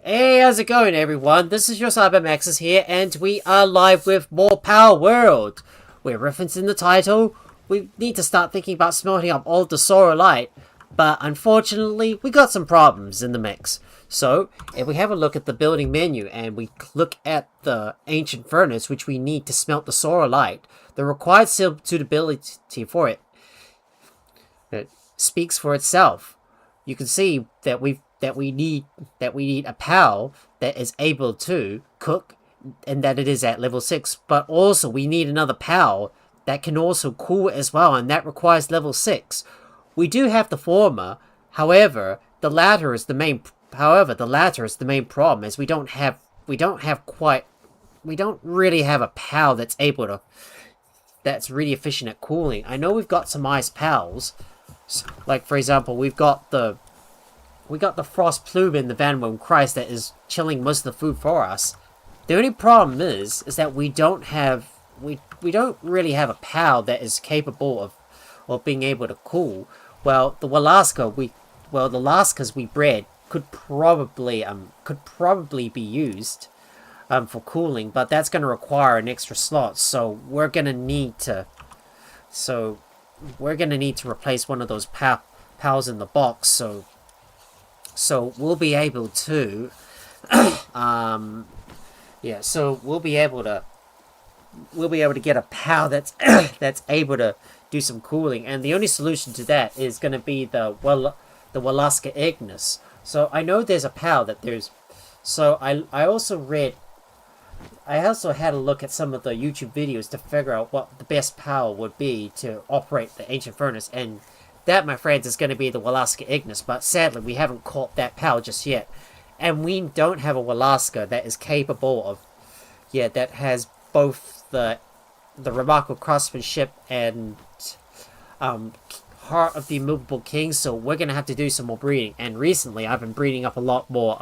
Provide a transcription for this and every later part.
Hey, how's it going, everyone? This is your CyberMaxis here, and we are live with more Palworld. We're referencing the title. We need to start thinking about smelting up all the Soralite, but unfortunately, we got some problems in the mix. So, if we have a look at the building menu and we look at the ancient furnace, which we need to smelt the Soralite, the required suitability for it speaks for itself. You can see that we need a PAL that is able to cook, and that it is at level 6. But also we need another PAL that can also cool as well, and that requires level 6. We do have the former, however, the latter is the main problem, as we don't really have a PAL that's really efficient at cooling. I know we've got some ice PALs, like for example, we got the frost plume in the Van Wom Christ that is chilling most of the food for us. The only problem is that we don't really have a PAL that is capable of being able to cool. Well, the Laskas we bred could probably be used for cooling, but that's going to require an extra slot. So we're gonna need to replace one of those PALs in the box. So we'll be able to, So we'll be able to get a PAL that's that's able to do some cooling, and the only solution to that is going to be the Walaska Ignis. So I know there's a PAL that there's. So I also had a look at some of the YouTube videos to figure out what the best PAL would be to operate the ancient furnace, and that, my friends, is going to be the Walaska Ignis, but sadly we haven't caught that PAL just yet. And we don't have a Walaska that is capable of, that has both the remarkable craftsmanship and Heart of the Immovable King, so we're going to have to do some more breeding. And recently I've been breeding up a lot more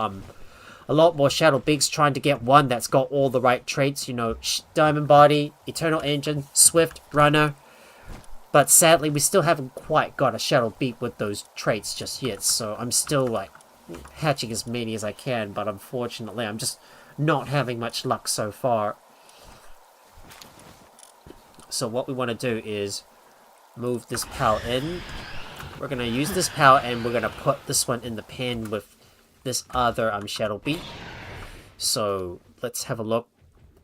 Shadow Beaks, trying to get one that's got all the right traits, Diamond Body, Eternal Engine, Swift, Runner. But sadly, we still haven't quite got a Shadow Beak with those traits just yet, so I'm still, hatching as many as I can, but unfortunately, I'm just not having much luck so far. So what we want to do is move this PAL in. We're going to use this PAL, and we're going to put this one in the pen with this other Shadow Beak. So let's have a look.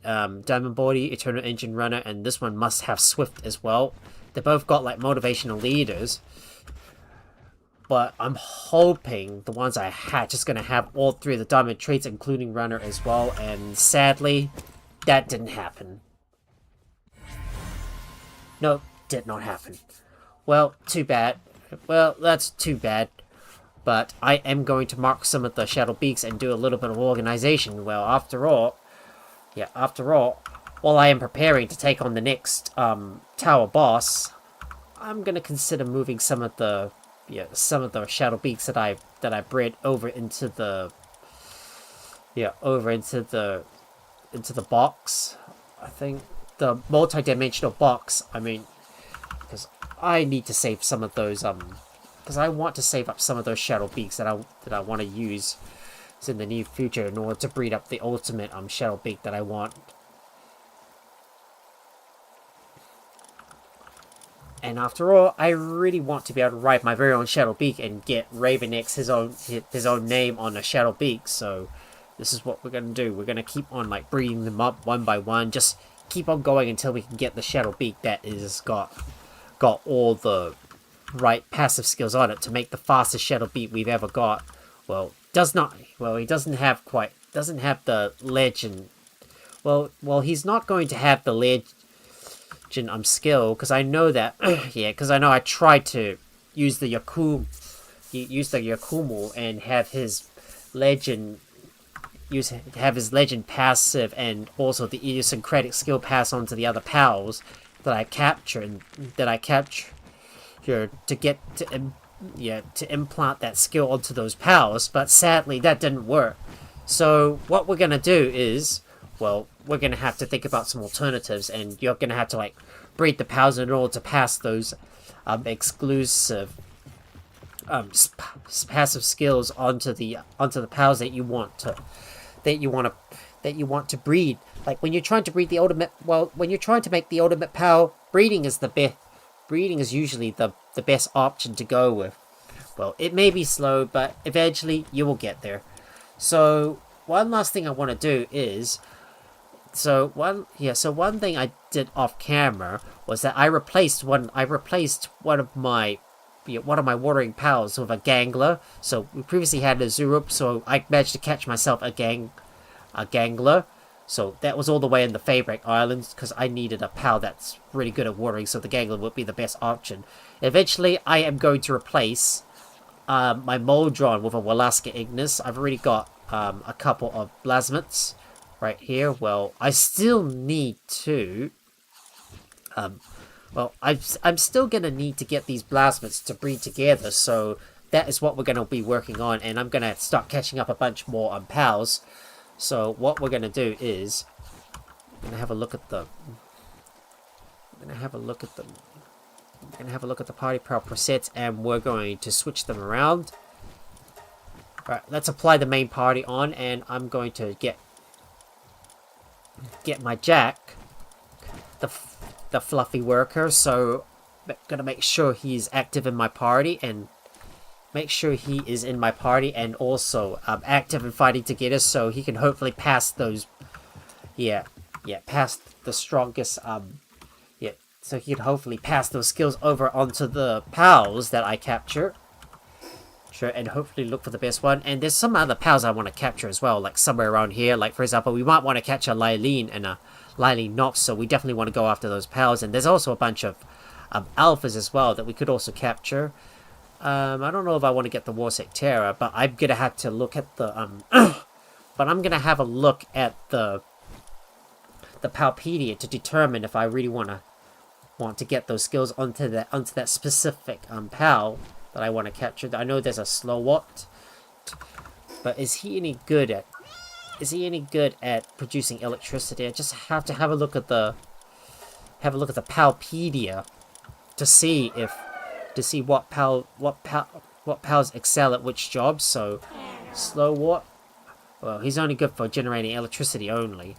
Diamond Body, Eternal Engine, Runner, and this one must have Swift as well. They both got motivational leaders, but I'm hoping the ones I hatch is going to have all three of the diamond traits, including Runner as well, and sadly, that didn't happen. No, did not happen. Well, too bad. Well, that's too bad. But I am going to mark some of the Shadow Beaks and do a little bit of organization. Well, after all, while I am preparing to take on the next tower boss, I'm gonna consider moving some of the Shadow Beaks that I bred over into the box. I think the multi-dimensional box. I mean, because I need to save some of those because I want to save up some of those Shadow Beaks that I want to use in the near future in order to breed up the ultimate Shadow Beak that I want. And after all, I really want to be able to write my very own Shadow Beak and get Raven X his own name on a Shadow Beak. So this is what we're going to do. We're going to keep on breeding them up one by one. Just keep on going until we can get the Shadow Beak that is got all the right passive skills on it to make the fastest Shadow Beak we've ever got. He doesn't have the legend. Well, he's not going to have the legend skill, because I know that I tried to use the Yakumo and have his legend passive, and also the idiosyncratic skill pass on to the other PALs that I capture to implant that skill onto those PALs, but sadly that didn't work. So what we're gonna do is, we're gonna have to think about some alternatives, and you're gonna have to breed the PALs in order to pass those exclusive passive skills onto the pals that you want to breed. Like when you're trying to breed the ultimate, when you're trying to make the ultimate pal, breeding is usually the best option to go with. Well, it may be slow, but eventually you will get there. So one last thing I want to do is, one thing I did off camera was that I replaced one of my watering pals with a gangler. So we previously had a Zurup, so I managed to catch myself a gangler. So that was all the way in the Fabric Islands because I needed a pal that's really good at watering, so the gangler would be the best option. Eventually, I am going to replace my Moldron with a Walaska Ignis. I've already got a couple of plasmids right here. Well, I still need to... I'm still going to need to get these plasmids to breed together, so that is what we're going to be working on, and I'm going to start catching up a bunch more pals. So what we're going to do is... I'm going to have a look at the... party pal presets, and we're going to switch them around. Alright, let's apply the main party on, and I'm going to get my Jack, the fluffy worker, so I'm gonna make sure he's active in my party, and also active in fighting together, so he can hopefully pass those, pass the strongest, so he can hopefully pass those skills over onto the pals that I capture. Sure, and hopefully look for the best one. And there's some other pals I want to capture as well, like somewhere around here. Like, for example, we might want to catch a Lylene and a Lylene Nox, so we definitely want to go after those pals. And there's also a bunch of alphas as well that we could also capture. I don't know if I want to get the Warsec Terror, but I'm going to have to look at the... but I'm going to have a look at the Palpedia to determine if I really want to get those skills onto that specific pal that I want to capture. I know there's a Slowwatt, but is he any good at producing electricity? I just have to have a look at the Palpedia to see what pals excel at which jobs. So Slowwatt, well, he's only good for generating electricity only.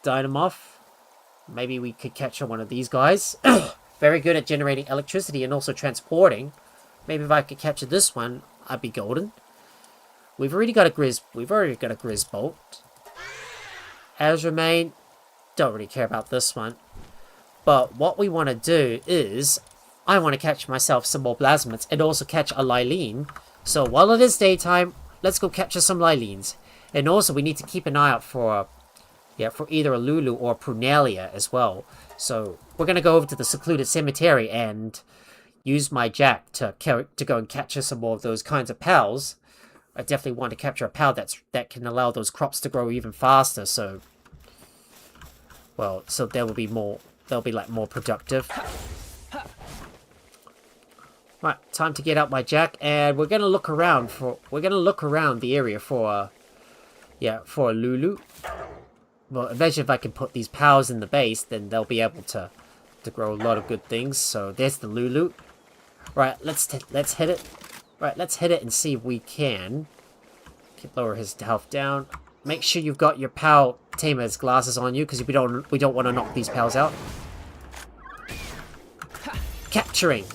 Dynamoth, maybe we could capture one of these guys. Very good at generating electricity and also transporting. Maybe if I could capture this one, I'd be golden. We've already got a Grizzbolt. Azurmane, don't really care about this one. But what we want to do is, I want to catch myself some more plasmids and also catch a Lylene. So while it is daytime, let's go capture some Lylenes. And also we need to keep an eye out for either a Lulu or a Prunelia as well. So we're going to go over to the secluded cemetery and use my Jack to go and capture some more of those kinds of pals. I definitely want to capture a pal that can allow those crops to grow even faster, so they'll be more productive. Right, time to get out my Jack, and we're gonna look around the area for a Lulu. Well, eventually if I can put these pals in the base, then they'll be able to grow a lot of good things. So there's the Lulu. Right, let's hit it. Right, let's hit it and see if we can lower his health down. Make sure you've got your pal tamer's glasses on you, because we don't want to knock these pals out. Capturing.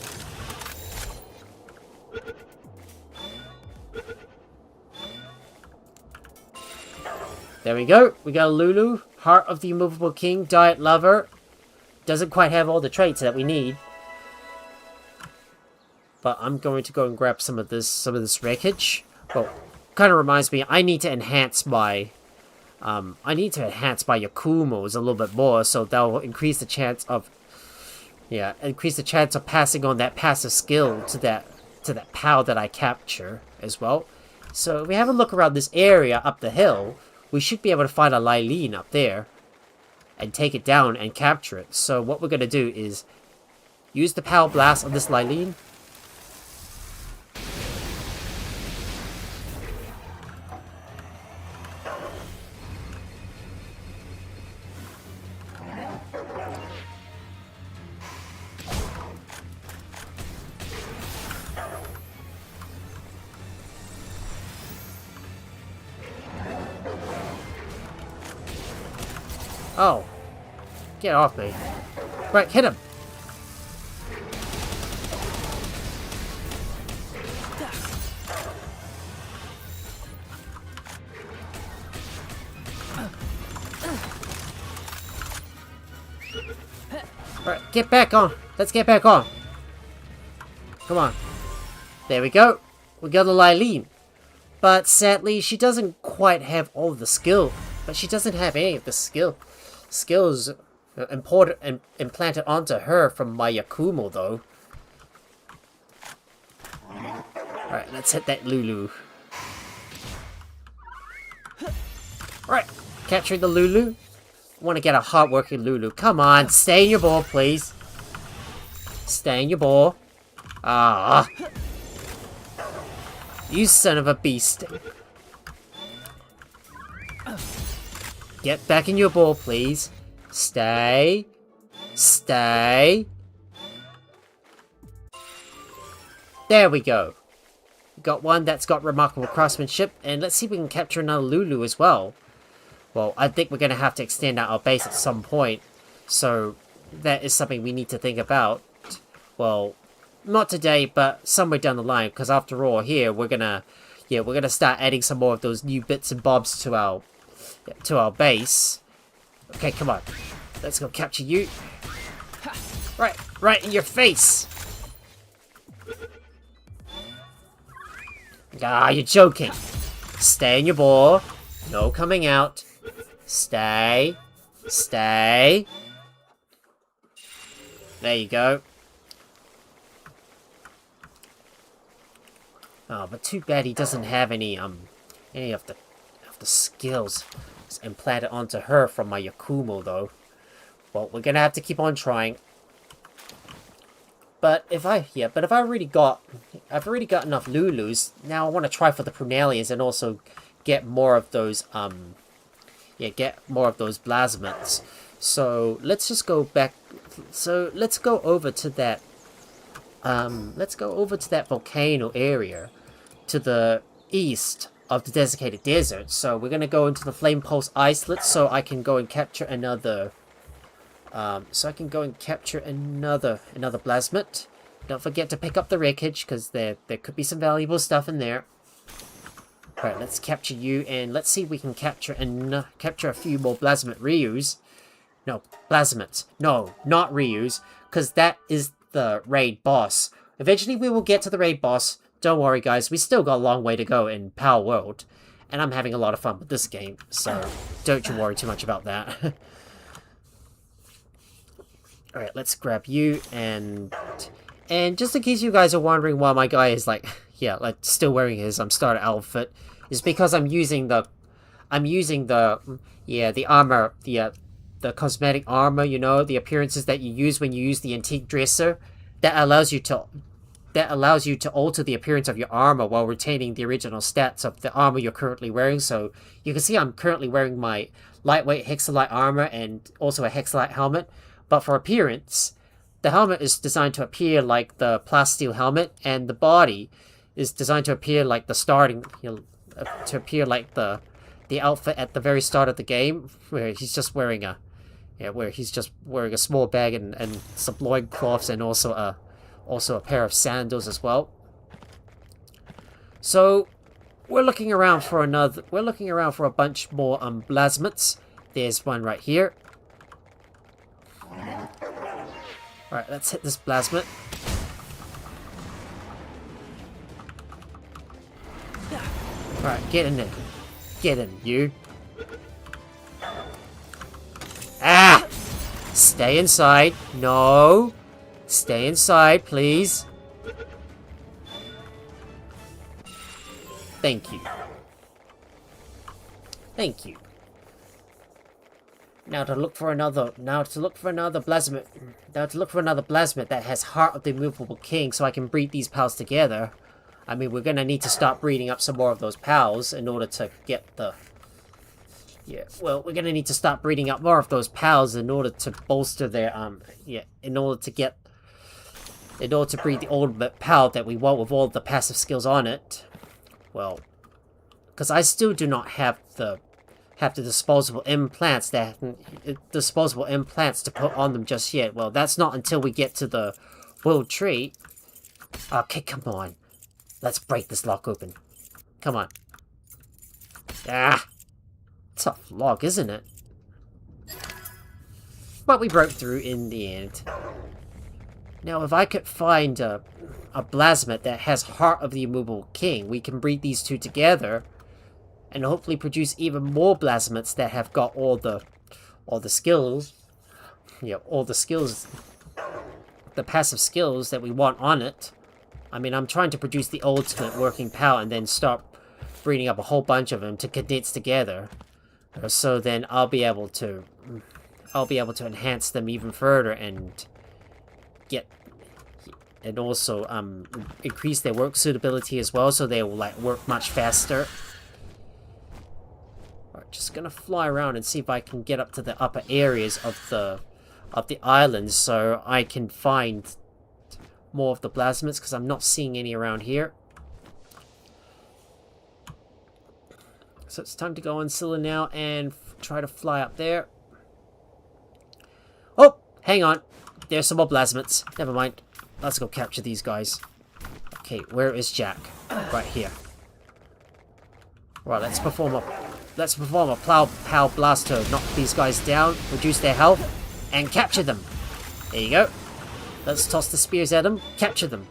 There we go. We got a Lulu. Heart of the Immovable King. Diet Lover. Doesn't quite have all the traits that we need. But I'm going to go and grab some of this wreckage. Well, kind of reminds me, I need to enhance my Yakumos a little bit more, so that will increase the chance of passing on that passive skill to that pal that I capture as well. So if we have a look around this area up the hill, we should be able to find a Lylene up there and take it down and capture it. So what we're going to do is use the Pal Blast on this Lylene. Oh. Get off me. Right, hit him. Right, get back on. Let's get back on. Come on. There we go. We got a Lylene. But sadly, she doesn't quite have all the skill. But she doesn't have any of the skills imported and implanted onto her from my Yakumo, though. Alright, let's hit that Lulu. Right, capturing the Lulu. Want to get a hard-working Lulu. Come on, stay in your ball, please. Stay in your ball. Ah. You son of a beast. Get back in your ball, please. Stay. Stay. There we go. Got one that's got remarkable craftsmanship, and let's see if we can capture another Lulu as well. Well, I think we're going to have to extend out our base at some point, so that is something we need to think about. Well, not today, but somewhere down the line, because after all, here we're gonna start adding some more of those new bits and bobs to our base. Okay, come on, let's go capture you. Right in your face. Ah, you're joking. Stay in your ball. No coming out. Stay. Stay. There you go. Oh, but too bad he doesn't have any of the skills implanted onto her from my Yakumo, though. Well, we're gonna have to keep on trying. But if I've already got enough Lulus. Now I want to try for the Prunellians and also get more of those plasmids. So let's just go back. So let's go over to that. Let's go over to that volcano area to the east of the desiccated desert. So we're gonna go into the Flame Pulse Islet so I can go and capture another. Another plasmid. Don't forget to pick up the wreckage, because there could be some valuable stuff in there. Alright, let's capture you, and let's see if we can capture a few more plasmid Ryus. No, plasmids. No, not Ryus, because that is the raid boss. Eventually we will get to the raid boss. Don't worry, guys, we still got a long way to go in Palworld, and I'm having a lot of fun with this game, so don't you worry too much about that. Alright, let's grab you, and just in case you guys are wondering why my guy is still wearing his starter outfit, is because I'm using the armor, the cosmetic armor, you know, the appearances that you use when you use the antique dresser, that allows you to alter the appearance of your armor while retaining the original stats of the armor you're currently wearing. So you can see I'm currently wearing my lightweight Hexalite armor and also a Hexalite helmet. But for appearance, the helmet is designed to appear like the plasteel helmet, and the body is designed to appear like the the outfit at the very start of the game, where he's just wearing a small bag and some loincloths, and also a pair of sandals as well. So we're looking around for a bunch more plasmids. There's one right here. Alright, let's hit this plasmid. Alright, get in there. Get in, you. Ah! Stay inside. No. Stay inside, please. Thank you. Thank you. Now to look for another plasmid that has Heart of the Immovable King, so I can breed these pals together. I mean, we're gonna need to start breeding up some more of those pals in order to get the... we're gonna need to start breeding up more of those pals in order to bolster their, in order to breed the ultimate pal that we want with all the passive skills on it. Well, because I still do not have the have the disposable implants to put on them just yet. Well, that's not until we get to the world tree. Okay, come on. Let's break this lock open. Come on. Ah! Tough lock, isn't it? But we broke through in the end. Now, if I could find a plasmid that has Heart of the Immovable King, we can breed these two together and hopefully produce even more plasmids that have got all the skills. Yeah, all the skills, the passive skills that we want on it. I mean, I'm trying to produce the ultimate working power and then start breeding up a whole bunch of them to condense together. So then I'll be able to enhance them even further and also increase their work suitability as well, so they will like work much faster. Alright, just gonna fly around and see if I can get up to the upper areas of the island so I can find more of the plasmids, because I'm not seeing any around here. So it's time to go on Scylla now and try to fly up there. Oh, hang on. There's some more plasmids. Never mind. Let's go capture these guys. Okay, where is Jack? Right here. Right, let's perform a pow blast to knock these guys down, reduce their health, and capture them. There you go. Let's toss the spears at them, capture them.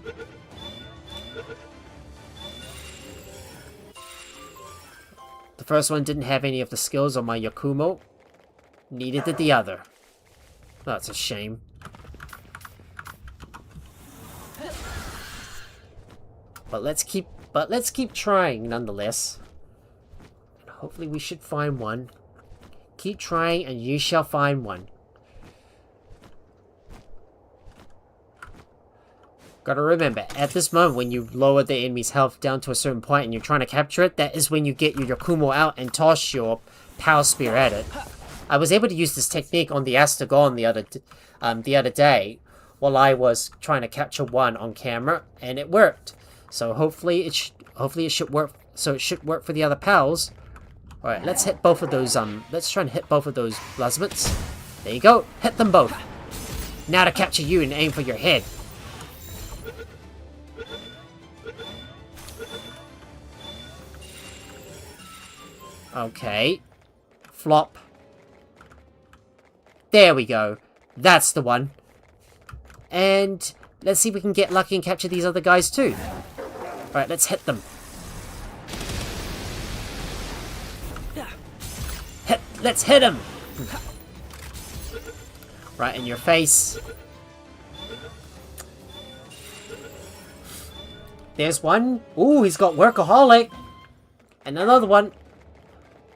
The first one didn't have any of the skills on my Yakumo. Neither did the other. That's a shame. But let's keep trying nonetheless. And hopefully we should find one. Keep trying and you shall find one. Gotta remember, at this moment when you lower the enemy's health down to a certain point and you're trying to capture it, that is when you get your Yakumo out and toss your power spear at it. I was able to use this technique on the Astagon the other day while I was trying to capture one on camera, and it worked. So hopefully it should work. So it should work for the other pals. All right, let's hit both of those. Let's try and hit both of those plasmids. There you go. Hit them both. Now to capture you and aim for your head. Okay. Flop. There we go. That's the one. And let's see if we can get lucky and capture these other guys too. Alright, let's hit them. Let's hit him! Right in your face. There's one. Ooh, he's got Workaholic. And another one.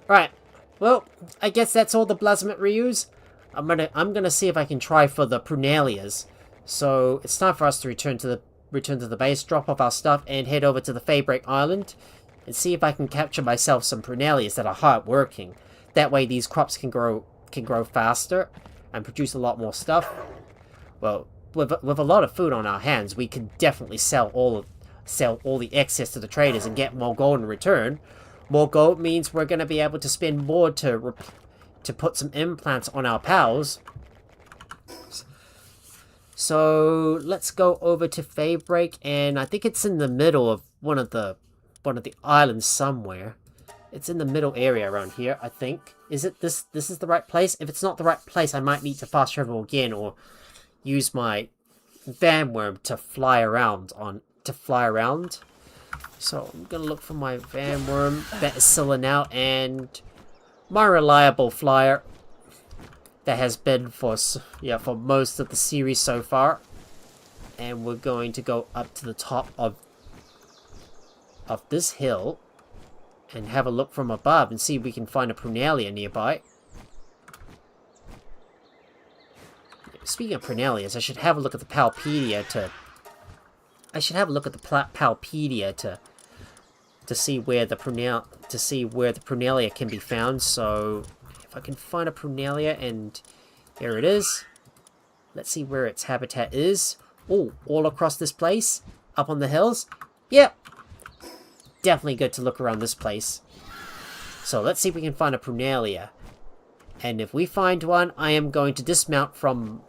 Right. Well, I guess that's all the plasmid reuse. I'm gonna see if I can try for the Prunelias. So it's time for us to return to the base, drop off our stuff, and head over to the Faybreak Island and see if I can capture myself some Prunelias that are hard working. That way these crops can grow faster and produce a lot more stuff. Well, with a lot of food on our hands, we can definitely sell all the excess to the traders and get more gold in return. More gold means we're going to be able to spend more to put some implants on our pals. So let's go over to Faybreak, and I think it's in the middle of one of the islands somewhere. It's in the middle area around here, I think. Is it this is the right place? If it's not the right place, I might need to fast travel again or use my van worm to fly around. So I'm gonna look for my van worm that is Scylla now, and my reliable flyer that has been for most of the series so far. And we're going to go up to the top of this hill and have a look from above and see if we can find a Prunelia nearby. Speaking of Prunelias, I should have a look at the Palpedia to see where the Prunelia can be found. So if I can find a Prunelia, and there it is. Let's see where its habitat is. Oh, all across this place, up on the hills. Yep. Definitely good to look around this place. So let's see if we can find a Prunalia. And if we find one, I am going to dismount from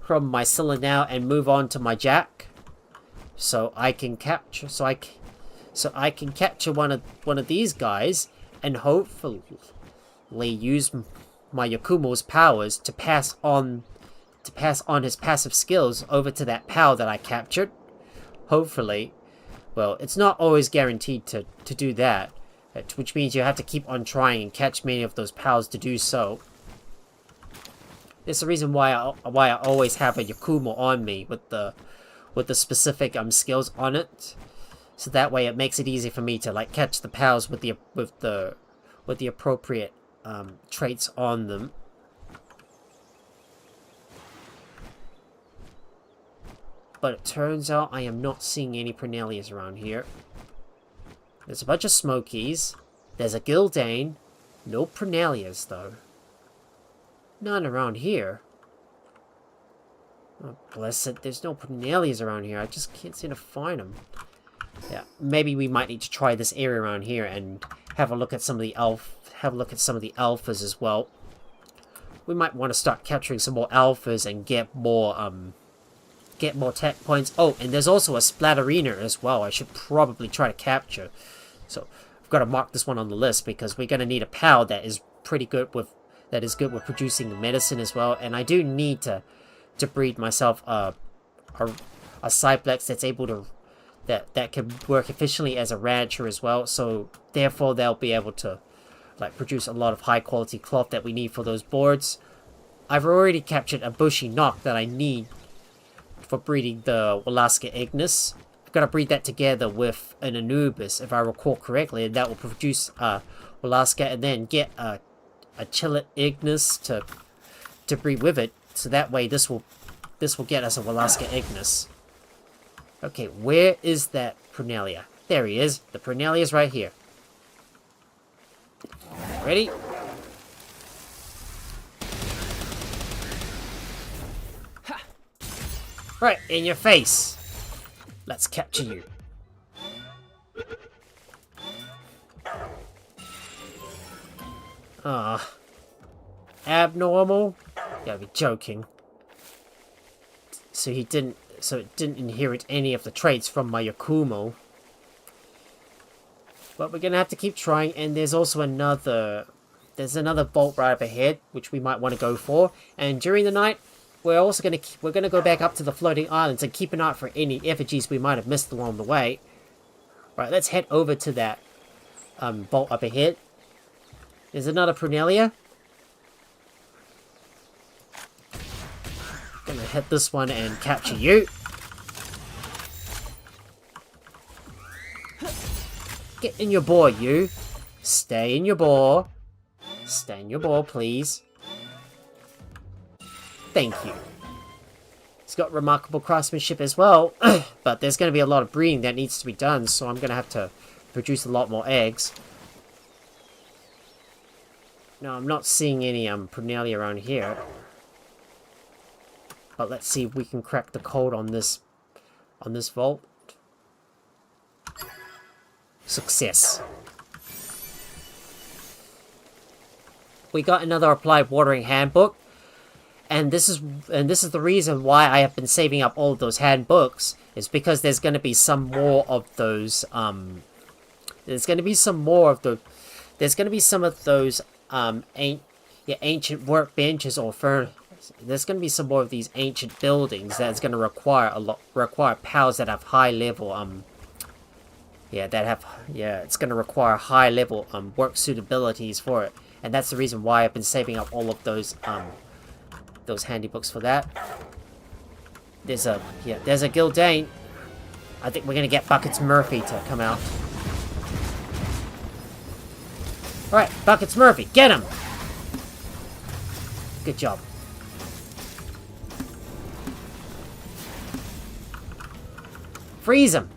my Scylla now and move on to my Jack. So I can capture one of these guys and hopefully use my Yakumo's powers to pass on his passive skills over to that pal that I captured. Hopefully. Well, it's not always guaranteed to do that, which means you have to keep on trying and catch many of those pals to do so. It's the reason why I always have a Yakumo on me with the specific skills on it, so that way it makes it easy for me to like catch the pals with the appropriate traits on them. But it turns out I am not seeing any Prenalias around here. There's a bunch of Smokies. There's a Gildane. No Prenalias, though. None around here. Oh, bless it. There's no Prenalias around here. I just can't seem to find them. Yeah, maybe we might need to try this area around here and have a look at some of the alphas as well. We might want to start capturing some more alphas and get more tech points. Oh, and there's also a Splatterina as well. I should probably try to capture. So I've got to mark this one on the list because we're going to need a pal that is good with producing the medicine as well. And I do need to breed myself a Cyplex that's able to that can work efficiently as a rancher as well. So therefore they'll be able to like produce a lot of high quality cloth that we need for those boards. I've already captured a Bushy Knock that I need for breeding the Walaska Ignis. I've got to breed that together with an Anubis, if I recall correctly, and that will produce Walaska, and then get a Chillet Ignis to breed with it. So that way, this will get us a Walaska Ignis. Okay, where is that Prunalia? There he is. The Prunalia is right here. Ready? Right, in your face. Let's capture you. Ah. Abnormal? You gotta be joking. So it didn't inherit any of the traits from my Yakumo. But we're gonna have to keep trying, and there's also another bolt right up ahead, which we might want to go for. And during the night, we're gonna go back up to the floating islands and keep an eye out for any effigies we might have missed along the way. Right, let's head over to that bolt up ahead. There's another Prunalia. Gonna hit this one and capture you. Get in your bore, you. Stay in your bore. Stay in your bore, please. Thank you. It's got remarkable craftsmanship as well, but there's going to be a lot of breeding that needs to be done, so I'm going to have to produce a lot more eggs. No, I'm not seeing any Prunalia around here. But let's see if we can crack the code on this vault. Success. We got another applied watering handbook. And this is the reason why I have been saving up all of those handbooks, is because there's going to be some more of those ancient workbenches or furnace. There's going to be some more of these ancient buildings that's going to require pals that have high level it's going to require high level work suitabilities for it, and that's the reason why I've been saving up all of those handy books for that. There's a Gildane. I think we're gonna get Buckets Murphy to come out. Alright, Buckets Murphy, get him! Good job. Freeze him!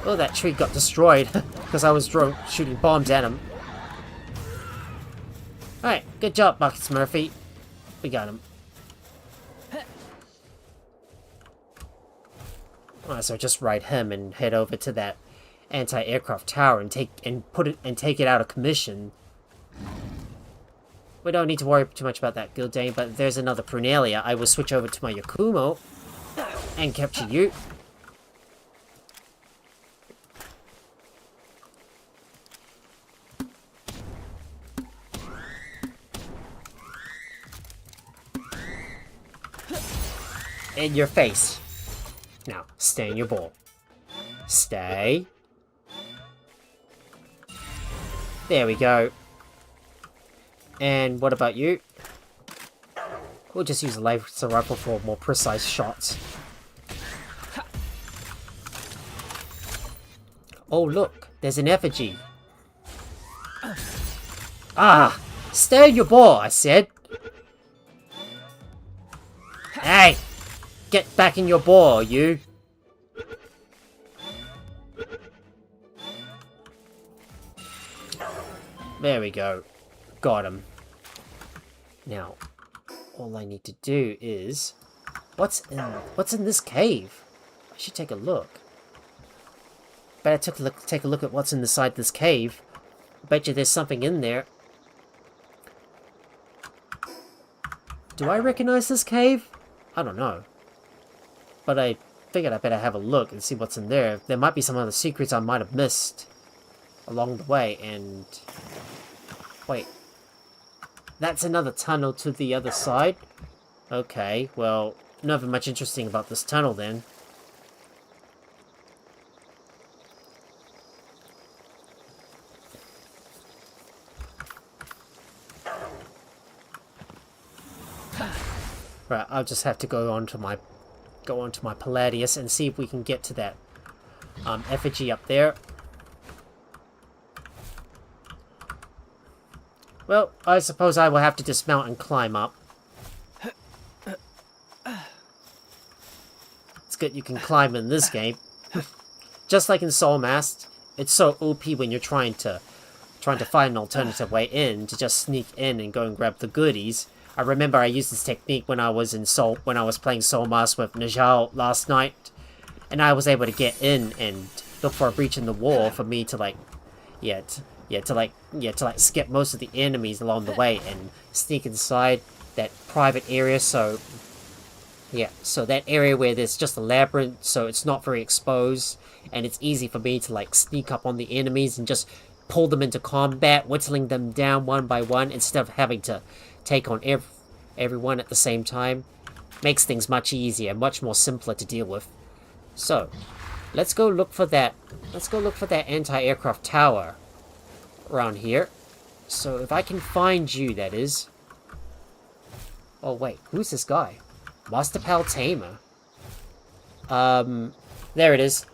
Oh, that tree got destroyed because I was shooting bombs at him. Alright, good job, Buckets Murphy. We got him. Alright, so just ride him and head over to that anti-aircraft tower and take it out of commission. We don't need to worry too much about that, Gildane, but if there's another Prunalia, I will switch over to my Yakumo and capture you. In your face. Now, stay in your ball. Stay. There we go. And what about you? We'll just use a laser rifle for more precise shots. Oh look, there's an effigy. Ah! Stay in your ball, I said. Hey! Get back in your ball, you! There we go. Got him. Now, all I need to do is... What's in this cave? I should take a look. Better take a look at what's inside this cave. I bet you there's something in there. Do I recognize this cave? I don't know. But I figured I better have a look and see what's in there. There might be some other secrets I might have missed along the way, and... Wait. That's another tunnel to the other side? Okay, well, nothing much interesting about this tunnel then. Right, I'll just have to go onto my Palladius and see if we can get to that effigy up there. Well, I suppose I will have to dismount and climb up. It's good you can climb in this game. Just like in Soul Mast, it's so OP when you're trying to find an alternative way in, to just sneak in and go and grab the goodies. I remember I used this technique when I was playing Soul Mast with Najal last night, and I was able to get in and look for a breach in the wall for me to skip most of the enemies along the way and sneak inside that private area. So that area where there's just a labyrinth, so it's not very exposed, and it's easy for me to sneak up on the enemies and just pull them into combat, whittling them down one by one instead of having to take on everyone at the same time. Makes things much easier, much more simpler to deal with. So, let's go look for that anti-aircraft tower around here. So if I can find you, that is. Oh wait, who's this guy? Master Pal Tamer. There it is.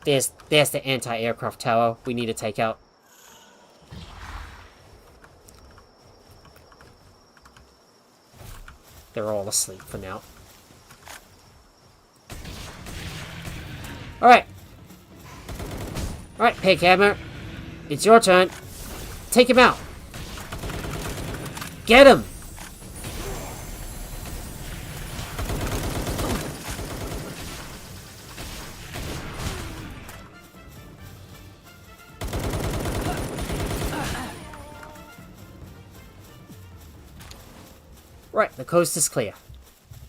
There's the anti-aircraft tower we need to take out. They're all asleep for now. Alright. Alright, Pighammer. It's your turn. Take him out. Get him! Right, the coast is clear.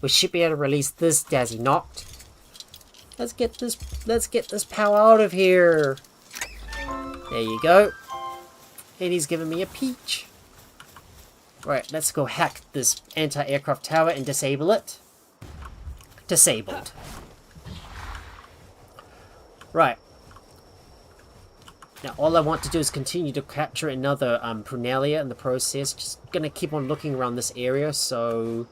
We should be able to release this Dazzy Knocked. Let's get this power out of here. There you go. And he's giving me a peach. Right, let's go hack this anti-aircraft tower and disable it. Disabled. Right. Now, all I want to do is continue to capture another Prunalia in the process. Just gonna keep on looking around this area, so...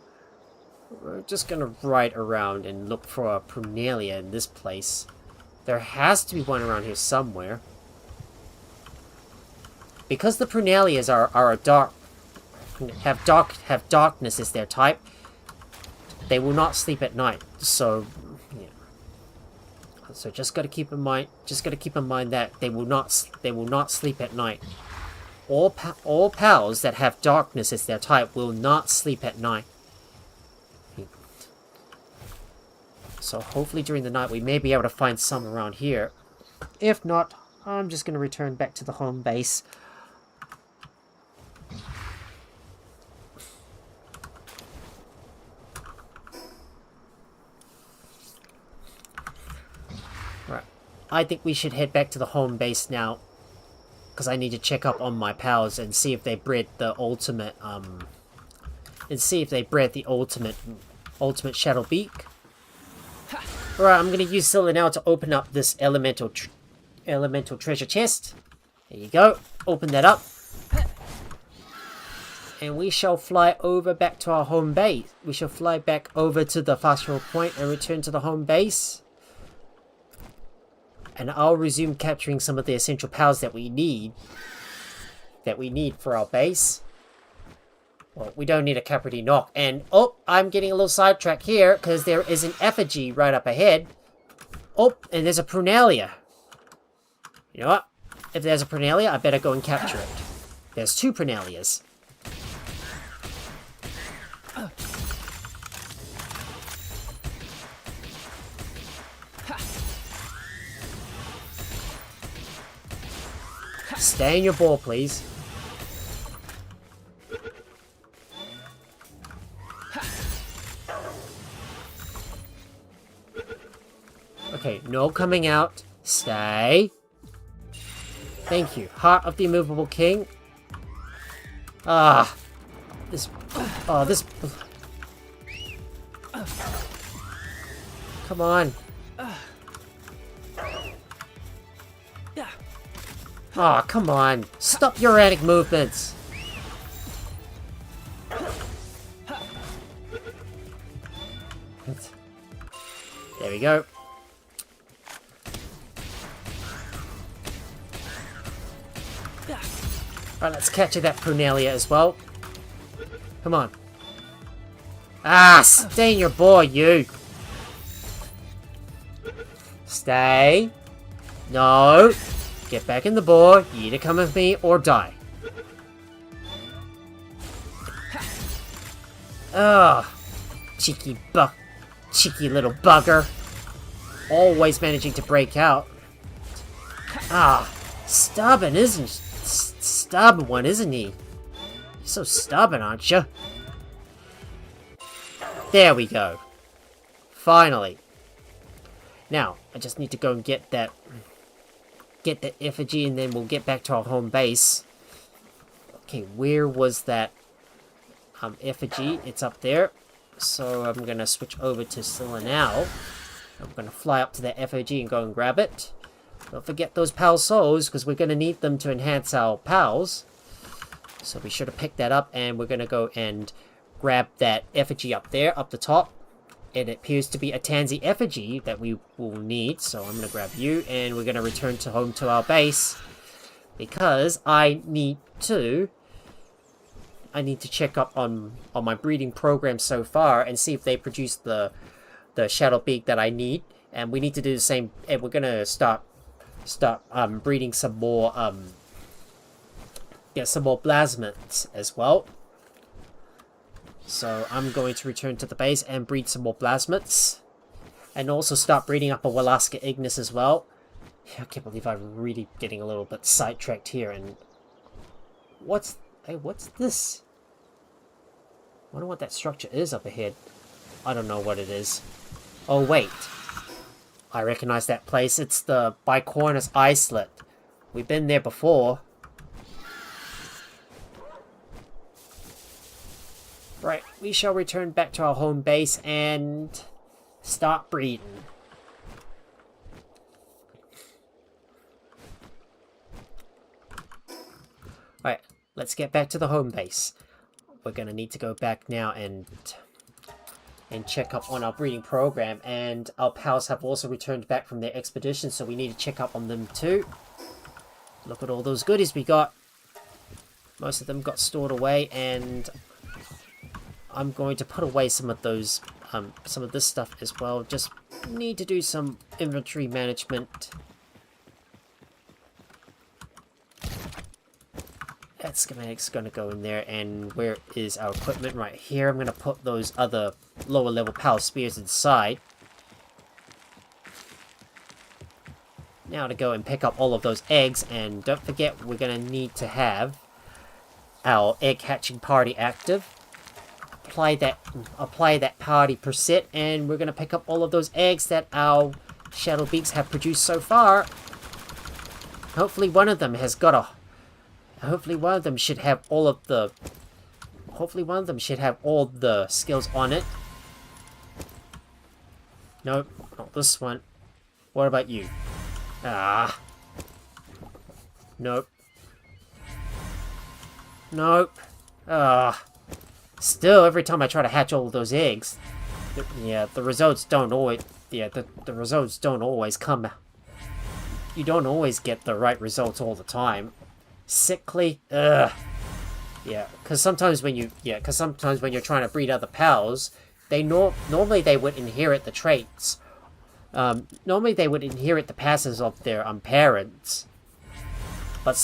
We're just gonna ride around and look for a Prunalia in this place. There has to be one around here somewhere. Because the Prunalias have darkness as their type, they will not sleep at night. So, yeah. So just gotta keep in mind that they will not sleep at night. all pals that have darkness as their type will not sleep at night. So hopefully during the night we may be able to find some around here. If not, I'm just going to return back to the home base. Right. I think we should head back to the home base now. Because I need to check up on my pals and see if they bred the ultimate, ultimate Shadow Beak. Alright, I'm going to use Scylla now to open up this elemental treasure chest. There you go. Open that up. And we shall fly over back to our home base. We shall fly back over to the fast travel point and return to the home base. And I'll resume capturing some of the essential pals that we need. For our base. Well, we don't need a Capricorn knock. And, oh, I'm getting a little sidetracked here, because there is an effigy right up ahead. Oh, and there's a Prunalia. You know what? If there's a Prunalia, I better go and capture it. There's 2 Prunalias. Stay in your ball, please. Okay, no coming out. Stay. Thank you. Heart of the Immovable King. Ah. This. Oh, this. Come on. Oh, come on. Stop your erratic movements. There we go. Alright, let's capture that Prunalia as well. Come on. Ah, stay in your ball, you. Stay. No. Get back in the ball. You either come with me or die. Oh, cheeky little bugger. Always managing to break out. Ah, stubborn, isn't he? Stubborn one, isn't he? You're so stubborn, aren't you? There we go. Finally. Now, I just need to go and get the effigy, and then we'll get back to our home base. Okay, where was that effigy? It's up there. So I'm going to switch over to Scylla now. I'm going to fly up to that effigy and go and grab it. Don't forget those pal souls, because we're going to need them to enhance our pals. So be sure to pick that up, and we're going to go and grab that effigy up there, up the top. It appears to be a Tansy effigy that we will need, so I'm going to grab you, and we're going to return home to our base, because I need to check up on my breeding program so far and see if they produce the Shadow Beak that I need, and we need to do the same. And we're going to start breeding some more plasmids as well. So I'm going to return to the base and breed some more plasmids. And also start breeding up a Walaska Ignis as well. I can't believe I'm really getting a little bit sidetracked here. And what's this? I wonder what that structure is up ahead. I don't know what it is. Oh wait. I recognize that place. It's the Bicornus Islet. We've been there before. Right, we shall return back to our home base and start breeding. Right, let's get back to the home base. We're going to need to go back now and check up on our breeding program. And our pals have also returned back from their expedition, so we need to check up on them too. Look at all those goodies we got. Most of them got stored away, and I'm going to put away some of those, some of this stuff as well. Just need to do some inventory management. schematic's gonna go in there, and where is our equipment? Right here. I'm gonna put those other lower level power spears inside. Now to go and pick up all of those eggs, and don't forget we're gonna need to have our egg hatching party active. Apply that party preset, and we're gonna pick up all of those eggs that our shadow beaks have produced so far. Hopefully one of them has got a. Hopefully one of them should have all of the. Hopefully one of them should have all the skills on it. Nope, not this one. What about you? Ah. Nope. Nope. Ah. Still, every time I try to hatch all of those eggs, the results don't always. The results don't always come. You don't always get the right results all the time. Sickly. Ugh. Yeah, because sometimes when you're trying to breed other pals, normally they would inherit the traits. Normally they would inherit the passes of their parents. But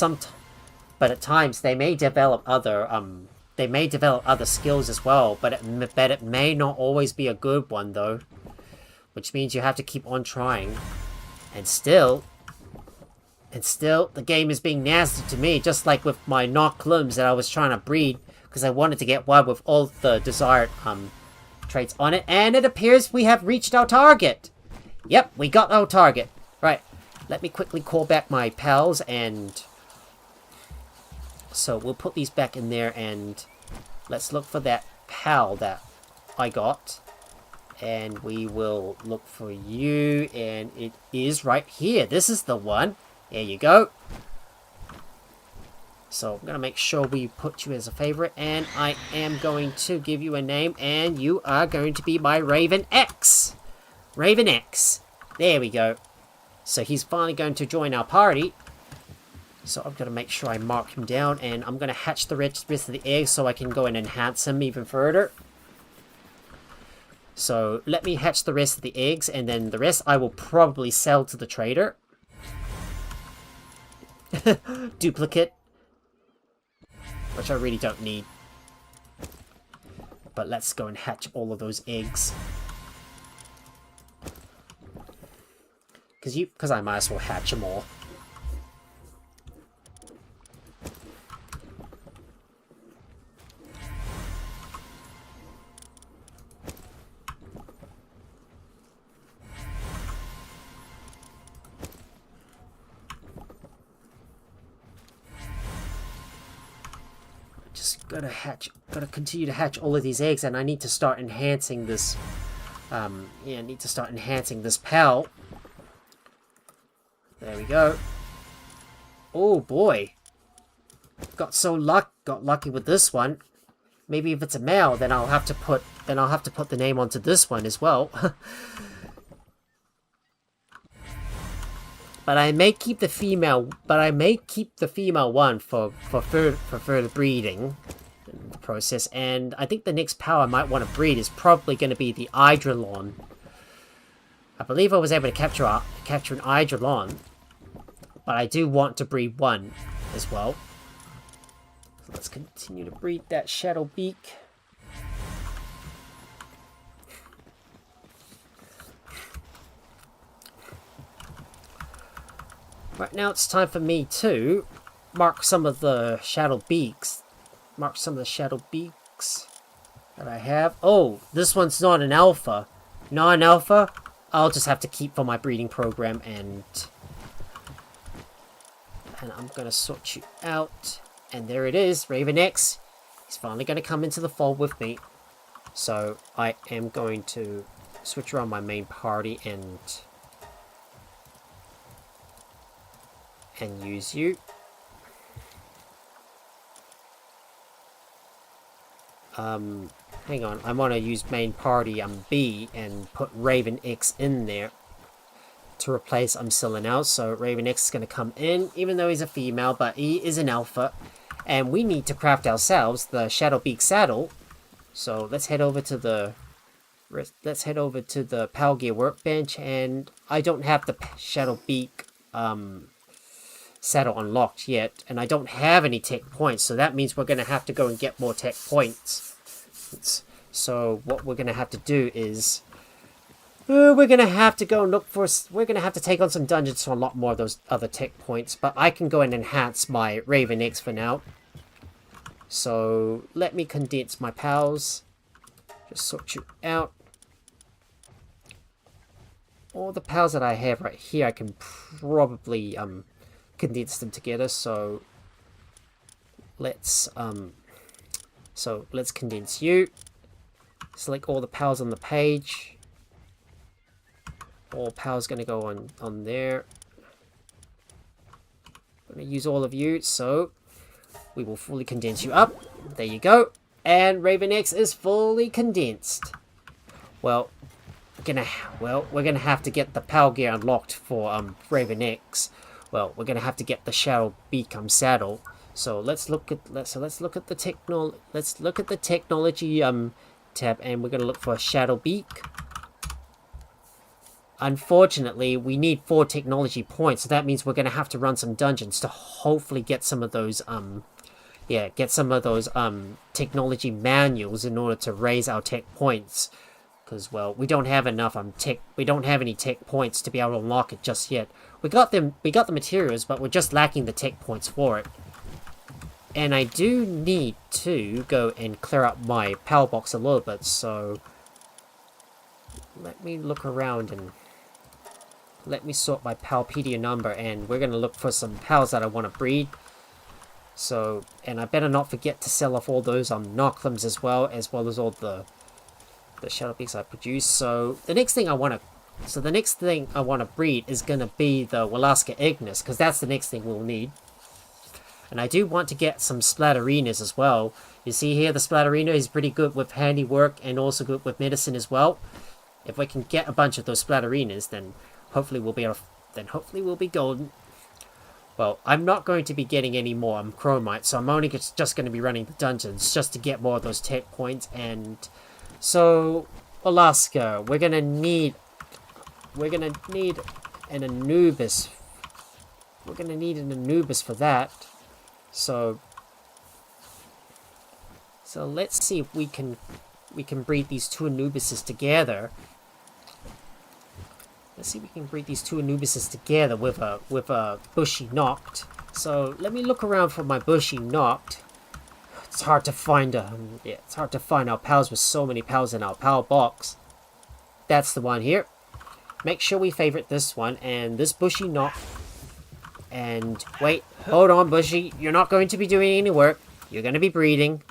at times they may develop other skills as well, but it may not always be a good one though. Which means you have to keep on trying. And still, the game is being nasty to me, just like with my knock limbs that I was trying to breed, because I wanted to get one with all the desired traits on it, and it appears we have reached our target. Yep, we got our target. Right, let me quickly call back my pals, and so we'll put these back in there, and let's look for that pal that I got. And we will look for you, and it is right here. This is the one. There you go. So I'm going to make sure we put you as a favorite, and I am going to give you a name, and you are going to be my Raven X. Raven X. There we go. So he's finally going to join our party. So I'm going to make sure I mark him down, and I'm going to hatch the rest of the eggs so I can go and enhance him even further. So let me hatch the rest of the eggs, and then the rest I will probably sell to the trader. Duplicate. Which I really don't need. But let's go and hatch all of those eggs. Because I might as well hatch them all. Gotta continue to hatch all of these eggs, and I need to start enhancing this. I need to start enhancing this pal. There we go. Oh boy, got lucky with this one. Maybe if it's a male, then I'll have to put the name onto this one as well. But I may keep the female. One for further breeding in the process. And I think the next pal I might want to breed is probably going to be the Hydrolon. I believe I was able to capture an Hydrolon, but I do want to breed one as well. So let's continue to breed that Shadow Beak. Right now it's time for me to mark some of the Shadow Beaks. Mark some of the Shadow Beaks that I have. Oh, this one's not an alpha. Not an alpha? I'll just have to keep for my breeding program, and I'm going to sort you out. And there it is, Raven X. He's finally going to come into the fold with me. So I am going to switch around my main party and use you. Hang on, I want to use main party B and put Raven X in there to replace Silent Out. So Raven X is going to come in, even though he's a female, but he is an alpha, and we need to craft ourselves the Shadow Beak saddle. So let's head over to the Pal Gear workbench, and I don't have the Shadow Beak saddle unlocked yet, and I don't have any tech points, so that means we're going to have to go and get more tech points. So what we're going to have to do is we're going to have to go and look for... We're going to have to take on some dungeons to unlock more of those other tech points. But I can go and enhance my Raven X for now. So let me condense my pals. Just sort you out. All the pals that I have right here, I can probably condense them together. So let's condense you. Select all the pals on the page. All pals going to go on there. I'm going to use all of you, so we will fully condense you up. There you go. And Raven X is fully condensed. Well, we're gonna have to get the pal gear unlocked for Raven X. Well, we're gonna have to get the Shadow Beak saddle. So let's look at the technology tab, and we're gonna look for a Shadow Beak. Unfortunately, we need 4 technology points, so that means we're going to have to run some dungeons to hopefully get some of those, technology manuals in order to raise our tech points. Because, well, we don't have enough we don't have any tech points to be able to unlock it just yet. We got the materials, but we're just lacking the tech points for it. And I do need to go and clear up my power box a little bit, so let me look around and let me sort my Palpedia number, and we're going to look for some pals that I want to breed. So, and I better not forget to sell off all those Knocklims as well as all the Shadow Beaks I produce. So the next thing I want to breed is going to be the Walaska Ignis, because that's the next thing we'll need. And I do want to get some Splatterinas as well. You see here, the Splatterina is pretty good with handiwork and also good with medicine as well. If we can get a bunch of those Splatterinas, then hopefully we'll be golden. Well, I'm not going to be getting any more Chromite, so I'm only just going to be running the dungeons just to get more of those tech points. And so, Alaska, we're gonna need an Anubis. We're gonna need an Anubis for that. So let's see if we can breed these 2 Anubises together. Let's see if we can breed these 2 Anubises together with a Bushy Noct. So let me look around for my Bushy Noct. It's hard to find our pals with so many pals in our pal box. That's the one here. Make sure we favorite this one and this Bushy Noct. And wait, hold on, Bushy. You're not going to be doing any work. You're going to be breeding.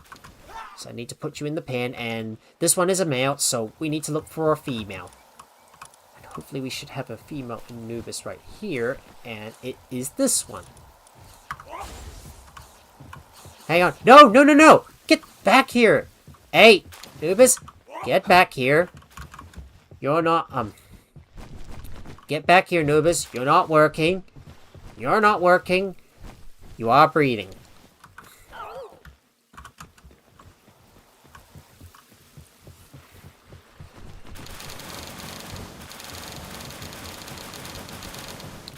So I need to put you in the pen. And this one is a male, so we need to look for a female. And hopefully we should have a female Anubis right here. And it is this one. Hang on. No! Get back here! Hey, Anubis, get back here. You're not, get back here, Anubis. You're not working. You're not working. You are breeding.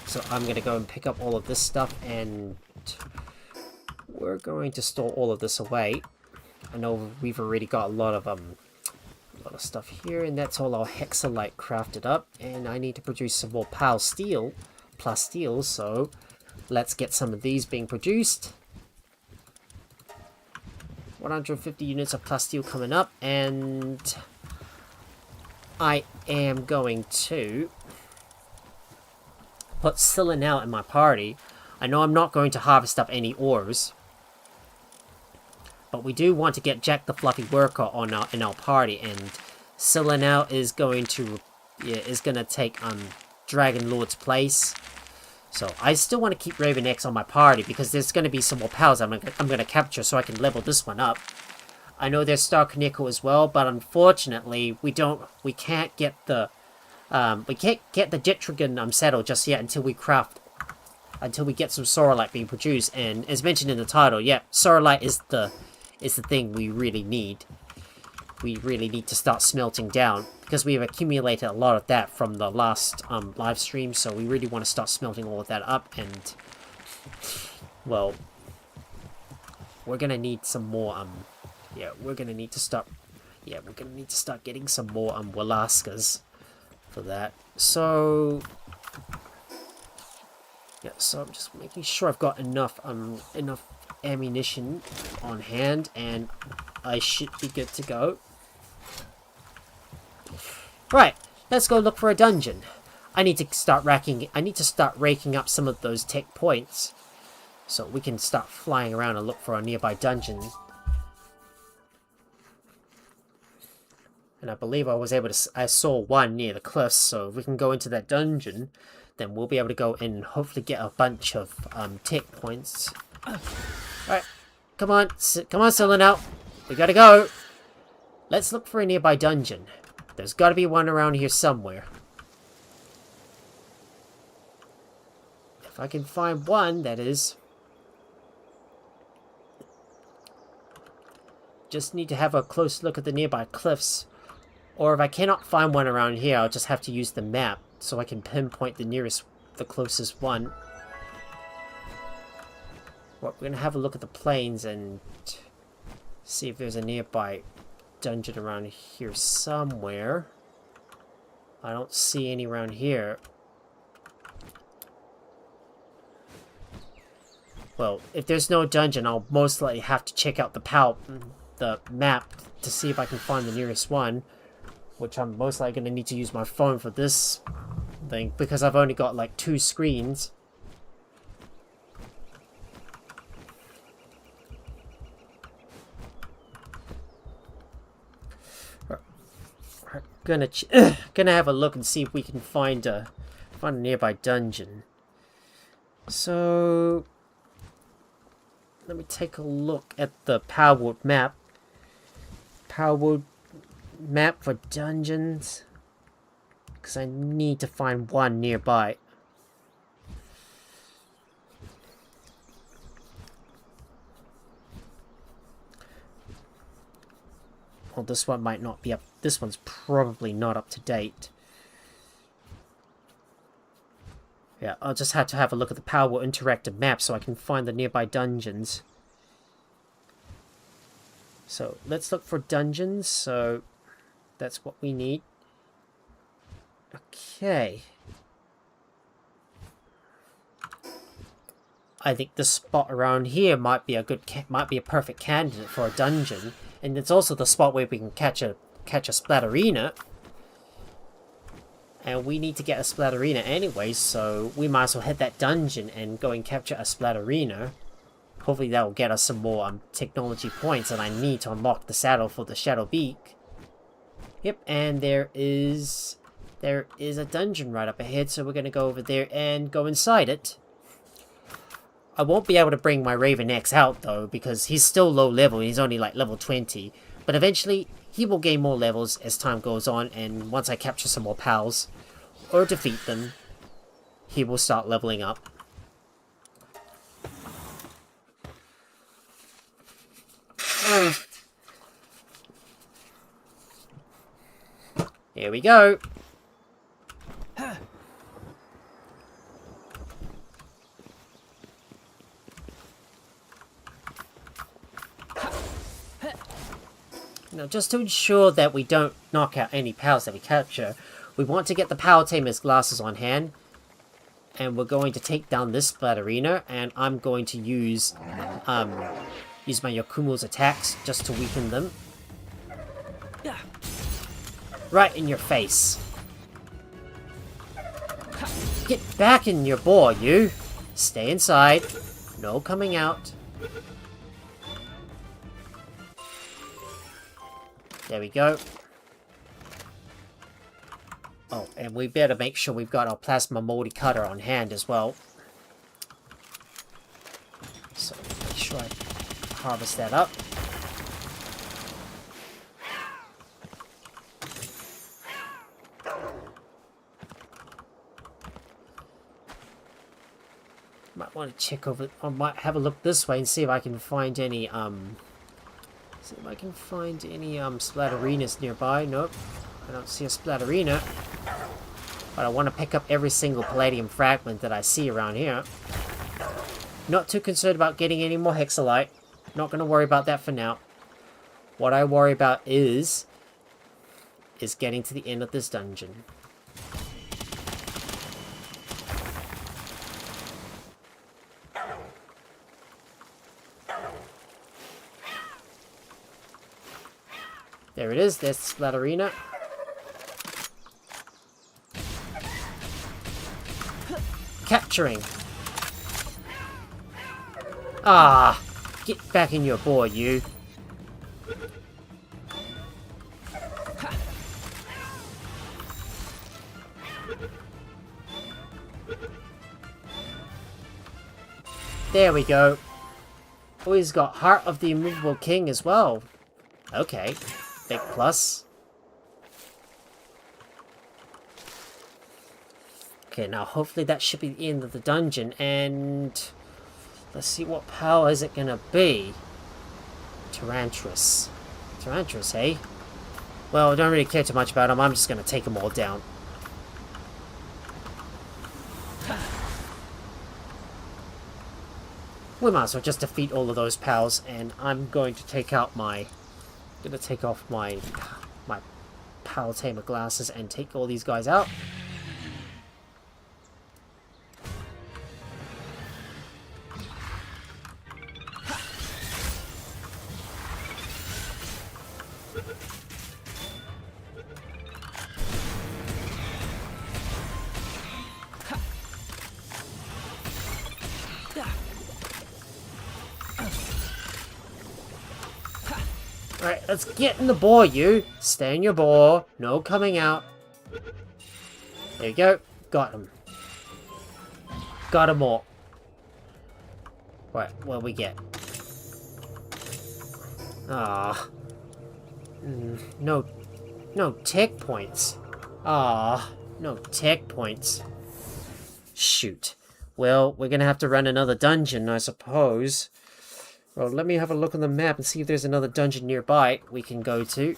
So I'm going to go and pick up all of this stuff, and we're going to store all of this away. I know we've already got a lot of stuff here, and that's all our Hexalite crafted up. And I need to produce some more plasteel, so let's get some of these being produced. 150 units of plasteel coming up, and I am going to put Selenel in my party. I know I'm not going to harvest up any ores, but we do want to get Jack the Fluffy Worker in our party, and Selenel is going to take Dragon Lord's place. So I still want to keep Raven X on my party because there's going to be some more pals I'm going to capture so I can level this one up. I know there's Star Canicle as well, but unfortunately we can't get the Jetragon saddle just yet until we get some Soralite being produced. And as mentioned in the title, yeah, Soralite is the thing we really need. We really need to start smelting down because we have accumulated a lot of that from the last live stream. So we really want to start smelting all of that up, and Well, we're gonna need some more, yeah, we're gonna need to start getting some more, Walaskas for that. So, yeah, so I'm just making sure I've got enough ammunition on hand, and I should be good to go. Right, let's go look for a dungeon. I need to start raking up some of those tech points, so we can start flying around and look for a nearby dungeon. And I believe I saw one near the cliffs, so if we can go into that dungeon, then we'll be able to go in and hopefully get a bunch of tech points. Alright, come on, Selena, we gotta go. Let's look for a nearby dungeon. There's gotta be one around here somewhere. If I can find one, that is. Just need to have a close look at the nearby cliffs. Or if I cannot find one around here, I'll just have to use the map so I can pinpoint the closest one. Well, we're gonna have a look at the plains and see if there's a nearby dungeon around here somewhere. I don't see any around here. Well, if there's no dungeon, I'll most likely have to check out the map to see if I can find the nearest one, which I'm most likely going to need to use my phone for this thing, because I've only got like 2 screens. We're gonna have a look and see if we can find a nearby dungeon. So let me take a look at the Palworld map. Palworld map for dungeons, because I need to find one nearby. Well, this one might not be up. This one's probably not up to date. Yeah, I'll just have to have a look at the Palworld interactive map so I can find the nearby dungeons. So let's look for dungeons. So that's what we need. Okay. I think the spot around here might be a perfect candidate for a dungeon, and it's also the spot where we can catch a splatterina. And we need to get a splatterina anyway, so we might as well hit that dungeon and go and capture a splatterina. Hopefully that will get us some more technology points that I need to unlock the saddle for the Shadow Beak. Yep, and there is a dungeon right up ahead, so we're going to go over there and go inside it. I won't be able to bring my Raven X out though, because he's still low level, he's only like level 20. But eventually, he will gain more levels as time goes on, and once I capture some more pals, or defeat them, he will start leveling up. Here we go. Now, just to ensure that we don't knock out any pals that we capture, we want to get the Power Tamer's glasses on hand. And we're going to take down this splatterina, and I'm going to use my Yakumu's attacks just to weaken them. Right in your face. Get back in your boar, you! Stay inside. No coming out. There we go. Oh, and we better make sure we've got our plasma moldy cutter on hand as well. So, make sure I harvest that up. Might want to check over, I might have a look this way and see if I can find any, splatterinas nearby. Nope, I don't see a splatterina. But I want to pick up every single palladium fragment that I see around here. Not too concerned about getting any more hexalite. Not going to worry about that for now. What I worry about is getting to the end of this dungeon. There it is. There's Splatterina. Capturing. Ah! Get back in your board, you. There we go. Oh, he's got Heart of the Immovable King as well. Okay. Big plus. Okay, now hopefully that should be the end of the dungeon, and let's see what power is it gonna be. Tarantrus. Tarantrus, eh? Well, I don't really care too much about him. I'm just gonna take them all down. We might as well just defeat all of those pals, and I'm going to take out my... gonna take off my pal tamer glasses and take all these guys out. Alright, let's get in the bore, you. Stay in your bore. No coming out. There you go. Got him. Got him all. Right, what do we get? Ah. No tech points. Ah, no tech points. Shoot. Well, we're gonna have to run another dungeon, I suppose. Well, let me have a look on the map and see if there's another dungeon nearby we can go to.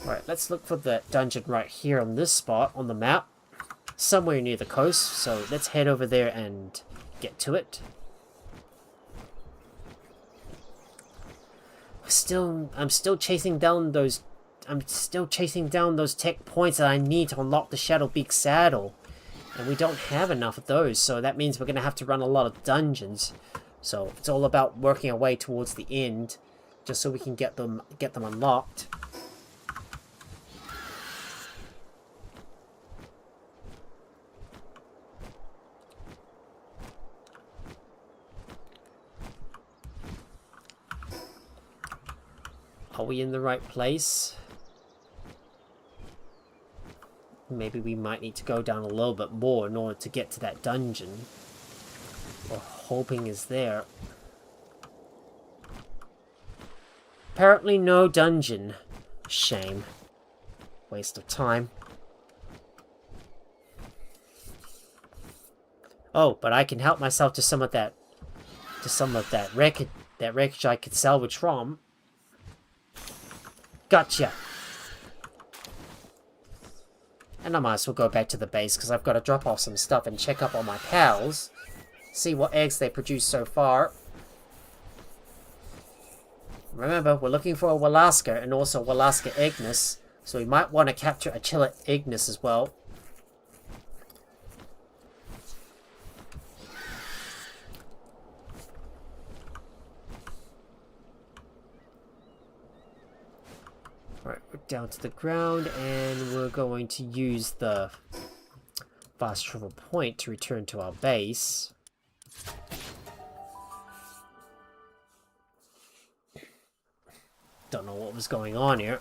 Right, let's look for the dungeon right here on this spot on the map. Somewhere near the coast, so let's head over there and get to it. I'm still chasing down those tech points that I need to unlock the Shadowbeak saddle. And we don't have enough of those, so that means we're going to have to run a lot of dungeons. So it's all about working our way towards the end, just so we can get them unlocked. Are we in the right place? Maybe we might need to go down a little bit more in order to get to that dungeon. We're hoping is there. Apparently no dungeon. Shame. Waste of time. Oh, but I can help myself to some of that wreckage I could salvage from. Gotcha. And I might as well go back to the base because I've got to drop off some stuff and check up on my pals. See what eggs they produce so far. Remember, we're looking for a Walaska and also Walaska Ignis. So we might want to capture a Chilla Ignis as well. Alright, we're down to the ground and we're going to use the fast travel point to return to our base. Don't know what was going on here.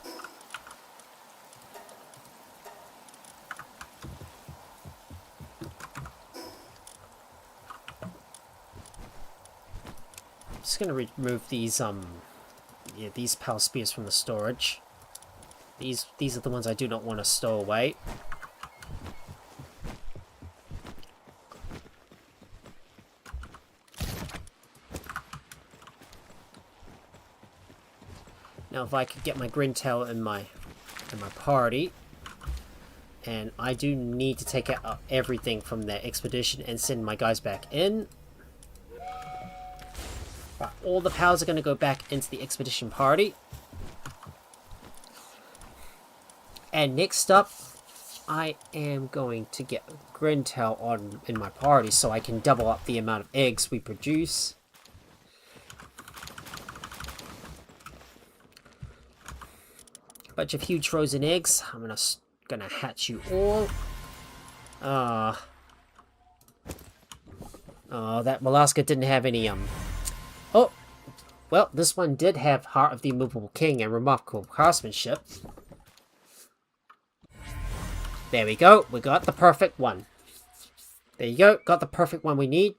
Just gonna remove these these pal spears from the storage. These are the ones I do not want to stow away. Now if I could get my Grintail in my party, And I do need to take out everything from the expedition and send my guys back in. Right, all the pals are going to go back into the expedition party. And next up, I am going to get Grintail on in my party so I can double up the amount of eggs we produce. Bunch of huge frozen eggs. I'm gonna hatch you all. Oh, that Mollusca didn't have any Oh, well, this one did have Heart of the Immovable King and Remarkable Craftsmanship. There we go. We got the perfect one. There you go. Got the perfect one we need.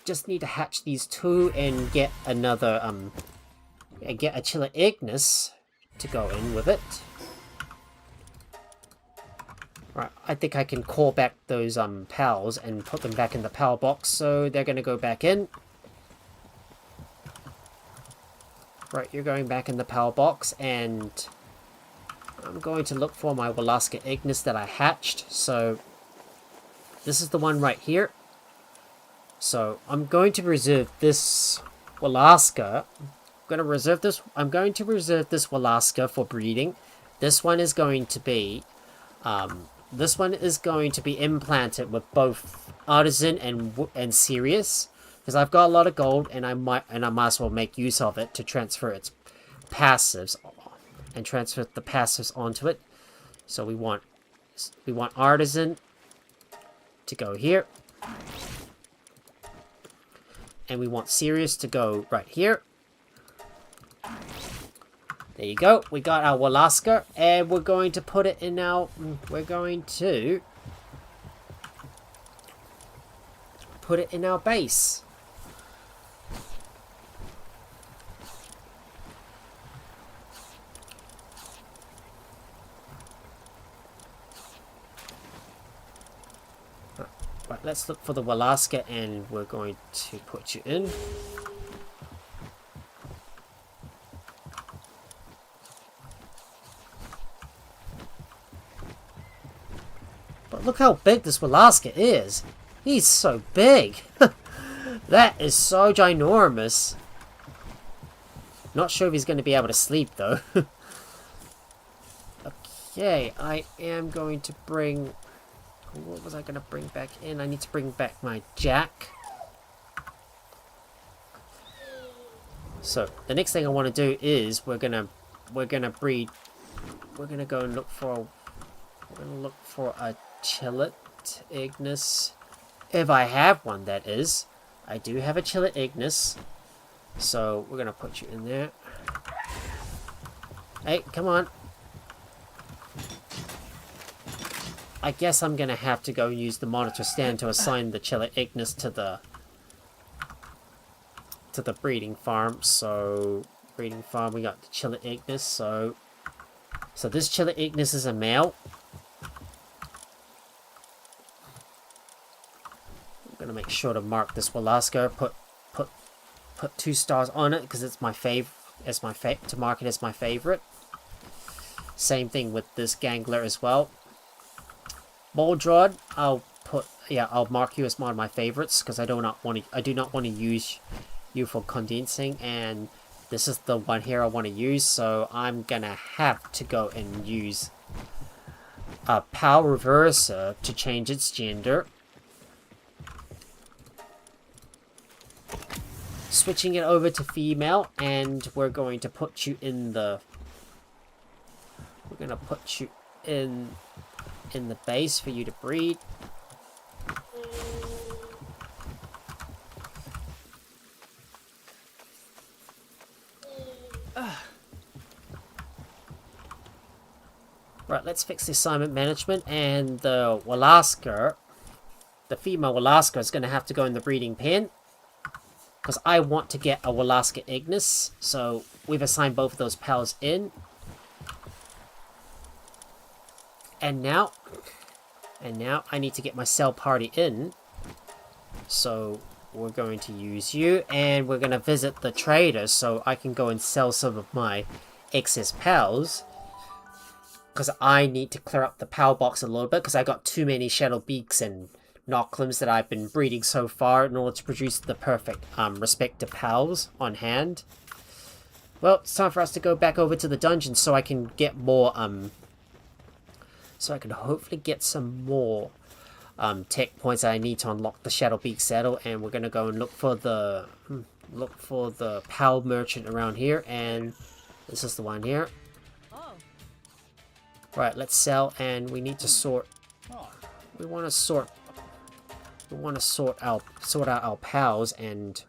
Just need to hatch these two and get another get a Chiller Ignis to go in with it. Right, I think I can call back those pals and put them back in the pal box, so they're gonna go back in. Right, you're going back in the pal box, and I'm going to look for my Mollusca Ignis that I hatched. So this is the one right here. So I'm going to reserve this Mollusca. I'm going to reserve this Mollusca for breeding. This one is going to be implanted with both Artisan and Serious, because I've got a lot of gold, and I might as well make use of it to transfer its passives and transfer the passives onto it. So we want Artisan to go here, and we want Serious to go right here. There you go. We got our Mollusca, and we're going to put it in our... We're going to put it in our base. Right, let's look for the Mollusca, and we're going to put you in. Look how big this Mollusca is. He's so big. That is so ginormous. Not sure if he's going to be able to sleep, though. Okay, I am going to bring... What was I going to bring back in? I need to bring back my Jack. So, the next thing I want to do is we're gonna breed... We're going to go and look for... We're going to look for a Chiller Ignis, if I have one, that is. I do have a Chiller Ignis, so we're gonna put you in there. Hey, come on. I guess I'm gonna have to go use the monitor stand to assign the Chiller Ignis to the breeding farm. So breeding farm, we got the Chiller Ignis. So this Chiller Ignis is a male. Gonna make sure to mark this Mollusca. Put 2 stars on it because it's my to mark it as my favorite. Same thing with this Gangler as well. Moldrod, I'll mark you as one of my favorites because I do not want to use you for condensing, and this is the one here I want to use. So I'm gonna have to go and use a Pal Reverser to change its gender. Switching it over to female, and we're going to put you in the... We're going to put you in the base for you to breed. Right, let's fix the assignment management, and the Mollusca, the female Mollusca, is going to have to go in the breeding pen. Because I want to get a Mollusca Ignis, so we've assigned both of those pals in. And now I need to get my cell party in. So we're going to use you, and we're going to visit the trader so I can go and sell some of my excess pals. because I need to clear up the power box a little bit because I got too many shadow beaks and knocklims that I've been breeding so far in order to produce the perfect respective pals on hand. Well, it's time for us to go back over to the dungeon so I can get more so I can hopefully get some more tech points that I need to unlock the Shadow Beak saddle, and we're gonna go and look for the pal merchant around here, and this is the one here. Right, let's sell, and we need to sort. We want to sort out our pals, and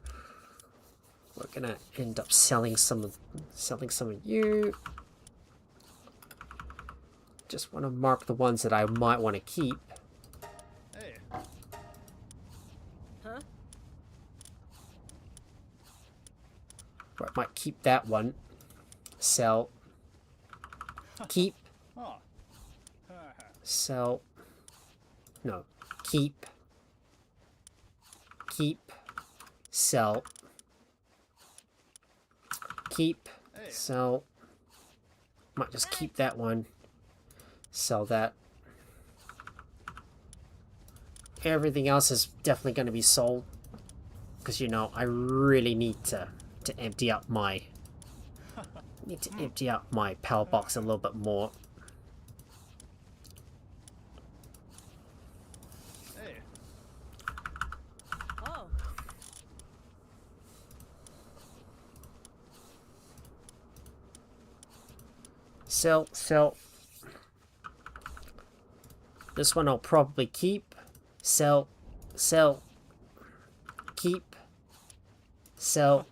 we're gonna end up selling some of you. Just want to mark the ones that I might want to keep. Right, might keep that one. Sell. Keep. Sell. No. Keep. Keep. Sell. Keep. Sell. Might just keep that one. Sell that. Everything else is definitely going to be sold. Because, you know, I really need to empty out my... pal box a little bit more. Sell. This one I'll probably keep. Sell. Keep. Sell.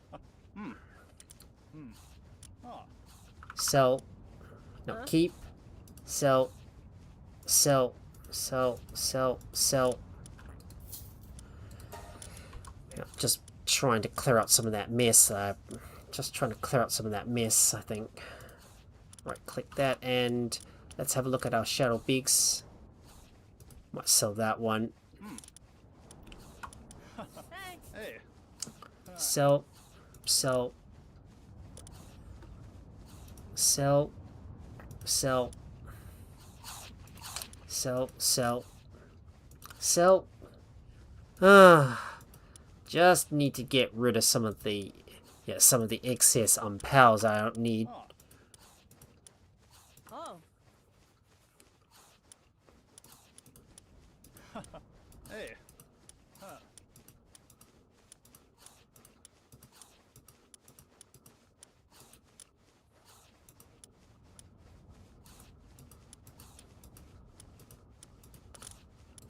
Sell. No, keep. Sell. Yeah, just trying to clear out some of that mess. I think. Right, click that, and let's have a look at our Shadow Beaks. Might sell that one. Sell. Just need to get rid of some of the excess pals I don't need.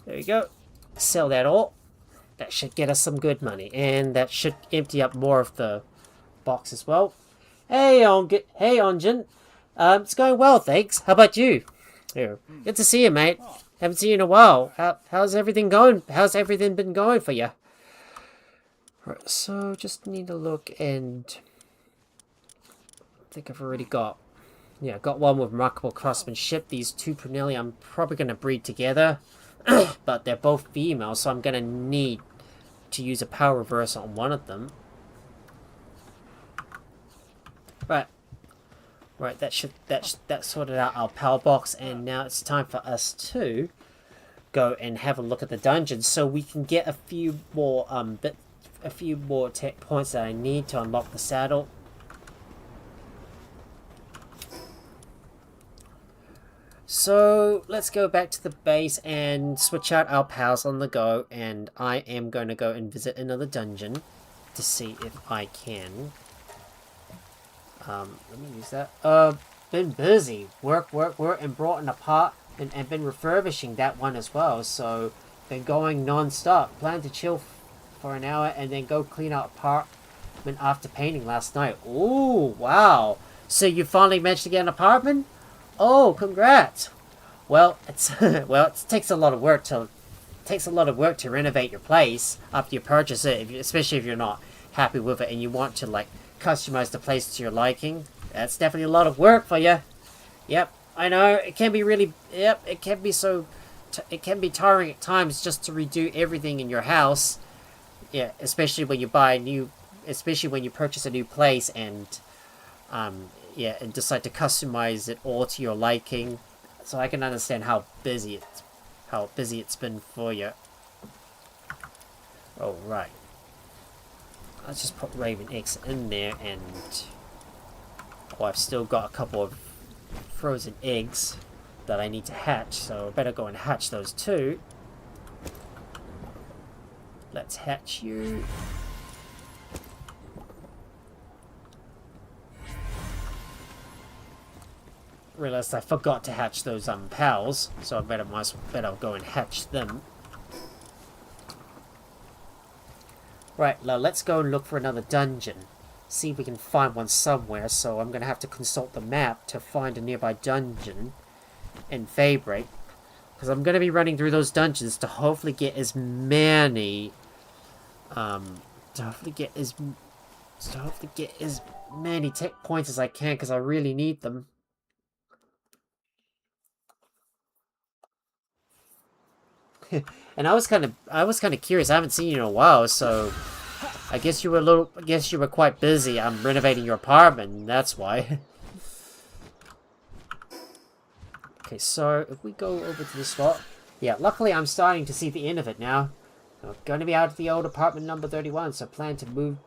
There you go. Sell that all. That should get us some good money, and that should empty up more of the box as well. Hey, Onjin. It's going well, thanks. How about you? Here. Good to see you, mate. Haven't seen you in a while. How's everything going? How's everything been going for you? Right, so just need to look, and I think I've already got. Yeah, got one with remarkable craftsmanship. These two Prunelli I'm probably going to breed together. But they're both female, so I'm going to need to use a power reverse on one of them. Right, that sorted out our power box, and now it's time for us to go and have a look at the dungeon, so we can get a few more tech points that I need to unlock the saddle. So let's go back to the base and switch out our pals on the go, and I am going to go and visit another dungeon to see if I can. Let me use that. Been busy. Work, and brought in a part and been refurbishing that one as well. So been going non-stop. Plan to chill for an hour and then go clean out apartment after painting last night. Ooh, wow. So you finally managed to get an apartment? Oh, congrats. Well, it takes a lot of work to renovate your place after you purchase it, especially if you're not happy with it and you want to like customize the place to your liking. That's definitely a lot of work for you. Yep, I know. It can be really. Yep, it can be so. It can be tiring at times just to redo everything in your house. Yeah, especially when you purchase a new place and and decide to customize it all to your liking. so I can understand how busy it's been for you. Oh right. Let's just put Raven X in there, and oh, I've still got a couple of frozen eggs that I need to hatch, so I better go and hatch those too. Let's hatch you. Realized I forgot to hatch those pals, so I better go and hatch them. Right, now let's go and look for another dungeon. See if we can find one somewhere, so I'm gonna have to consult the map to find a nearby dungeon in Fabric. Because I'm gonna be running through those dungeons to hopefully get as many tech points as I can, because I really need them. And I was kind of curious. I haven't seen you in a while, so I guess you were quite busy. I'm renovating your apartment, and that's why. Okay, so if we go over to the spot, yeah. Luckily, I'm starting to see the end of it now. I'm going to be out of the old apartment number 31, so plan to move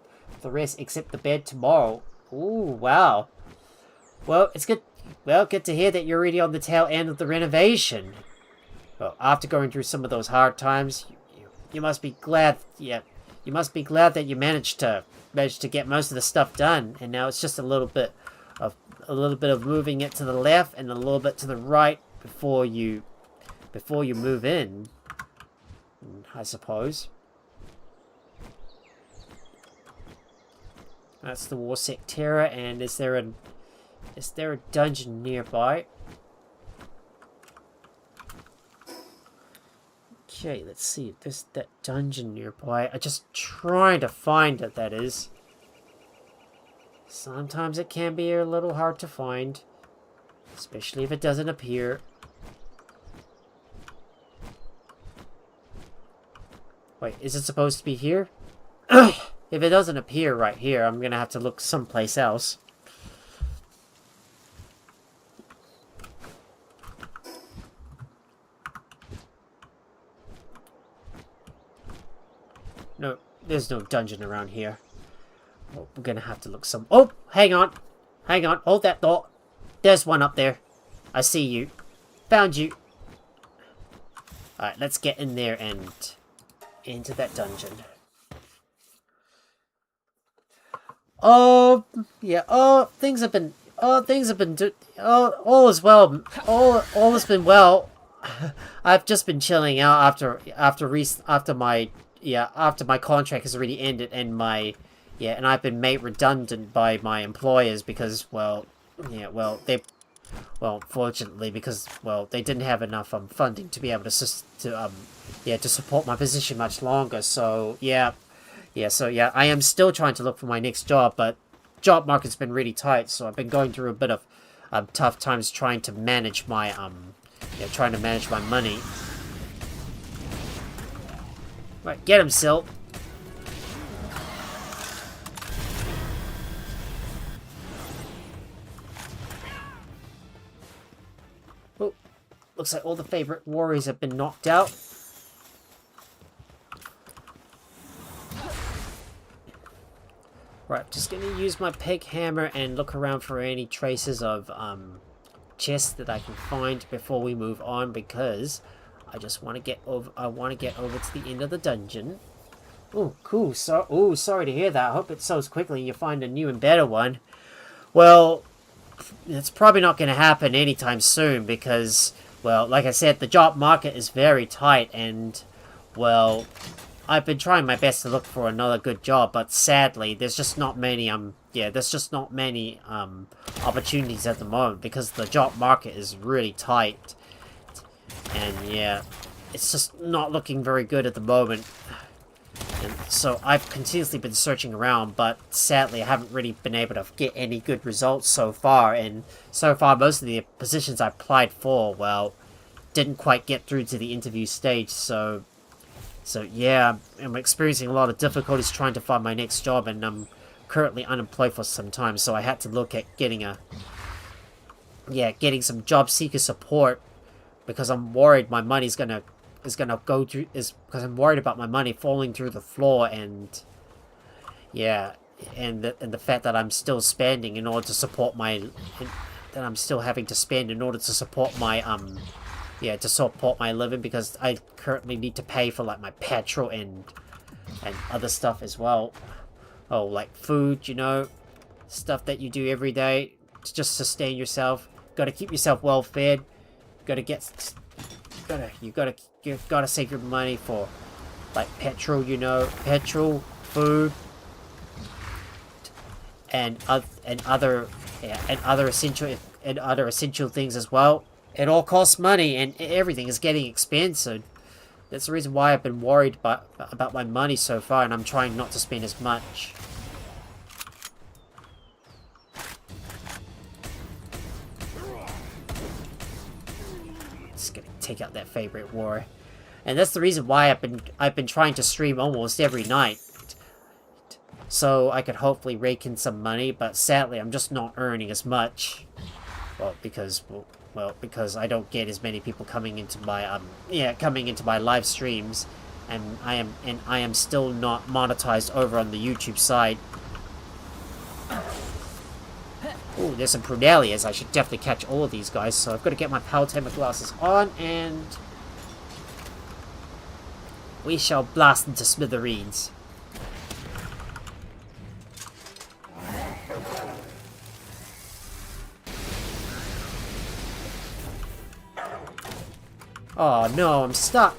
the rest except the bed tomorrow. Ooh, wow. Well, it's good. Well, good to hear that you're already on the tail end of the renovation. Well, after going through some of those hard times, you must be glad. Yeah, you must be glad that you managed to get most of the stuff done, and now it's just a little bit of moving it to the left and a little bit to the right before you move in, I suppose. That's the Warsec Terror, and is there a dungeon nearby? Okay, let's see if there's that dungeon nearby. I'm just trying to find it, that is. Sometimes it can be a little hard to find, especially if it doesn't appear. Wait, is it supposed to be here? If it doesn't appear right here, I'm gonna have to look someplace else. No, there's no dungeon around here. Oh, we're gonna have to look some... Oh, hang on. Hang on. Hold that thought. There's one up there. I see you. Found you. Alright, let's get in there and into that dungeon. Oh, yeah. Oh, things have been... Oh, things have been... all is well. All has been well. I've just been chilling out after my contract has already ended, and I've been made redundant by my employers because, fortunately, because they didn't have enough funding to be able to support my position much longer. So I am still trying to look for my next job, but job market's been really tight. So I've been going through a bit of tough times trying to manage my money. Right, get him, Silt. Oh, looks like all the favorite warriors have been knocked out. Right, just gonna use my peg hammer and look around for any traces of chests that I can find before we move on, because I just want to get over. I want to get over to the end of the dungeon. Oh, cool. So, sorry to hear that. I hope it sells quickly and you find a new and better one. Well, it's probably not going to happen anytime soon because, well, like I said, the job market is very tight, and, well, I've been trying my best to look for another good job, but sadly, there's just not many. Opportunities at the moment because the job market is really tight. And yeah, it's just not looking very good at the moment. And so I've continuously been searching around, but sadly I haven't really been able to get any good results so far. And so far, most of the positions I applied for, well, didn't quite get through to the interview stage. So yeah, I'm experiencing a lot of difficulties trying to find my next job, and I'm currently unemployed for some time. So I had to look at getting some job seeker support because I'm worried my money's gonna go through, is because I'm worried about my money falling through the floor, and yeah, and the fact that I'm still spending in order to support my, that I'm still having to spend in order to support my yeah, to support my living, because I currently need to pay for like my petrol and other stuff as well. Oh, like food, you know, stuff that you do every day to just sustain yourself. Gotta keep yourself well fed. You gotta save your money for like petrol, you know, petrol, food, and other essential things as well. It all costs money, and everything is getting expensive. That's the reason why I've been worried about my money so far, and I'm trying not to spend as much. Just gonna take out that favorite war, and that's the reason why I've been trying to stream almost every night, so I could hopefully rake in some money. But sadly, I'm just not earning as much. Well, because I don't get as many people coming into my live streams, and I am still not monetized over on the YouTube side. Oh, there's some Prunellias. I should definitely catch all of these guys, so I've got to get my Palworld glasses on, and we shall blast into smithereens. Oh no, I'm stuck.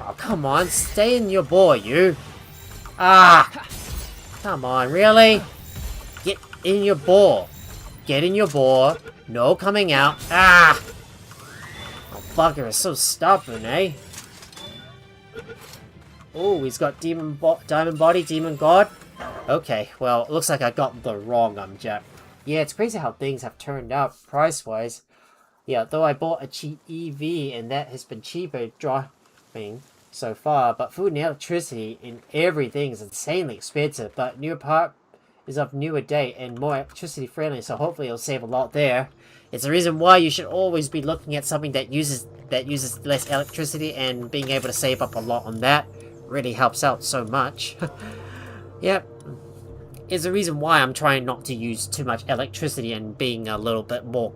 Oh, come on, stay in your bore, you. Ah! Come on, really? Get in your bore. Get in your bore. No coming out. Ah! Oh, bugger is so stubborn, eh? Oh, he's got Diamond Body, Demon God. Okay, well, it looks like I got the wrong Jack. Yeah, it's crazy how things have turned out price-wise. Yeah, though I bought a cheap EV, and that has been cheaper driving so far, but food and electricity and everything is insanely expensive. But new part is of newer date and more electricity friendly, so hopefully it'll save a lot there. It's the reason why you should always be looking at something that uses less electricity, and being able to save up a lot on that really helps out so much. Yep. It's the reason why I'm trying not to use too much electricity, and being a little bit more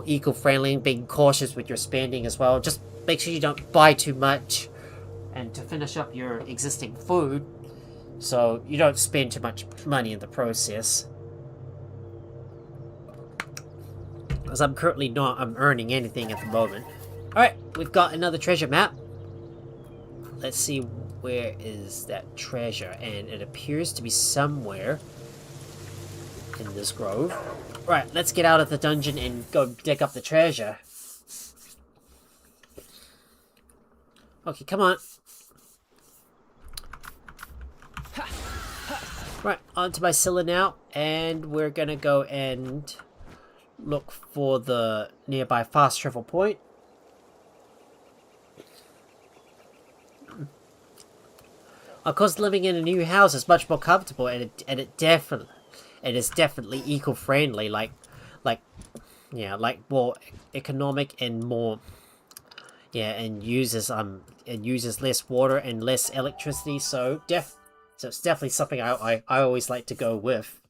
eco-friendly, and being cautious with your spending as well. Just make sure you don't buy too much, and to finish up your existing food, so you don't spend too much money in the process. Because I'm currently I'm earning anything at the moment. Alright, we've got another treasure map. Let's see, where is that treasure? And it appears to be somewhere in this grove. Right, let's get out of the dungeon and go dig up the treasure. Okay, come on. Right, onto my Scylla now, and we're gonna go and look for the nearby fast travel point. Of course, living in a new house is much more comfortable, and it is definitely eco-friendly, like more economic and more, yeah, and uses less water and less electricity. So it's definitely something I always like to go with.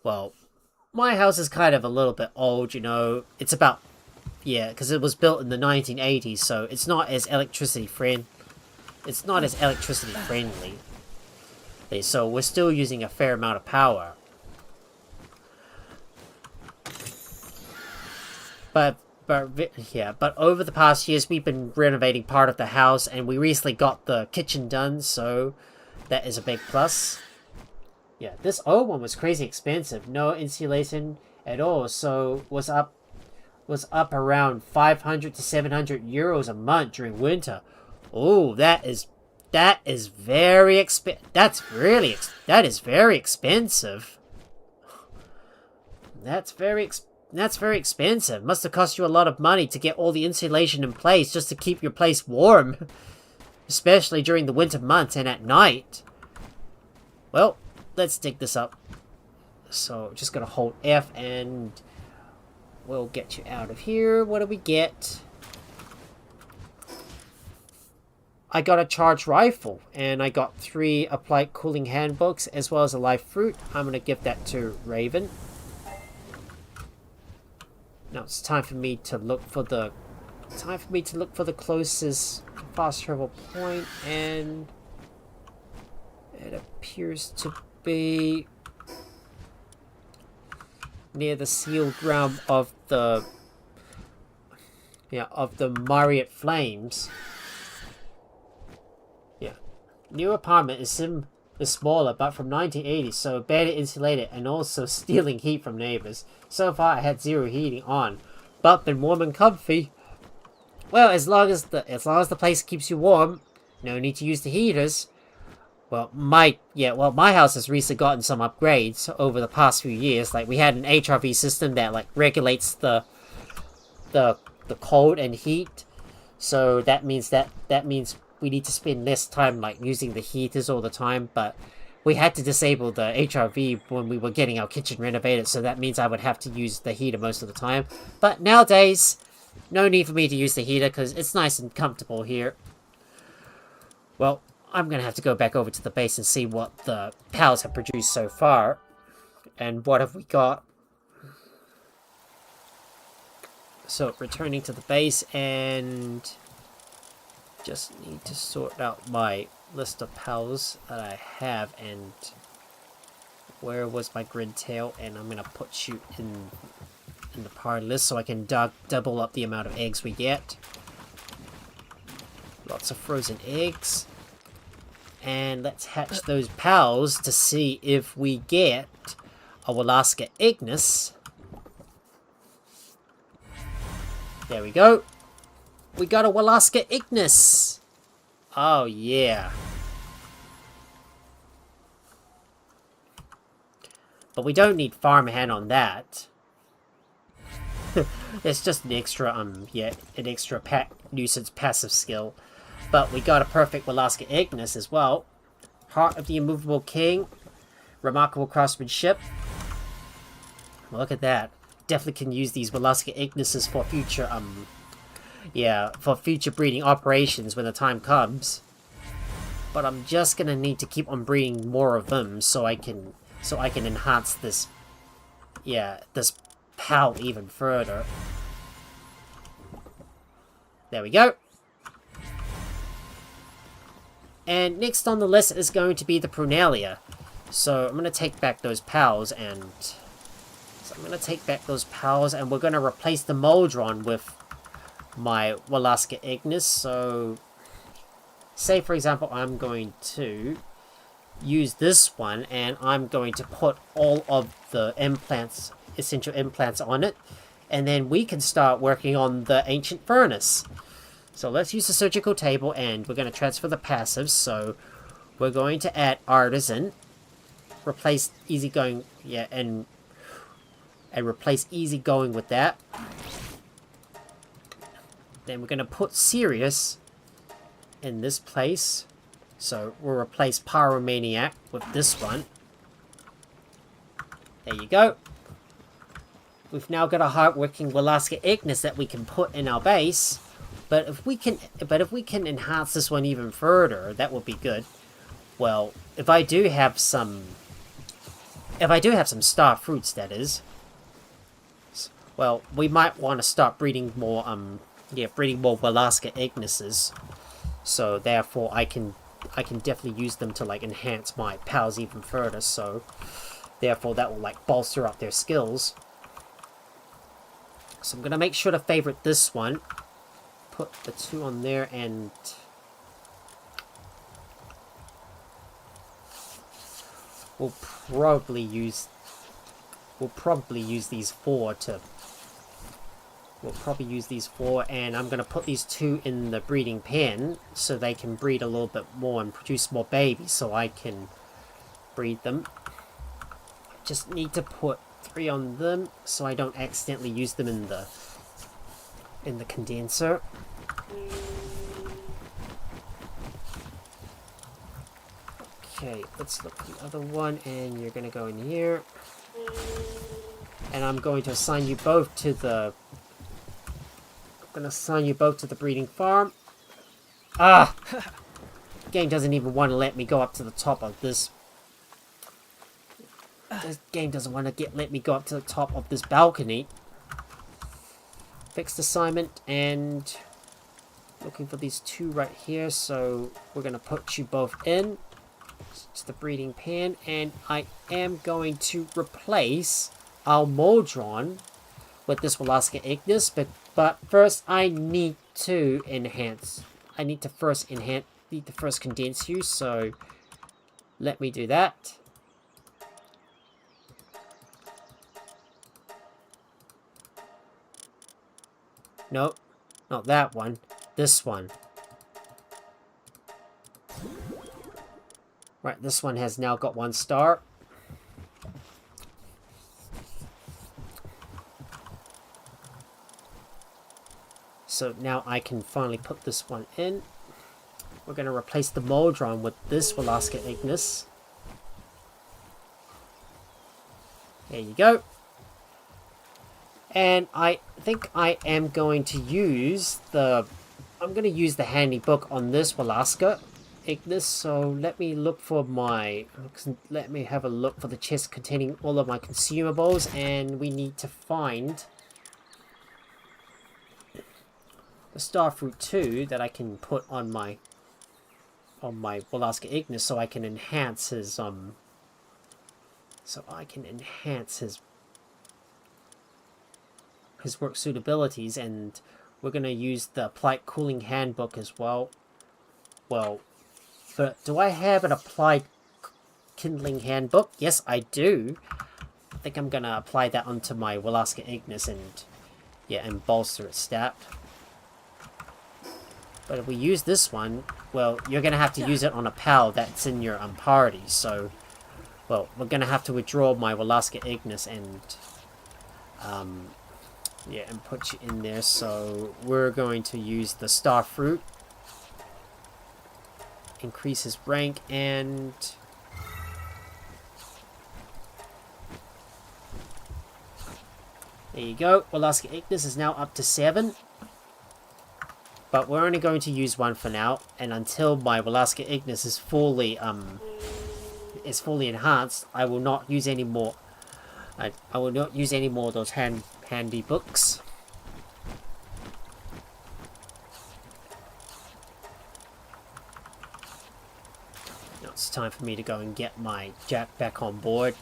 Well, my house is kind of a little bit old, you know. It's about, yeah, because it was built in the 1980s, so it's not as electricity friendly. So we're still using a fair amount of power. But over the past years, we've been renovating part of the house, and we recently got the kitchen done, so that is a big plus. Yeah, this old one was crazy expensive. No insulation at all, so was up was up around 500 to 700 euros a month during winter. Oh, that is very that is very expensive. That's very expensive. Must have cost you a lot of money to get all the insulation in place just to keep your place warm. Especially during the winter months and at night. Well, let's dig this up. So, just gonna hold F and we'll get you out of here. What do we get? I got a charged rifle, and I got 3 applied cooling handbooks, as well as a live fruit. I'm gonna give that to Raven. Now it's time for me to look for the closest fast travel point, and it appears to be near the sealed ground of the Mariot Flames. Yeah, new apartment is smaller, but from 1980, so better insulated and also stealing heat from neighbors. So far, I had 0 heating on, but been warm and comfy. Well, as long as the place keeps you warm, no need to use the heaters. Well, my house has recently gotten some upgrades over the past few years. Like, we had an HRV system that like regulates the cold and heat. So that means we need to spend less time like using the heaters all the time, but we had to disable the HRV when we were getting our kitchen renovated, so that means I would have to use the heater most of the time. But nowadays, no need for me to use the heater because it's nice and comfortable here. Well, I'm going to have to go back over to the base and see what the pals have produced so far. And what have we got? So, returning to the base, and just need to sort out my list of pals that I have, and where was my grid tail, and I'm going to put you in the party list so I can double up the amount of eggs we get. Lots of frozen eggs. And let's hatch those pals to see if we get a Walaska Ignis. There we go. We got a Walaska Ignis. Oh, yeah. But we don't need farmhand on that. It's just an extra, an extra nuisance passive skill. But we got a perfect Walaska Ignis as well. Heart of the Immovable King. Remarkable craftsmanship. Look at that. Definitely can use these Walaska Ignises for future, for future breeding operations when the time comes. But I'm just gonna need to keep on breeding more of them so I can enhance this, this pal even further. There we go. And next on the list is going to be the Prunalia. So I'm gonna take back those pals, and we're gonna replace the Moldron with my Walaska Ignis. So, say for example, I'm going to use this one, and I'm going to put all of the implants, essential implants on it, and then we can start working on the Ancient Furnace. So let's use the surgical table, and we're going to transfer the passives. So we're going to add Artisan, replace Easygoing, and replace Easygoing with that. Then we're going to put Serious in this place. So we'll replace Pyromaniac with this one. There you go. We've now got a hard-working Walaska Ignis that we can put in our base. But if we can enhance this one even further, that would be good. Well, if I do have some star fruits, that is. Well, we might want to start breeding more Walaska Ignises. So therefore, I can definitely use them to like enhance my pals even further. So therefore, that will like bolster up their skills. So I'm gonna make sure to favorite this one. Put the 2 on there, and we'll probably use these 4 to we'll probably use these 4, and I'm going to put these 2 in the breeding pen so they can breed a little bit more and produce more babies so I can breed them. Just need to put 3 on them so I don't accidentally use them in the condenser. Okay, let's look at the other one, and you're going to go in here. And I'm going to assign you both to the... breeding farm. Ah! The game doesn't even want to let me go up to the top of this. This game doesn't want to let me go up to the top of this balcony. Fixed assignment, and looking for these 2 right here, so we're going to put you both in to the breeding pan, and I am going to replace our Moldron with this Velasca Ignis, but first I need to enhance. I need to first condense you, so let me do that. Nope, not that one. This one. Right, this one has now got 1 star. So now I can finally put this one in. We're going to replace the Moldron with this Velasca Ignis. There you go. And I think I am going to use the... I'm going to use the handy book on this Velasca Ignis. So let me look for my... Let me have a look for the chest containing all of my consumables. And we need to find the Starfruit 2 that I can put on my Velasca Ignis so I can enhance his his work suitabilities, and we're going to use the Applied Cooling Handbook as well. Well, but do I have an Applied Kindling Handbook? Yes, I do. I think I'm going to apply that onto my Velasca Ignis and bolster its stat. But if we use this one, well, you're going to have to use it on a pal that's in your party, so... Well, we're going to have to withdraw my Velasca Ignis and... yeah, and put you in there, so we're going to use the Starfruit. Increase his rank, and... There you go, Velasca Ignis is now up to 7. But we're only going to use 1 for now, and until my Velasca Ignis is fully enhanced, I will not use any more. I will not use any more of those handy books. Now it's time for me to go and get my Jack back on board,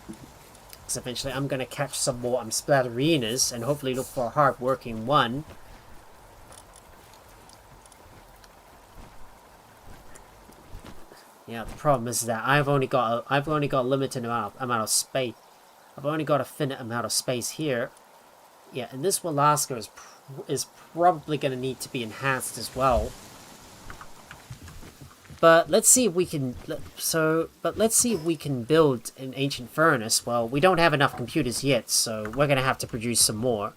because eventually I'm going to catch some more Splatterinas and hopefully look for a hard-working one. Yeah, the problem is that I've only got a limited amount of space. I've only got a finite amount of space here. Yeah, and this Velasca is probably going to need to be enhanced as well. But let's see if we can. Let's see if we can build an ancient furnace. Well, we don't have enough computers yet, so we're going to have to produce some more.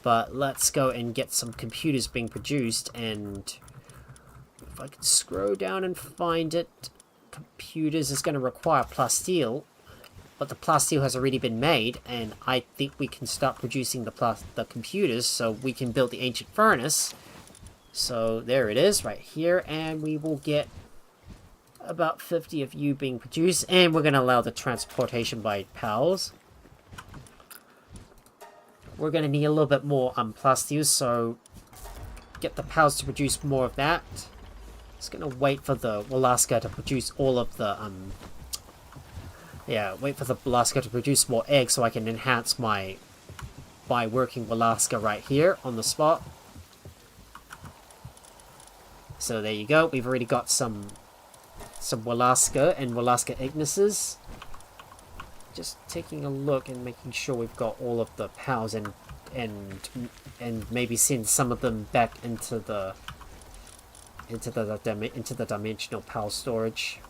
But let's go and get some computers being produced, and if I can scroll down and find it, computers is going to require plasteel, but the plasteel has already been made, and I think we can start producing the computers so we can build the ancient furnace. So there it is right here, and we will get about 50 of you being produced, and we're going to allow the transportation by pals. We're going to need a little bit more plasteel, so get the pals to produce more of that. Just gonna wait for the Velasca to produce all of the wait for the Velasca to produce more eggs so I can enhance my working Velasca right here on the spot. So there you go. We've already got some Velasca and Velasca Ignises. Just taking a look and making sure we've got all of the pals and and maybe send some of them back into the dimensional power storage.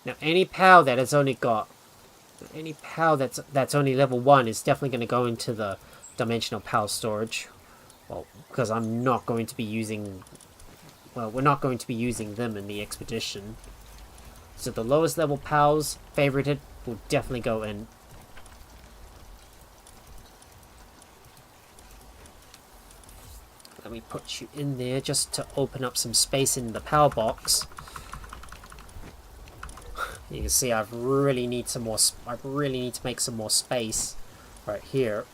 Now, any POW that has only got that's only level 1 is definitely going to go into the dimensional power storage. Well, because I'm not going to be using. Well, we're not going to be using them in the expedition. So the lowest level POWs favorited will definitely go in. Let me put you in there just to open up some space in the power box. You can see I really need to make some more space right here.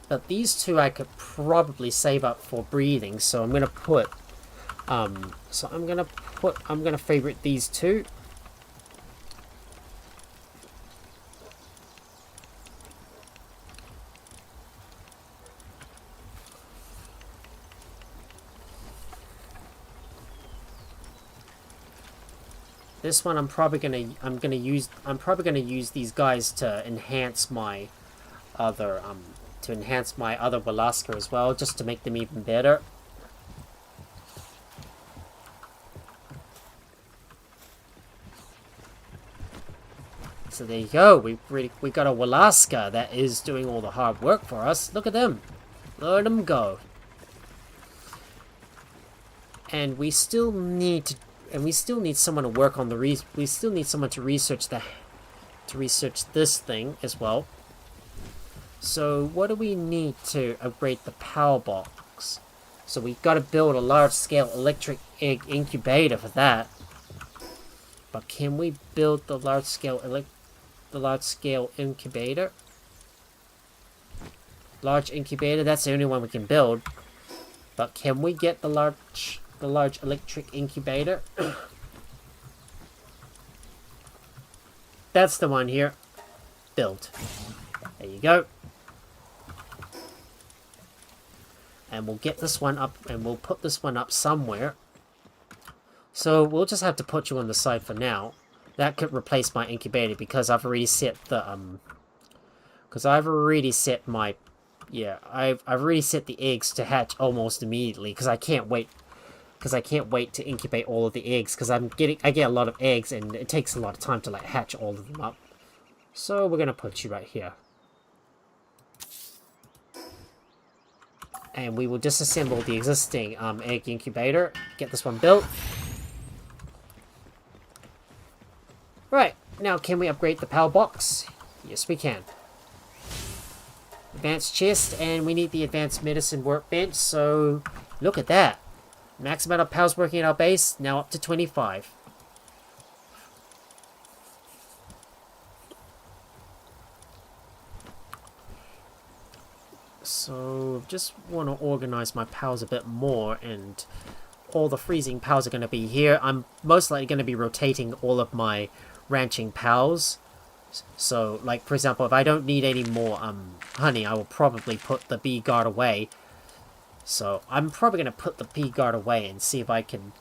But these two I could probably save up for breathing, so I'm gonna put I'm gonna favorite these two. This one I'm probably gonna use these guys to enhance my other Walaska as well, just to make them even better. So there you go. We got a Walaska that is doing all the hard work for us. Look at them. Let them go. And we still need someone to work on we still need someone to research this thing as well. So what do we need to upgrade the power box? So we've got to build a large-scale electric egg incubator for that. But can we build the large-scale incubator? Large incubator, that's the only one we can build. But can we get the large electric incubator? That's the one here. Build. There you go. And we'll get this one up, and we'll put this one up somewhere. So we'll just have to put you on the side for now. That could replace my incubator because I've already set the I've already set the eggs to hatch almost immediately because I can't wait to incubate all of the eggs because I get a lot of eggs and it takes a lot of time to like hatch all of them up. So we're gonna put you right here. And we will disassemble the existing egg incubator. Get this one built. Right, now can we upgrade the power box? Yes, we can. Advanced chest, and we need the advanced medicine workbench, so look at that. Max amount of powers working at our base, now up to 25. So, just want to organize my powers a bit more, and all the freezing powers are going to be here. I'm most likely going to be rotating all of my ranching powers. So, like, for example, if I don't need any more honey, I will probably put the bee guard away. So, I'm probably going to put the bee guard away and see if I can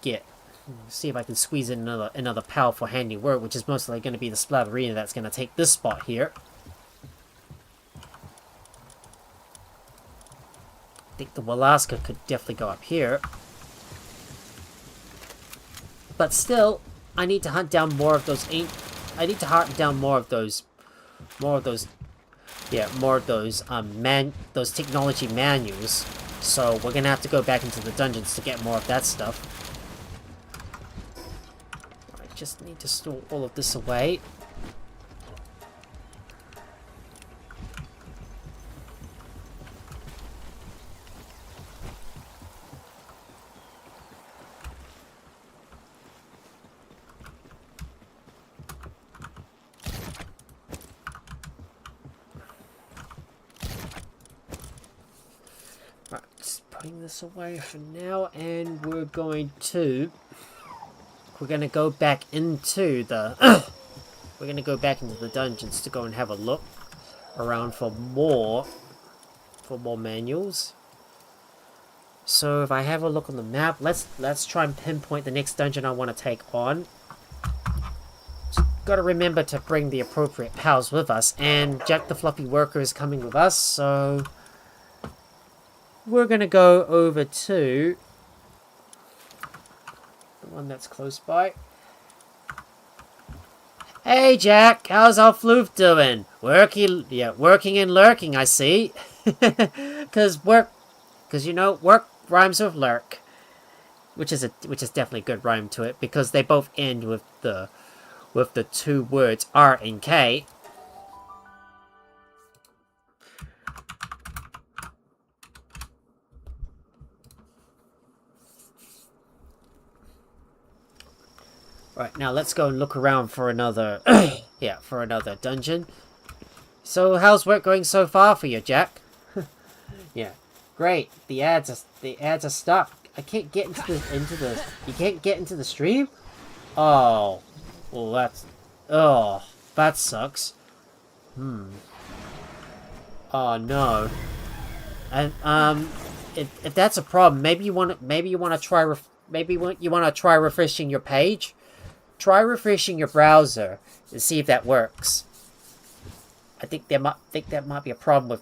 squeeze in another power for handy work, which is most likely going to be the Splatterina that's going to take this spot here. I think the Walaska could definitely go up here. But still, I need to hunt down more of those those technology manuals. So we're gonna have to go back into the dungeons to get more of that stuff. I just need to store all of this away. Putting this away for now, and we're going to go back into the we're gonna go back into the dungeons to go and have a look around for more manuals. So if I have a look on the map, let's try and pinpoint the next dungeon I want to take on. Just gotta remember to bring the appropriate pals with us, and Jack the Fluffy Worker is coming with us, so we're gonna go over to the one that's close by. Hey Jack, how's our floof doing? Working and lurking, I see. Cause you know, work rhymes with lurk, which is definitely a good rhyme to it because they both end with the two words R and K. Right, now let's go and look around for another for another dungeon. So how's work going so far for you, Jack? Yeah. Great. The ads are stuck. I can't get into the you can't get into the stream? Oh. Well, that sucks. Oh no. And if that's a problem, maybe you want to try refreshing your page. Try refreshing your browser and see if that works. I think that might be a problem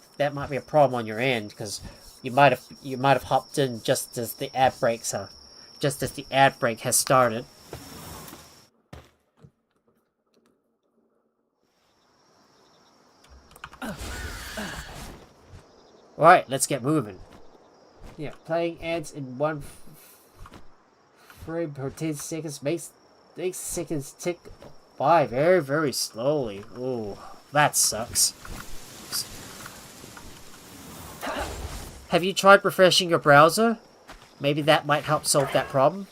on your end because you might have hopped in just as the ad break has started. Alright, let's get moving. Yeah, playing ads in 1 frame per 10 seconds makes seconds tick by very, very slowly. Ooh, that sucks. Have you tried refreshing your browser? Maybe that might help solve that problem.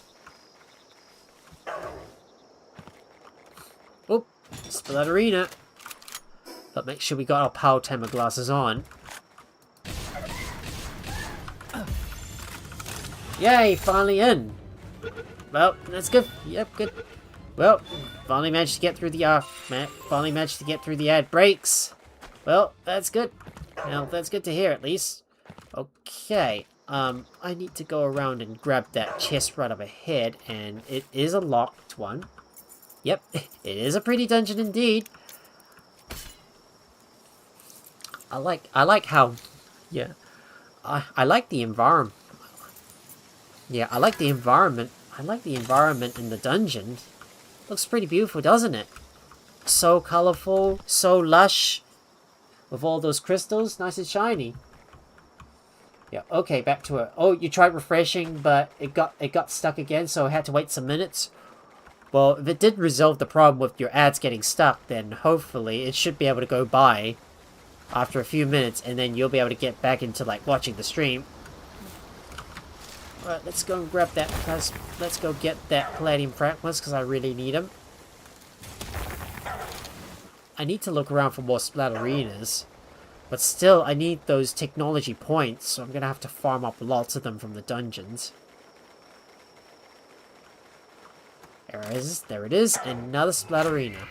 Oop, Splatterina. But make sure we got our power timer glasses on. Yay, finally in. Well, that's good. Yep, good. Well, finally managed to get through the ad breaks. Well, that's good. Well, that's good to hear at least. Okay. I need to go around and grab that chest right up ahead, and it is a locked one. Yep, it is a pretty dungeon indeed. I like how, yeah, I like the environment. Yeah, I like the environment. I like the environment in the dungeon. Looks pretty beautiful, doesn't it? So colorful, so lush, with all those crystals, nice and shiny. Yeah, okay, back to it. Oh, you tried refreshing, but it got stuck again, so I had to wait some minutes. Well, if it did resolve the problem with your ads getting stuck, then hopefully it should be able to go by after a few minutes, and then you'll be able to get back into like watching the stream. Alright, let's go and grab that. Let's go get that palladium fragments because I really need them. I need to look around for more splatterinas, but still, I need those technology points, so I'm gonna have to farm up lots of them from the dungeons. There it is, another splatterina.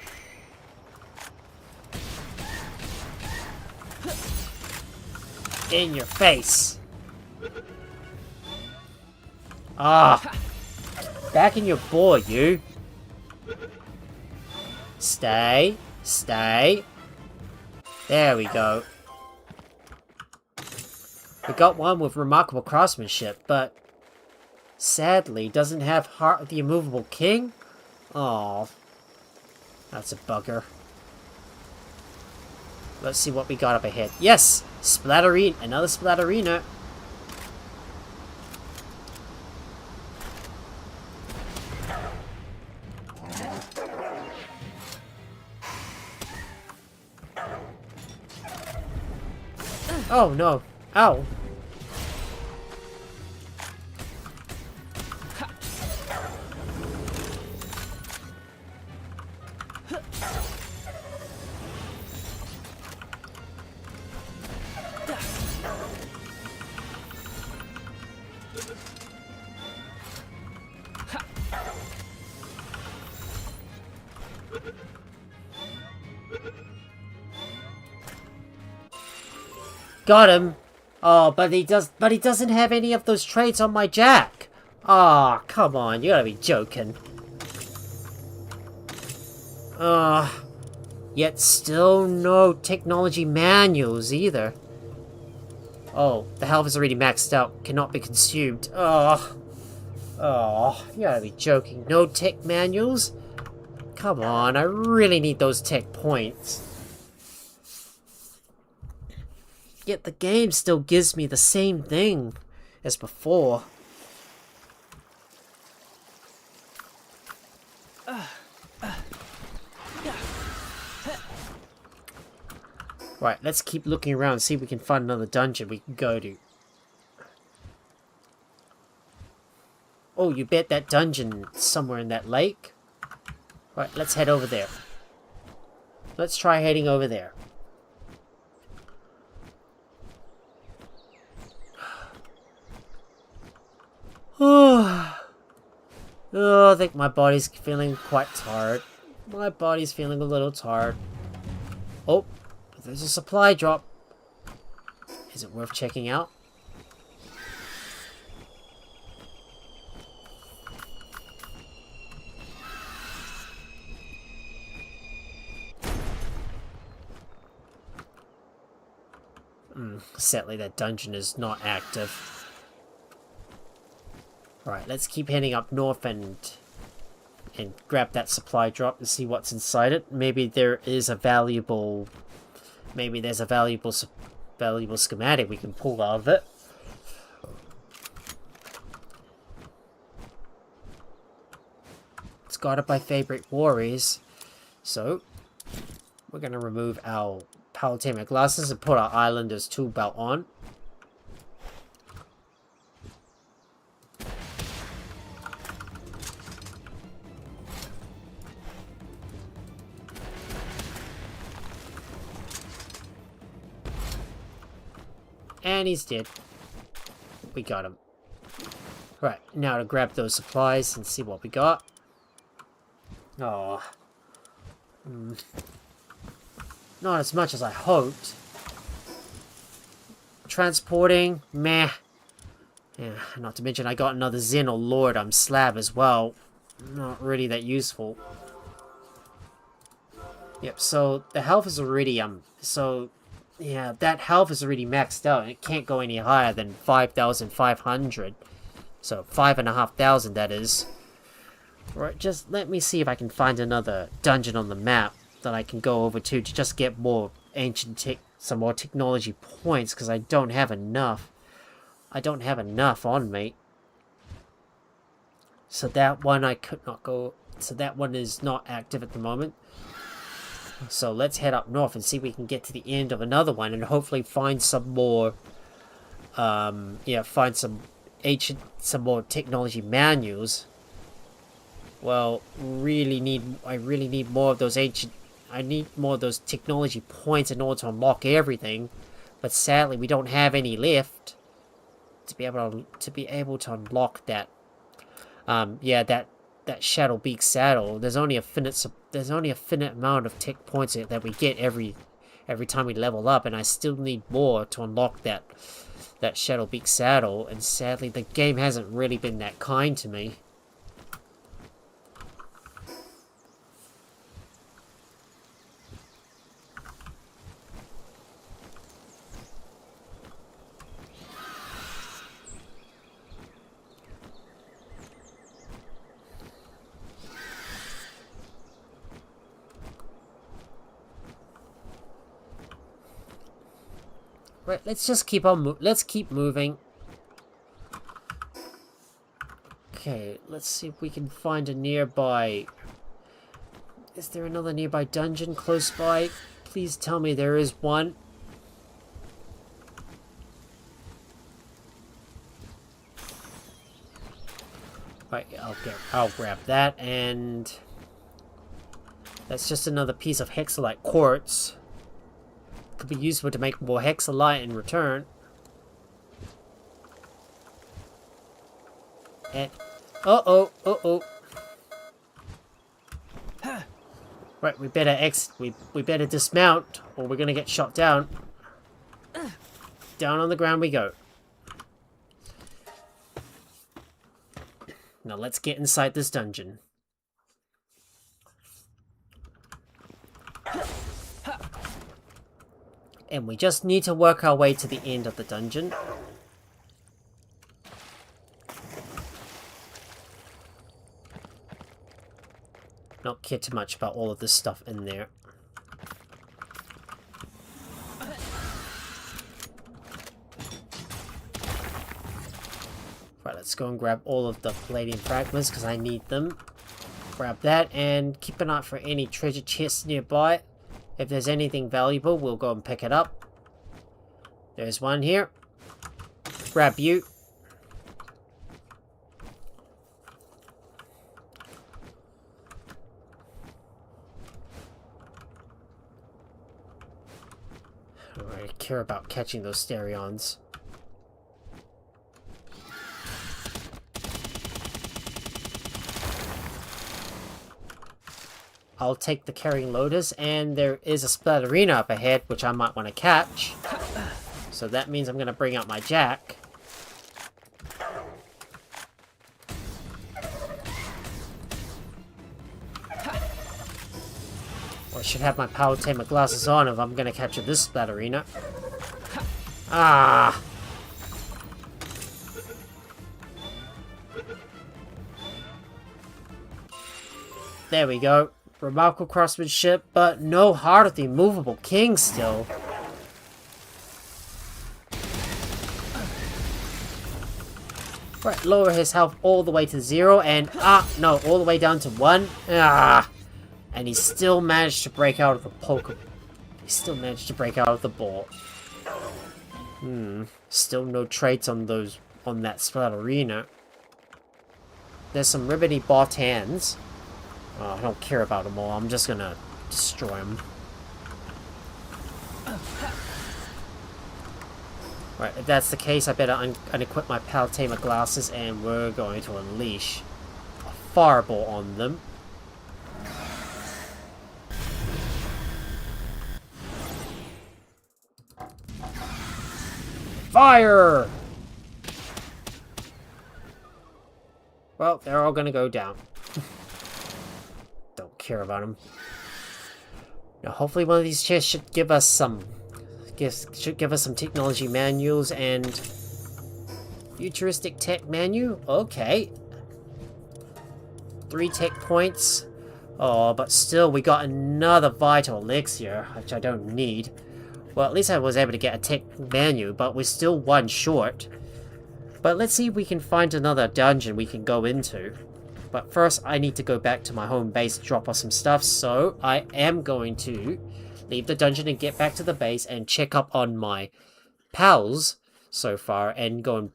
In your face! Ah! Back in your bore, you! Stay. Stay. There we go. We got one with remarkable craftsmanship, but sadly doesn't have Heart of the Immovable King? Oh, that's a bugger. Let's see what we got up ahead. Yes! Splatterina! Another splatterina! Oh no! Ow! Got him. Oh, but he doesn't have any of those traits on my Jack. Ah, oh, come on, you gotta be joking. Yet still no technology manuals either. Oh, the health is already maxed out. Cannot be consumed. Oh, you gotta be joking. No tech manuals? Come on, I really need those tech points. Yet the game still gives me the same thing as before. Right, let's keep looking around and see if we can find another dungeon we can go to. Oh, you bet that dungeon somewhere in that lake? Right, let's head over there. Let's try heading over there. Oh, I think my body's feeling quite tired. My body's feeling a little tired. Oh, there's a supply drop. Is it worth checking out? Sadly, that dungeon is not active. Right, let's keep heading up north and grab that supply drop and see what's inside it. Maybe there is a valuable... Maybe there's a valuable schematic we can pull out of it. It's guarded by favorite warriors. So, we're going to remove our Palworld glasses and put our Islander's tool belt on. And he's dead. We got him. Right, now to grab those supplies and see what we got. Oh. Not as much as I hoped. Transporting, meh. Yeah, not to mention I got another Zen or Lord slab as well. Not really that Yep, so the health is already, yeah, that health is already maxed out, and it can't go any higher than 5,500. So, 5,500, that is. Right, just let me see if I can find another dungeon on the map that I can go over to just get more some more technology points, because I don't have enough. I don't have enough on me. So that one I could not go, so that one is not active at the moment. So let's head up north and see if we can get to the end of another one and hopefully find some more, find some more technology manuals. Well, I really need more of those I need more of those technology points in order to unlock everything. But sadly, we don't have any left to be able to unlock that. That Shadow Beak saddle. There's only a finite amount of tech points that we get every time we level up, and I still need more to unlock that Shadow Beak saddle. And sadly, the game hasn't really been that kind to me. Right, let's just keep on. Let's keep moving. Okay, let's see if we can find a nearby. Is there another nearby dungeon close by? Please tell me there is one. Right, I'll grab that, and that's just another piece of hexalite quartz. Could be useful to make more hexalite in return. And uh-oh. Right, we better dismount or we're gonna get shot down. Down on the ground we go. Now let's get inside this dungeon. And we just need to work our way to the end of the dungeon. Not care too much about all of this stuff in there. Right, let's go and grab all of the palladium fragments because I need them. Grab that and keep an eye out for any treasure chests nearby. If there's anything valuable, we'll go and pick it up. There's one here. Grab you. I don't really care about catching those stereons. I'll take the carrying loaders, and there is a splatterina up ahead, which I might want to catch. So that means I'm going to bring out my jack. Or I should have my power tamer glasses on if I'm going to capture this splatterina. Ah! There we go. Remarkable craftsmanship, but no heart of the immovable king still. Right, lower his health all the way to 0, and no, all the way down to 1. And he still managed to break out of the poker. He still managed to break out of the ball. Still no traits on that splatterina. There's some ribbony bottans. Oh, I don't care about them all. I'm just gonna destroy them. Right, if that's the case, I better unequip my power tamer glasses, and we're going to unleash a fireball on them. Fire! Well, they're all gonna go down. Don't care about them. Now, hopefully one of these chests should give us some technology manuals and futuristic tech menu. Okay. 3 tech points. Oh, but still we got another vital elixir, which I don't need. Well, at least I was able to get a tech menu, but we're still 1 short. But let's see if we can find another dungeon we can go into. But first, I need to go back to my home base to drop off some stuff, so I am going to leave the dungeon and get back to the base and check up on my pals so far, and go and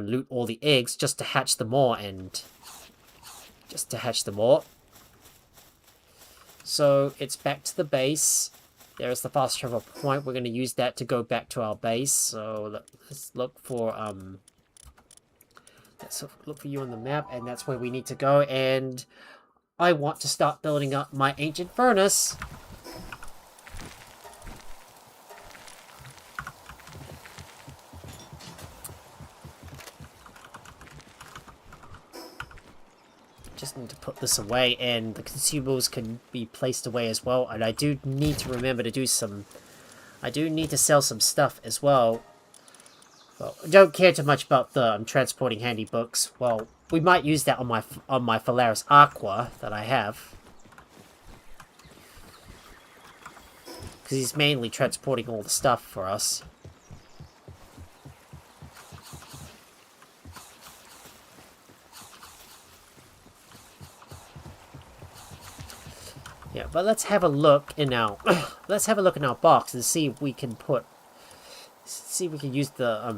loot all the eggs just to hatch them all, So it's back to the base. There's the fast travel point. We're going to use that to go back to our base. So let's look for you on the map, and that's where we need to go. And I want to start building up my ancient furnace. Just need to put this away, and the consumables can be placed away as well. And I do need to remember to do some... I do need to sell some stuff as well. Well, I don't care too much about the transporting handy books. Well, we might use that on my Phalaris Aqua that I have. Because he's mainly transporting all the stuff for us. Yeah, but let's have a look in our box and see if we can put... See if we can use the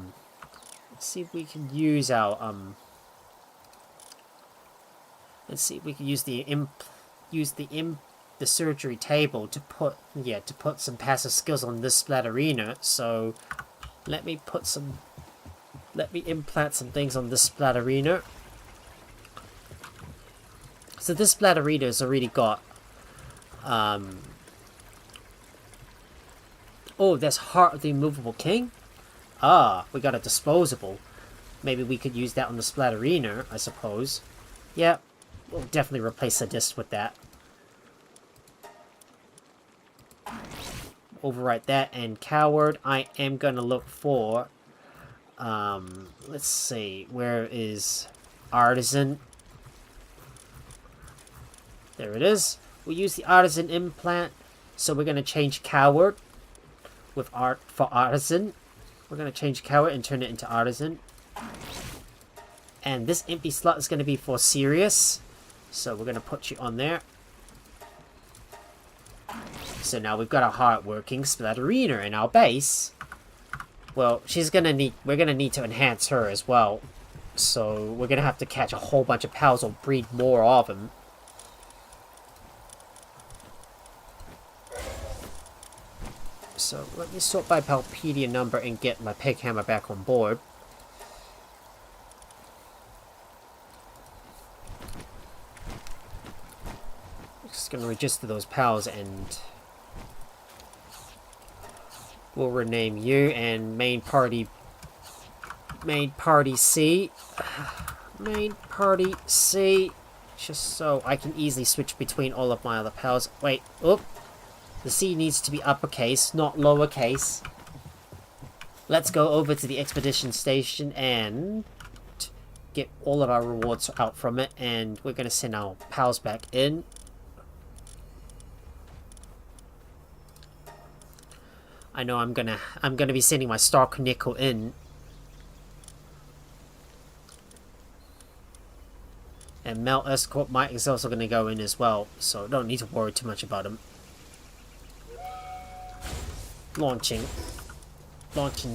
see if we can use our let's see if we can use the surgery table to put some passive skills on this splatterina. So let me implant some things on this splatterina. So this splatterina has already got oh, that's Heart of the Immovable King. Ah, we got a disposable. Maybe we could use that on the splatterina, I suppose. Yeah, we'll definitely replace the disc with that. Overwrite that, and coward, I am gonna look for... let's see, where is artisan? There it is. We use the artisan implant, so we're gonna change coward with art for artisan. We're gonna change coward and turn it into artisan. And this empty slot is gonna be for serious, so we're gonna put you on there. So now we've got a hard-working splatterina in our base. Well, we're gonna need to enhance her as well. So we're gonna have to catch a whole bunch of pals or breed more of them. So let me sort by Palpedia number and get my pig hammer back on board. Just gonna register those pals and we'll rename you and main party C. Main party C. Just so I can easily switch between all of my other pals. Wait, oop. The C needs to be uppercase, not lowercase. Let's go over to the expedition station and get all of our rewards out from it, and we're gonna send our pals back in. I know I'm gonna be sending my Stark Nickel in. And Melt Escort Mike is also gonna go in as well, so don't need to worry too much about him. Launching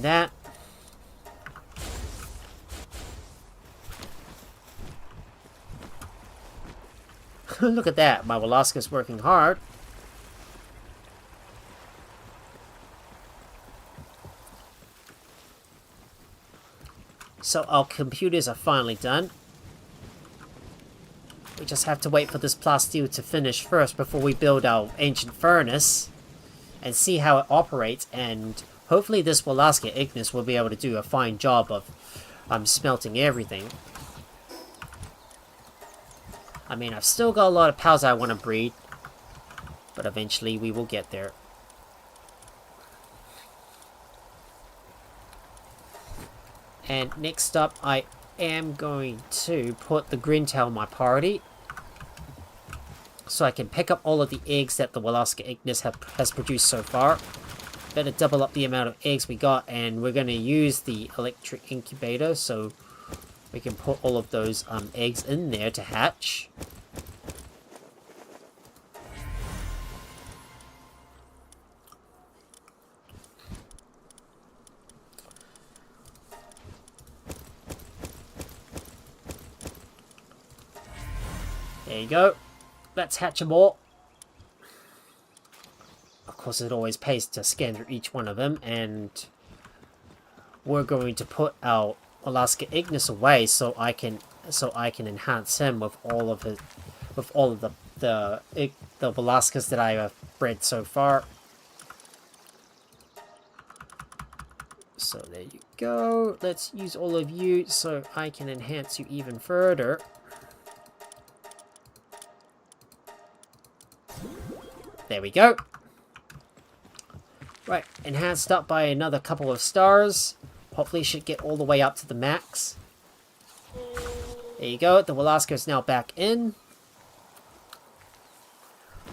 that. Look at that, my Velasquez working hard. So our computers are finally done. We just have to wait for this plasteel to finish first before we build our ancient furnace and see how it operates, and hopefully this Velasquez Ignis will be able to do a fine job of smelting everything. I mean, I've still got a lot of pals I want to breed, but eventually we will get there. And next up, I am going to put the Grintail in my party, so I can pick up all of the eggs that the Velasquez Ignis has produced so far. Better double up the amount of eggs we got, and we're going to use the electric incubator so we can put all of those eggs in there to hatch. There you go. Let's hatch them all. Of course, it always pays to scan through each one of them, and we're going to put our Alaska Ignis away so I can enhance him with all of the Velasquez that I have bred so far. So there you go. Let's use all of you so I can enhance you even further. There we go. Right, enhanced up by another couple of stars. Hopefully should get all the way up to the max. There you go, the Velasquez is now back in.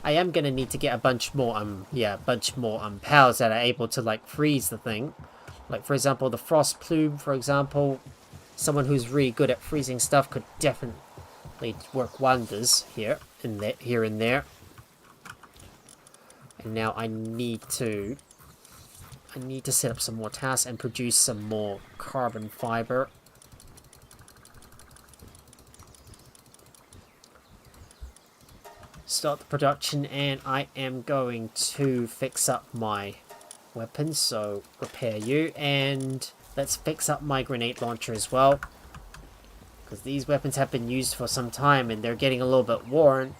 I am gonna need to get a bunch more pals that are able to like freeze the thing. Like for example, the Frost Plume, for example. Someone who's really good at freezing stuff could definitely work wonders here and there. And now I need to set up some more tasks and produce some more carbon fiber. Start the production, and I am going to fix up my weapons, so repair you, and let's fix up my grenade launcher as well, because these weapons have been used for some time and they're getting a little bit worn.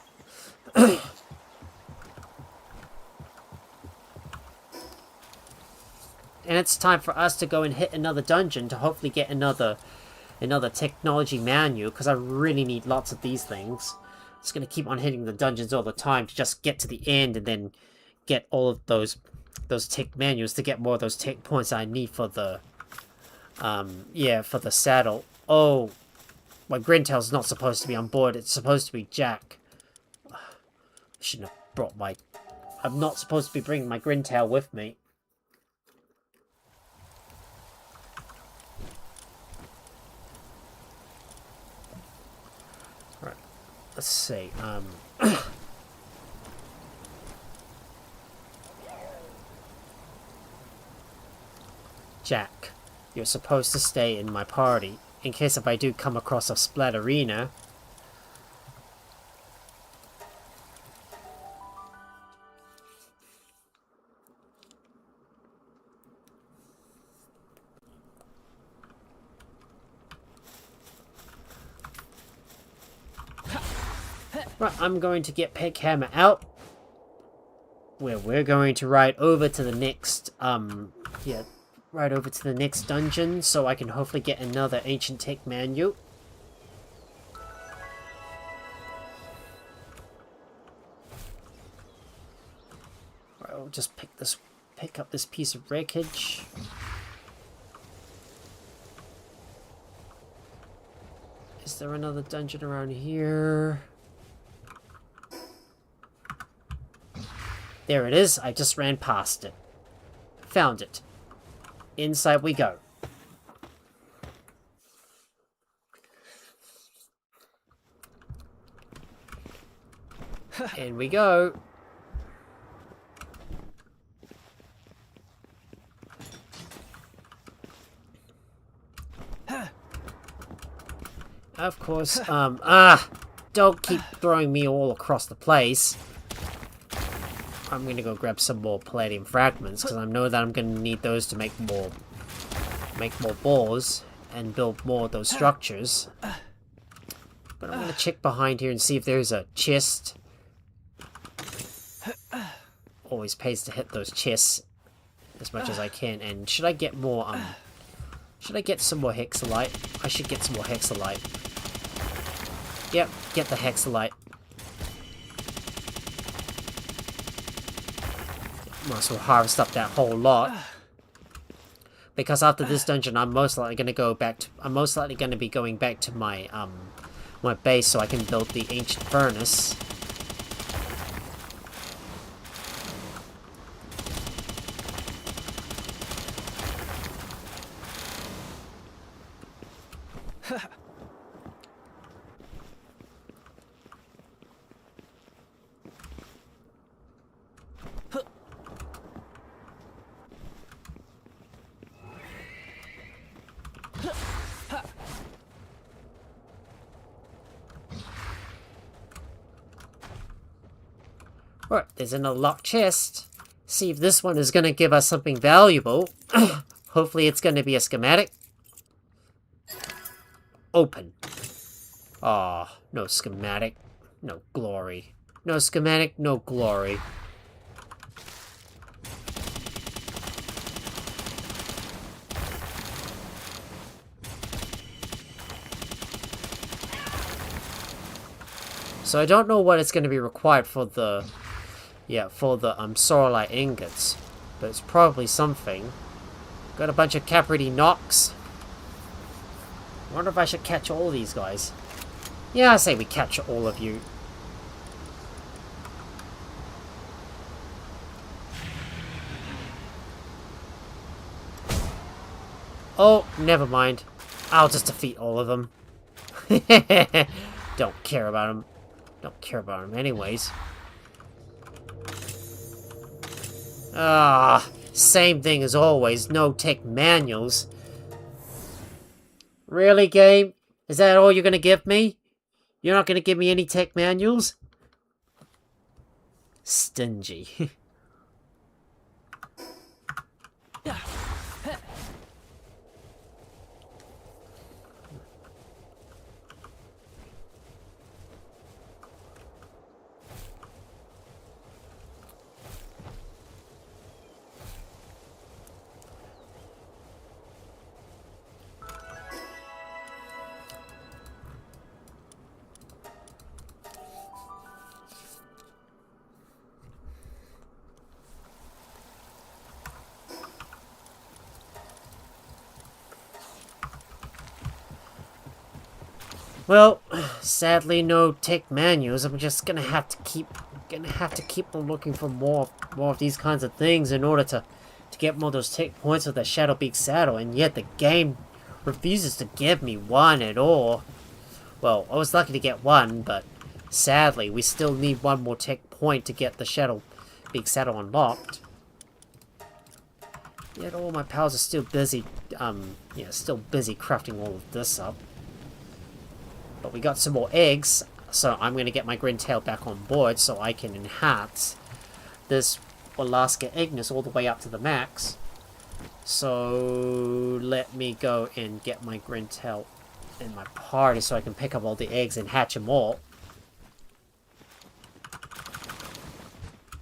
and it's time for us to go and hit another dungeon to hopefully get another technology manual, because I really need lots of these things. Just gonna keep on hitting the dungeons all the time to just get to the end and then get all of those tech manuals to get more of those tech points I need for the yeah, for the saddle. Oh, my Grintail's not supposed to be on board. It's supposed to be Jack. I shouldn't have brought my... I'm not supposed to be bringing my Grintail with me. Right. Let's see. Jack, you're supposed to stay in my party in case if I do come across a Splatterina. Right, I'm going to get Peghammer out, where we're going to ride over to the next, right over to the next dungeon, so I can hopefully get another Ancient Tech Manual. Right, I'll just pick up this piece of wreckage. Is there another dungeon around here? There it is. I just ran past it. Found it. Inside we go. In we go. Of course, don't keep throwing me all across the place. I'm gonna go grab some more palladium fragments, because I know that I'm gonna need those to make more balls and build more of those structures. But I'm gonna check behind here and see if there's a chest. Always pays to hit those chests as much as I can. And should I get more, should I get some more hexalite? I should get some more hexalite. Yep, get the hexalite. Might as well harvest up that whole lot. Because after this dungeon, I'm most likely going to go back to... I'm most likely going to be going back to my, my base so I can build the ancient furnace. Alright, there's another locked chest. See if this one is going to give us something valuable. Hopefully it's going to be a schematic. Open. Ah, no schematic. No glory. No schematic, no glory. So I don't know what it's going to be required for the... Yeah, for the Soralite ingots. But it's probably something. Got a bunch of Capricorn Nox. I wonder if I should catch all these guys. Yeah, I say we capture all of you. Oh, never mind. I'll just defeat all of them. Don't care about them. Don't care about them anyways. Ah, same thing as always. No tech manuals. Really, game? Is that all you're gonna give me? You're not gonna give me any tech manuals? Stingy. Well, sadly no tech menus. I'm just gonna have to keep on looking for more of these kinds of things in order to get more of those tech points with the Shadowbeak saddle, and yet the game refuses to give me one at all. Well, I was lucky to get one, but sadly we still need one more tech point to get the Shadowbeak saddle unlocked. Yet all my pals are still busy, still busy crafting all of this up. But we got some more eggs, so I'm going to get my Grintail back on board so I can enhance this Alaska Ignis all the way up to the max. So let me go and get my Grintail in my party so I can pick up all the eggs and hatch them all.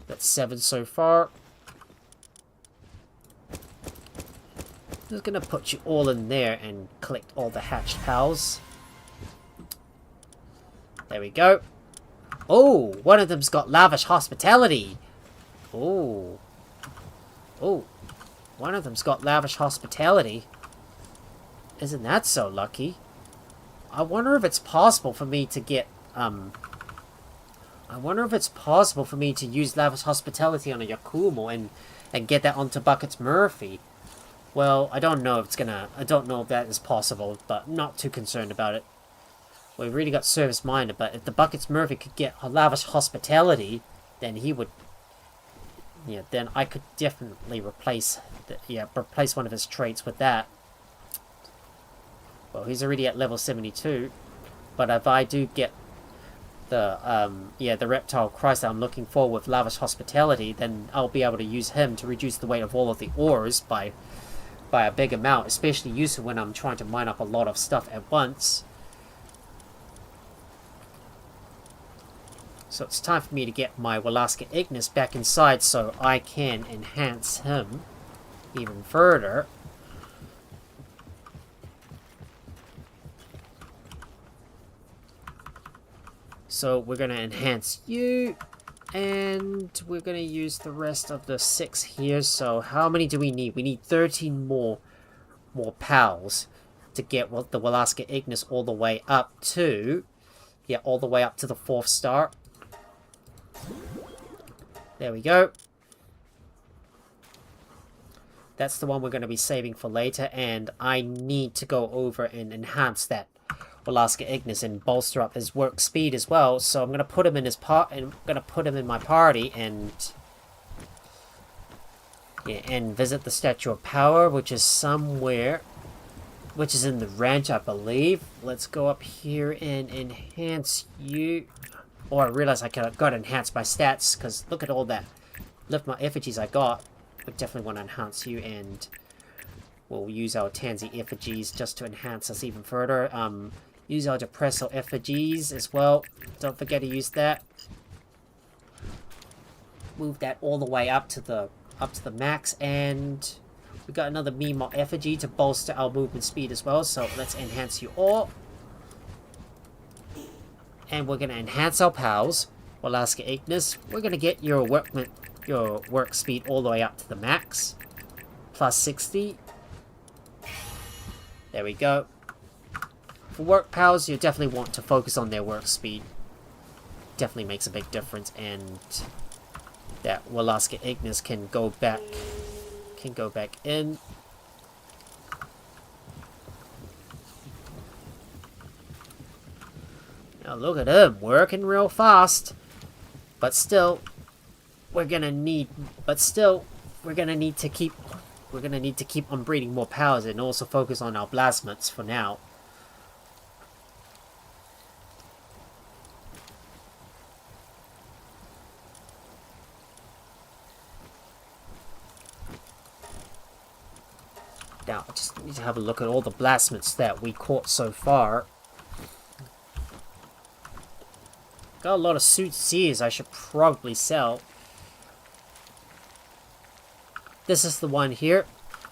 That's 7 so far. I'm just going to put you all in there and collect all the hatched pals. There we go. Oh, one of them's got lavish hospitality. Oh. Oh. One of them's got lavish hospitality. Isn't that so lucky? I wonder if it's possible for me to get, I wonder if it's possible for me to use lavish hospitality on a Yakumo and get that onto Buckets Murphy. Well, I don't know if that is possible, but I'm not too concerned about it. We really got service-minded, but if the Buckets Murphy could get a lavish hospitality, then he would... Yeah, then I could definitely replace one of his traits with that. Well, he's already at level 72, but if I do get the Reptile Christ that I'm looking for with lavish hospitality, then I'll be able to use him to reduce the weight of all of the ores by a big amount, especially useful when I'm trying to mine up a lot of stuff at once. So it's time for me to get my Walaska Ignis back inside so I can enhance him even further. So we're going to enhance you, and we're going to use the rest of the 6 here. So how many do we need? We need 13 more pals to get the Walaska Ignis all the way up to... Yeah, all the way up to the 4th star. There we go. That's the one we're going to be saving for later, and I need to go over and enhance that Alaska Ignis and bolster up his work speed as well. So I'm going to put him in my party and visit the Statue of Power, which is somewhere, which is in the ranch, I believe. Let's go up here and enhance you. Oh, I realized I got to enhance my stats, because look at all that lift my effigies I got. We definitely want to enhance you, and we'll use our Tansy effigies just to enhance us even further. Use our Depresso effigies as well. Don't forget to use that. Move that all the way up to the max, and we got another Mimo effigy to bolster our movement speed as well. So let's enhance you all. And we're going to enhance our pals, Walaska Ignis. We're going to get your work speed all the way up to the max. Plus 60. There we go. For work pals, you definitely want to focus on their work speed. Definitely makes a big difference, and that Walaska Ignis can go back in. Now look at him, working real fast. But still, we're gonna need to keep on breeding more powers and also focus on our plasmids for now. Now, I just need to have a look at all the plasmids that we caught so far. Got a lot of Soothsayers I should probably sell. This is the one here.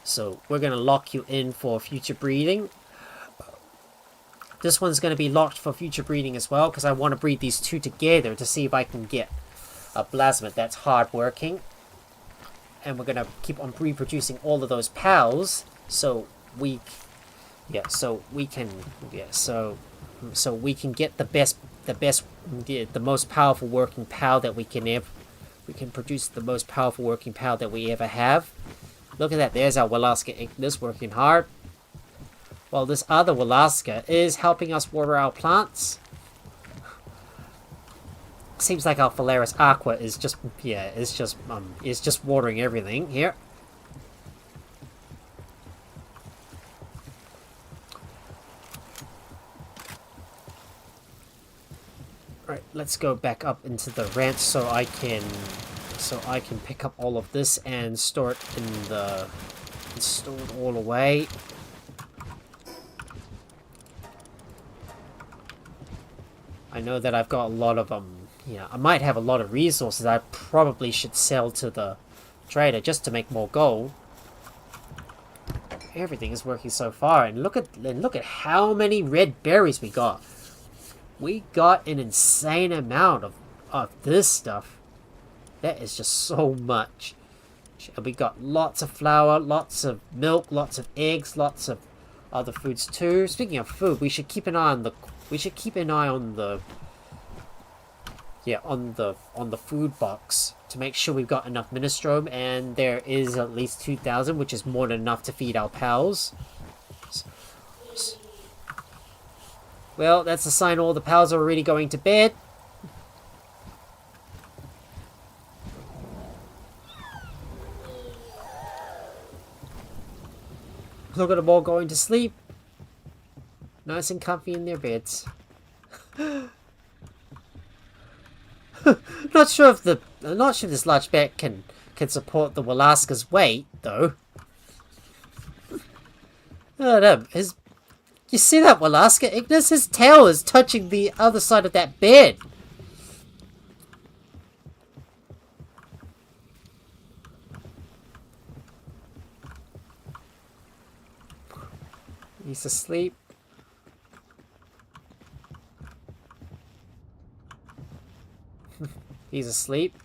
So we're going to lock you in for future breeding. This one's going to be locked for future breeding as well, because I want to breed these two together to see if I can get a plasmid that's hard working. And we're going to keep on reproducing all of those pals. So we can so we can get the most powerful working PAL that we can ever. We can produce the most powerful working PAL that we ever have. Look at that. There's our Walaska Ignis working hard. While this other Walaska is helping us water our plants. Seems like our Phalaris Aqua is just, yeah, is just watering everything here. Right, let's go back up into the ranch so I can pick up all of this and store it store it all away. I know that I've got a lot of yeah, I might have a lot of resources I probably should sell to the trader just to make more gold. Everything is working so far, and look at how many red berries we got. We got an insane amount of this stuff. That is just so much. We got lots of flour, lots of milk, lots of eggs, lots of other foods too. Speaking of food, we should keep an eye on the on the food box to make sure we've got enough minestrone, and there is at least 2,000, which is more than enough to feed our pals. Well, that's a sign all the pals are already going to bed. Look at them all going to sleep. Nice and comfy in their beds. Not sure if this large bed can support the Walaska's weight, though. Oh no, you see that Walaska, Ignis? His tail is touching the other side of that bed. He's asleep. He's asleep.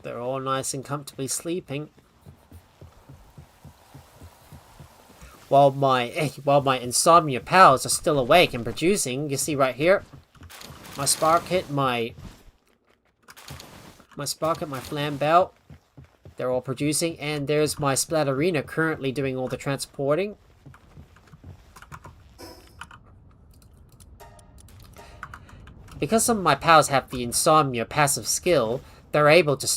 They're all nice and comfortably sleeping. While my insomnia pals are still awake and producing, you see right here, my spark hit, my flam belt. They're all producing, and there's my Splatterina currently doing all the transporting. Because some of my pals have the insomnia passive skill, they're able to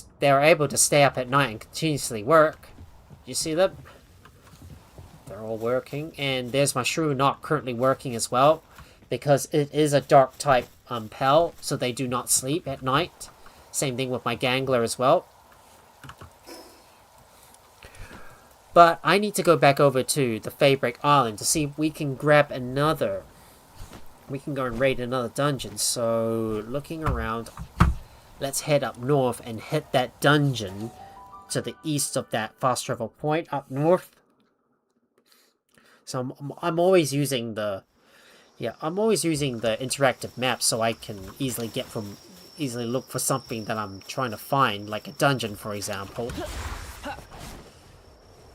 stay up at night and continuously work. You see them? They're all working, and there's my Shrew not currently working as well, because it is a dark type pal, so they do not sleep at night. Same thing with my Gangler as well. But I need to go back over to the Fabric Island to see if we can grab another. We can go and raid another dungeon. So, looking around, let's head up north and hit that dungeon to the east of that fast travel point up north. So I'm always using the interactive map so I can easily look for something that I'm trying to find, like a dungeon, for example.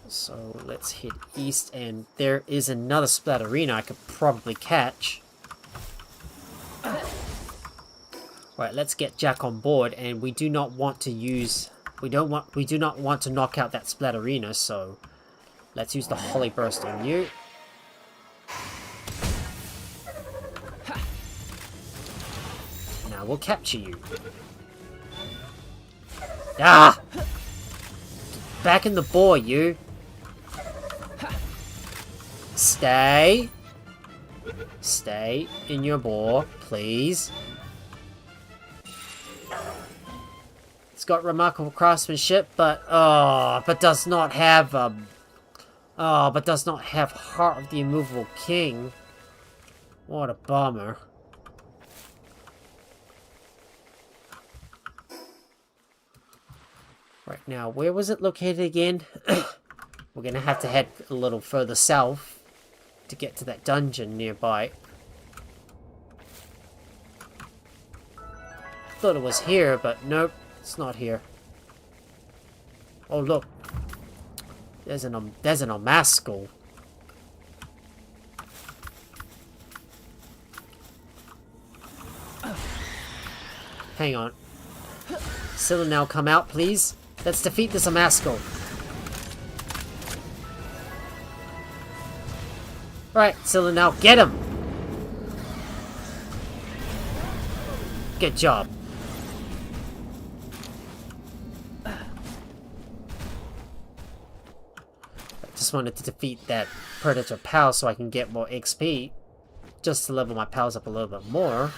So let's hit east, and there is another Splatterina I could probably catch. Right, let's get Jack on board, and we do not want to knock out that Splatterina, so let's use the Holy Burst on you. Now we'll capture you. Ah! Back in the boar, you. Stay. Stay in your boar, please. It's got remarkable craftsmanship, but does not have Heart of the Immovable King. What a bummer. Right now, where was it located again? We're gonna have to head a little further south to get to that dungeon nearby. Thought it was here, but nope, it's not here. Oh look, there's an Omascal. Hang on. Cylindel, come out, please. Let's defeat this Amasco. Alright, Cylindel, get him! Good job. I just wanted to defeat that Predator Pal so I can get more XP. Just to level my pals up a little bit more.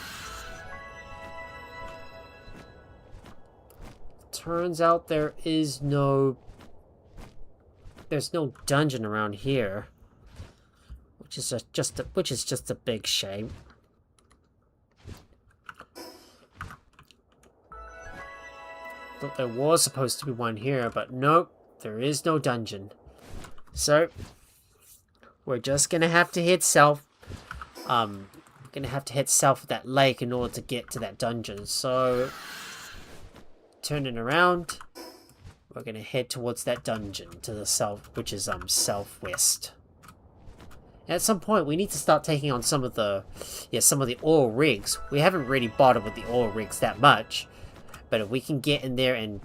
Turns out there's no dungeon around here, which is just a big shame. Thought there was supposed to be one here, but nope, there is no dungeon. So we're just gonna have to head south. Gonna have to head south of that lake in order to get to that dungeon. So turning around, we're gonna head towards that dungeon to the south, which is southwest. And at some point, we need to start taking on some of the oil rigs. We haven't really bothered with the oil rigs that much, but if we can get in there and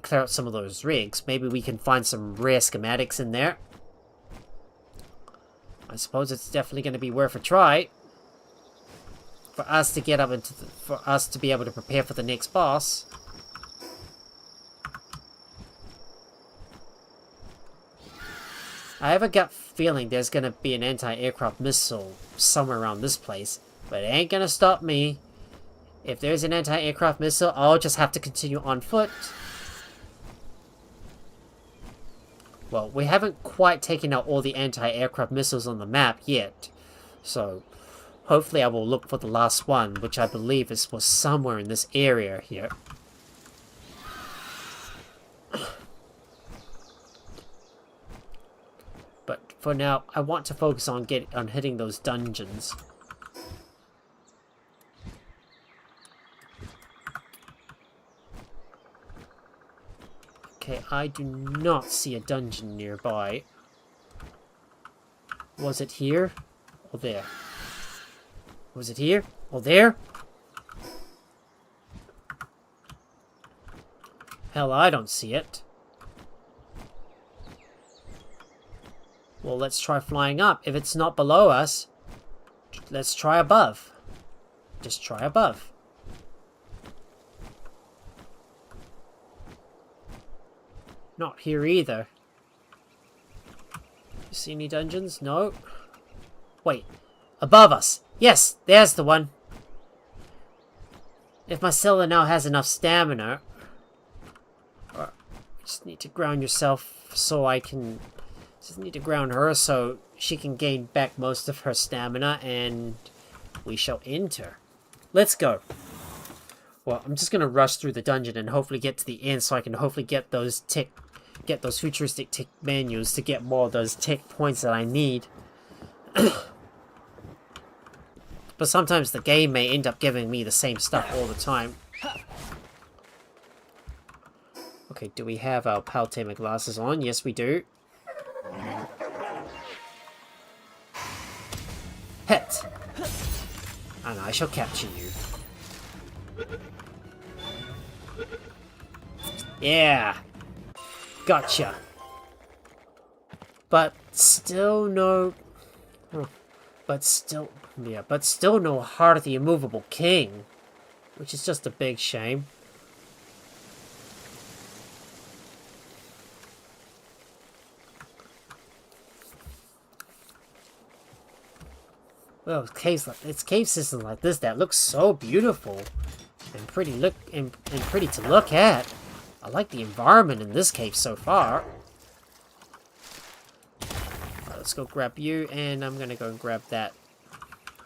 clear out some of those rigs, maybe we can find some rare schematics in there. I suppose it's definitely going to be worth a try for us to get up into for us to be able to prepare for the next boss. I have a gut feeling there's going to be an anti-aircraft missile somewhere around this place, but it ain't going to stop me. If there's an anti-aircraft missile, I'll just have to continue on foot. Well, we haven't quite taken out all the anti-aircraft missiles on the map yet, so hopefully I will look for the last one, which I believe was somewhere in this area here. But for now, I want to focus on hitting those dungeons. Okay, I do not see a dungeon nearby. Was it here? Or there? Was it here? Or there? Hell, I don't see it. Well, let's try flying up. If it's not below us, let's try above. Just try above. Not here either. You see any dungeons? No. Wait. Above us. Yes, there's the one. If my Marcella now has enough stamina. Or just need to ground yourself so I can... Just need to ground her so she can gain back most of her stamina and we shall enter. Let's go. Well, I'm just going to rush through the dungeon and hopefully get to the end so I can hopefully get those futuristic tech menus to get more of those tech points that I need. But sometimes the game may end up giving me the same stuff all the time. Okay, do we have our Paltamer glasses on? Yes, we do. Hit! And I shall capture you. Yeah! Gotcha! But still no... But still no Heart of the Immovable King. Which is just a big shame. Well, it's cave systems like this that look so beautiful and pretty to look at. I like the environment in this cave so far. Right, let's go grab you, and I'm gonna go and grab that.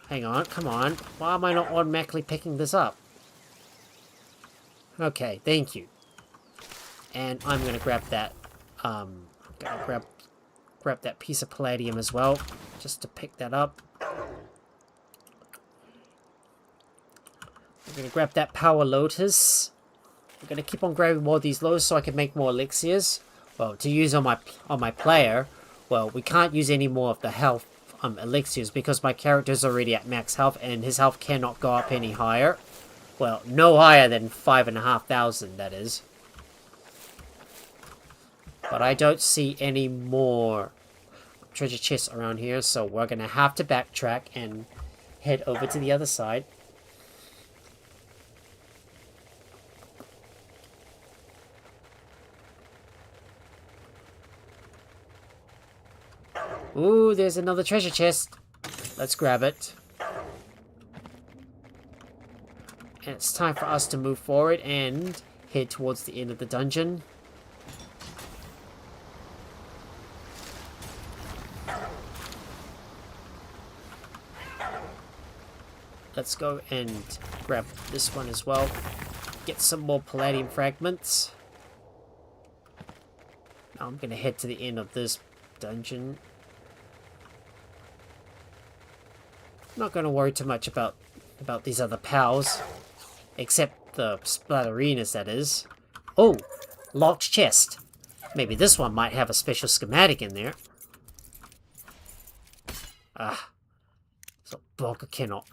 Hang on, come on. Why am I not automatically picking this up? Okay, thank you. And I'm gonna grab that. Grab that piece of palladium as well, just to pick that up. I'm going to grab that power lotus. I'm going to keep on grabbing more of these lotus so I can make more elixirs. Well, to use on my player. Well, we can't use any more of the health elixirs because my character's already at max health and his health cannot go up any higher. Well, no higher than 5,500, that is. But I don't see any more treasure chests around here, so we're gonna have to backtrack and head over to the other side. Ooh, there's another treasure chest. Let's grab it. And it's time for us to move forward and head towards the end of the dungeon. Let's go and grab this one as well. Get some more palladium fragments. Now I'm going to head to the end of this dungeon. Not going to worry too much about these other pals. Except the splatterinas, that is. Oh! Locked chest. Maybe this one might have a special schematic in there. Ah. So bugger cannot.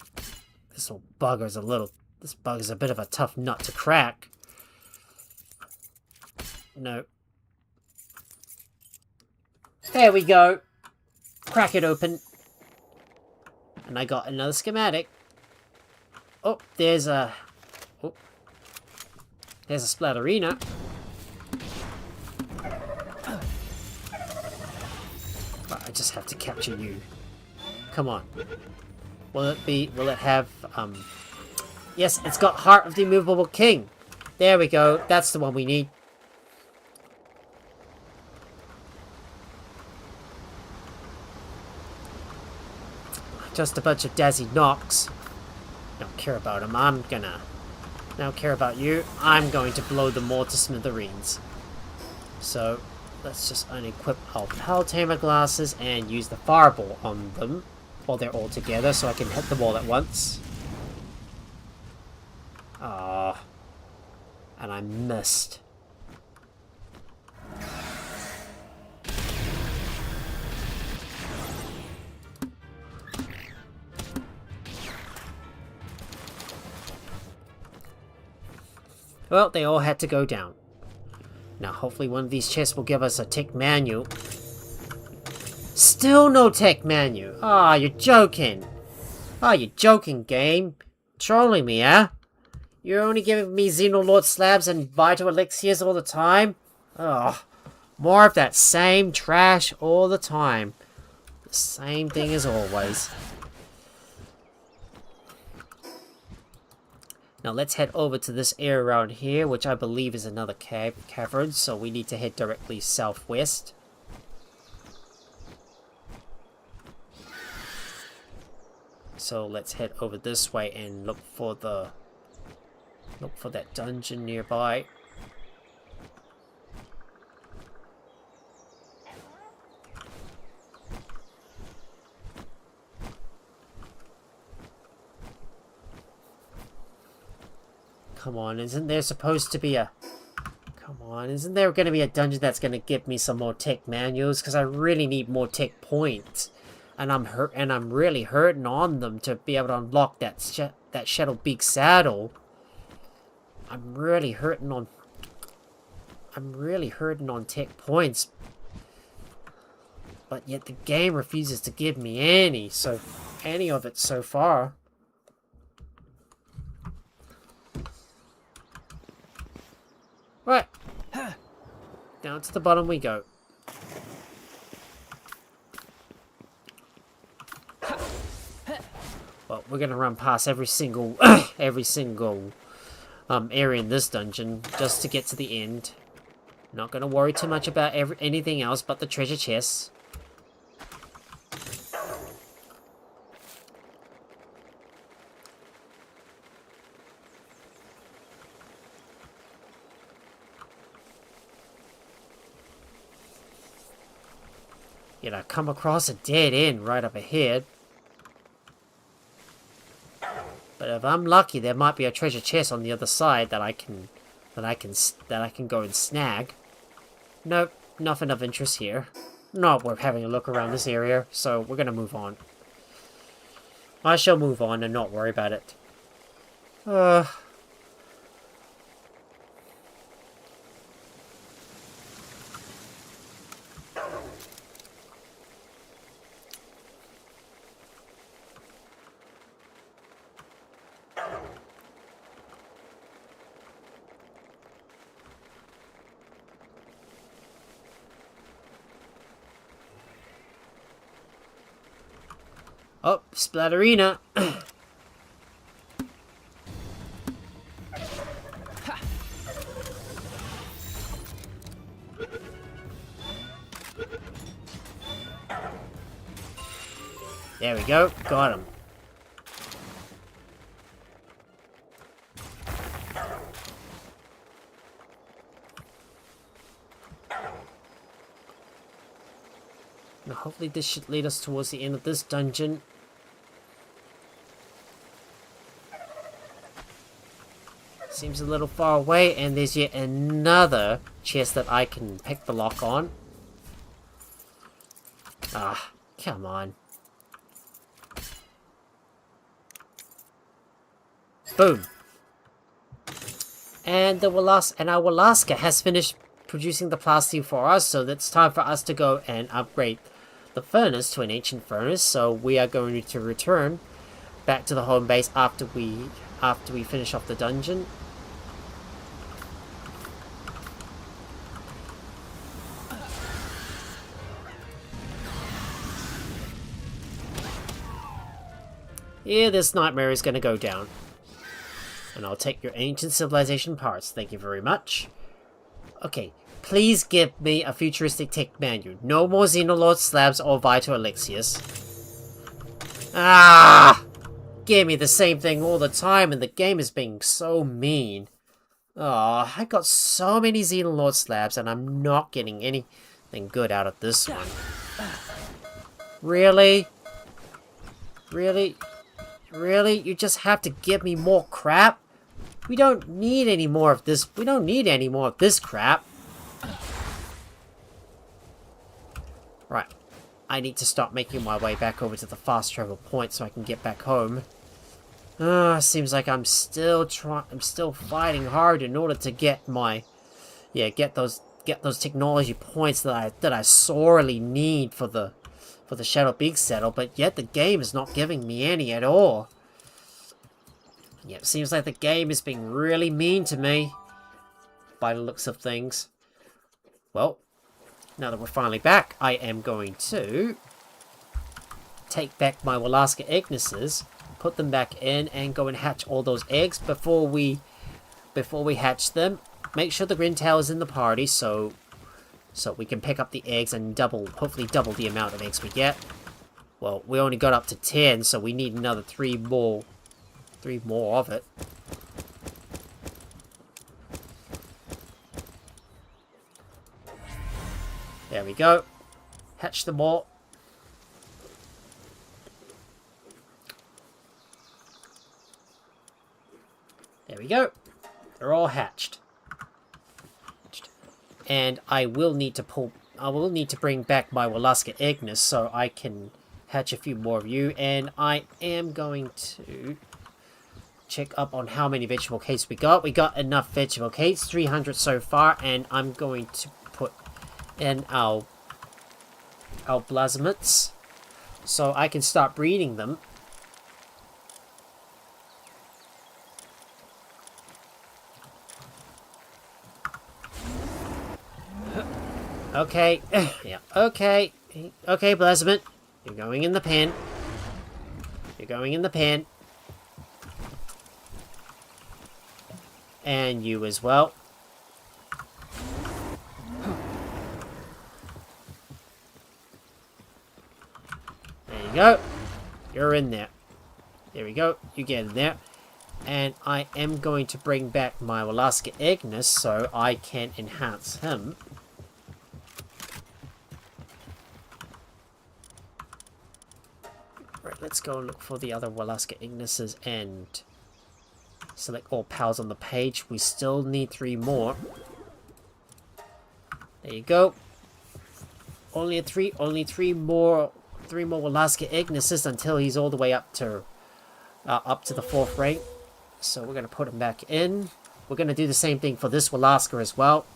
This little bugger's a little... This bugger's a bit of a tough nut to crack. No. There we go. Crack it open. And I got another schematic. Oh, there's a... Oh. There's a splatterina. But I just have to capture you. Come on. Will it have, Yes, it's got Heart of the Immovable King. There we go. That's the one we need. Just a bunch of Dazzy Knocks. Don't care about them. Don't care about you. I'm going to blow them all to smithereens. So, let's just unequip our Power Tamer glasses and use the fireball on them while they're all together so I can hit them all at once. Ah, and I missed. Well, they all had to go down. Now, hopefully one of these chests will give us a tech manual. Still no tech manual. Ah, you're joking. Ah, you're joking, game. Trolling me, huh? You're only giving me Xenolot slabs and vital elixirs all the time? Ugh. More of that same trash all the time. The same thing as always. Now let's head over to this area around here, which I believe is another cavern, so we need to head directly southwest. So let's head over this way and look for that dungeon nearby. Come on, isn't there supposed to be a... Come on, isn't there going to be a dungeon that's going to give me some more tech manuals? Because I really need more tech points. And I'm really hurting on them to be able to unlock that Shadowbeak saddle. I'm really hurting on tech points. But yet the game refuses to give me any of it so far. Right. Down to the bottom we go. Well, we're gonna run past every single area in this dungeon just to get to the end. Not gonna worry too much about anything else but the treasure chests. Yet I come across a dead end right up ahead. But if I'm lucky, there might be a treasure chest on the other side that I can go and snag. Nope, nothing of interest here. Not worth having a look around this area, so we're gonna move on. I shall move on and not worry about it. Oh, Splatterina. There we go. Got him. Now, hopefully this should lead us towards the end of this dungeon. Seems a little far away, and there's yet another chest that I can pick the lock on. Ah, come on. Boom. And our Walaska has finished producing the plastic for us, so it's time for us to go and upgrade the furnace to an ancient furnace. So we are going to return back to the home base after we finish off the dungeon. Yeah, this nightmare is going to go down. And I'll take your ancient civilization parts. Thank you very much. Okay, please give me a futuristic tech menu. No more Xenolod slabs or vital elixirs. Ah! Give me the same thing all the time, and the game is being so mean. Oh, I got so many Xenolod slabs, and I'm not getting anything good out of this one. Really? Really? Really? You just have to give me more crap? We don't need any more of this. We don't need any more of this crap. Right. I need to start making my way back over to the fast travel point so I can get back home. Seems like I'm still fighting hard in order to get my... Yeah, get those technology points that I sorely need for the Shadow Big Saddle, but yet the game is not giving me any at all. Yeah, it seems like the game is being really mean to me, by the looks of things. Well, now that we're finally back, I am going to take back my Walaska Ignises, put them back in, and go and hatch all those eggs before we hatch them. Make sure the Grintail is in the party, so we can pick up the eggs and hopefully double the amount of eggs we get. Well, we only got up to 10, so we need another 3 more of it. There we go. Hatch them all. There we go. They're all hatched. And I will need to bring back my Walaska Ignis so I can hatch a few more of you. And I am going to check up on how many vegetable cakes we got. We got enough vegetable cakes, 300 so far, and I'm going to put in our plasmids so I can start breeding them. Okay, yeah, okay, plasmid, you're going in the pen. You're going in the pen. And you as well. There you go. You're in there. There we go. You get in there. And I am going to bring back my Walaska Ignis so I can enhance him. Right, let's go and look for the other Walaska Ignises and select all pals on the page. We still need 3 more. There you go. Only 3 more Walaska Ignises until he's all the way up to the 4th rank. So we're gonna put him back in. We're gonna do the same thing for this Walaska as well.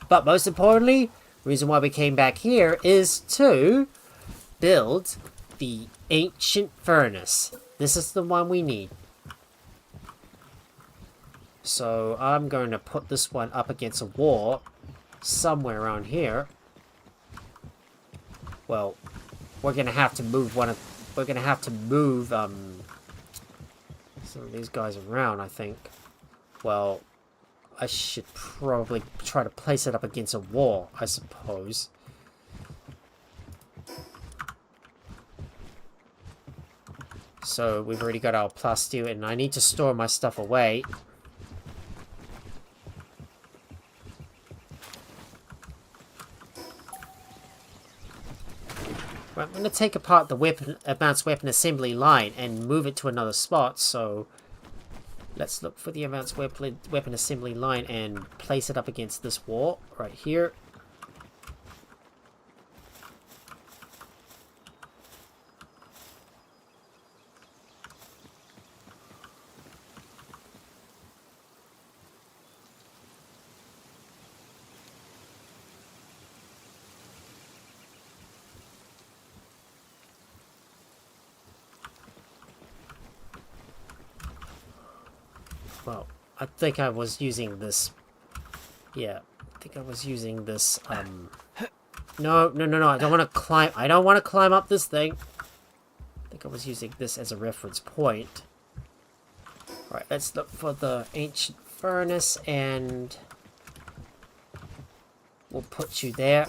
But most importantly, the reason why we came back here is to build the ancient furnace. This is the one we need. So I'm going to put this one up against a wall somewhere around here. Well, we're going to have to move one we're gonna have to move some of these guys around, I think. Well, I should probably try to place it up against a wall, I suppose. So we've already got our plasteel, and I need to store my stuff away. Right, I'm going to take apart the advanced weapon assembly line and move it to another spot. So let's look for the advanced weapon assembly line and place it up against this wall right here. Well, I think I was using this. Yeah, I think I was using this. No, I don't want to climb. I don't want to climb up this thing. I think I was using this as a reference point. Alright, let's look for the ancient furnace, and we'll put you there.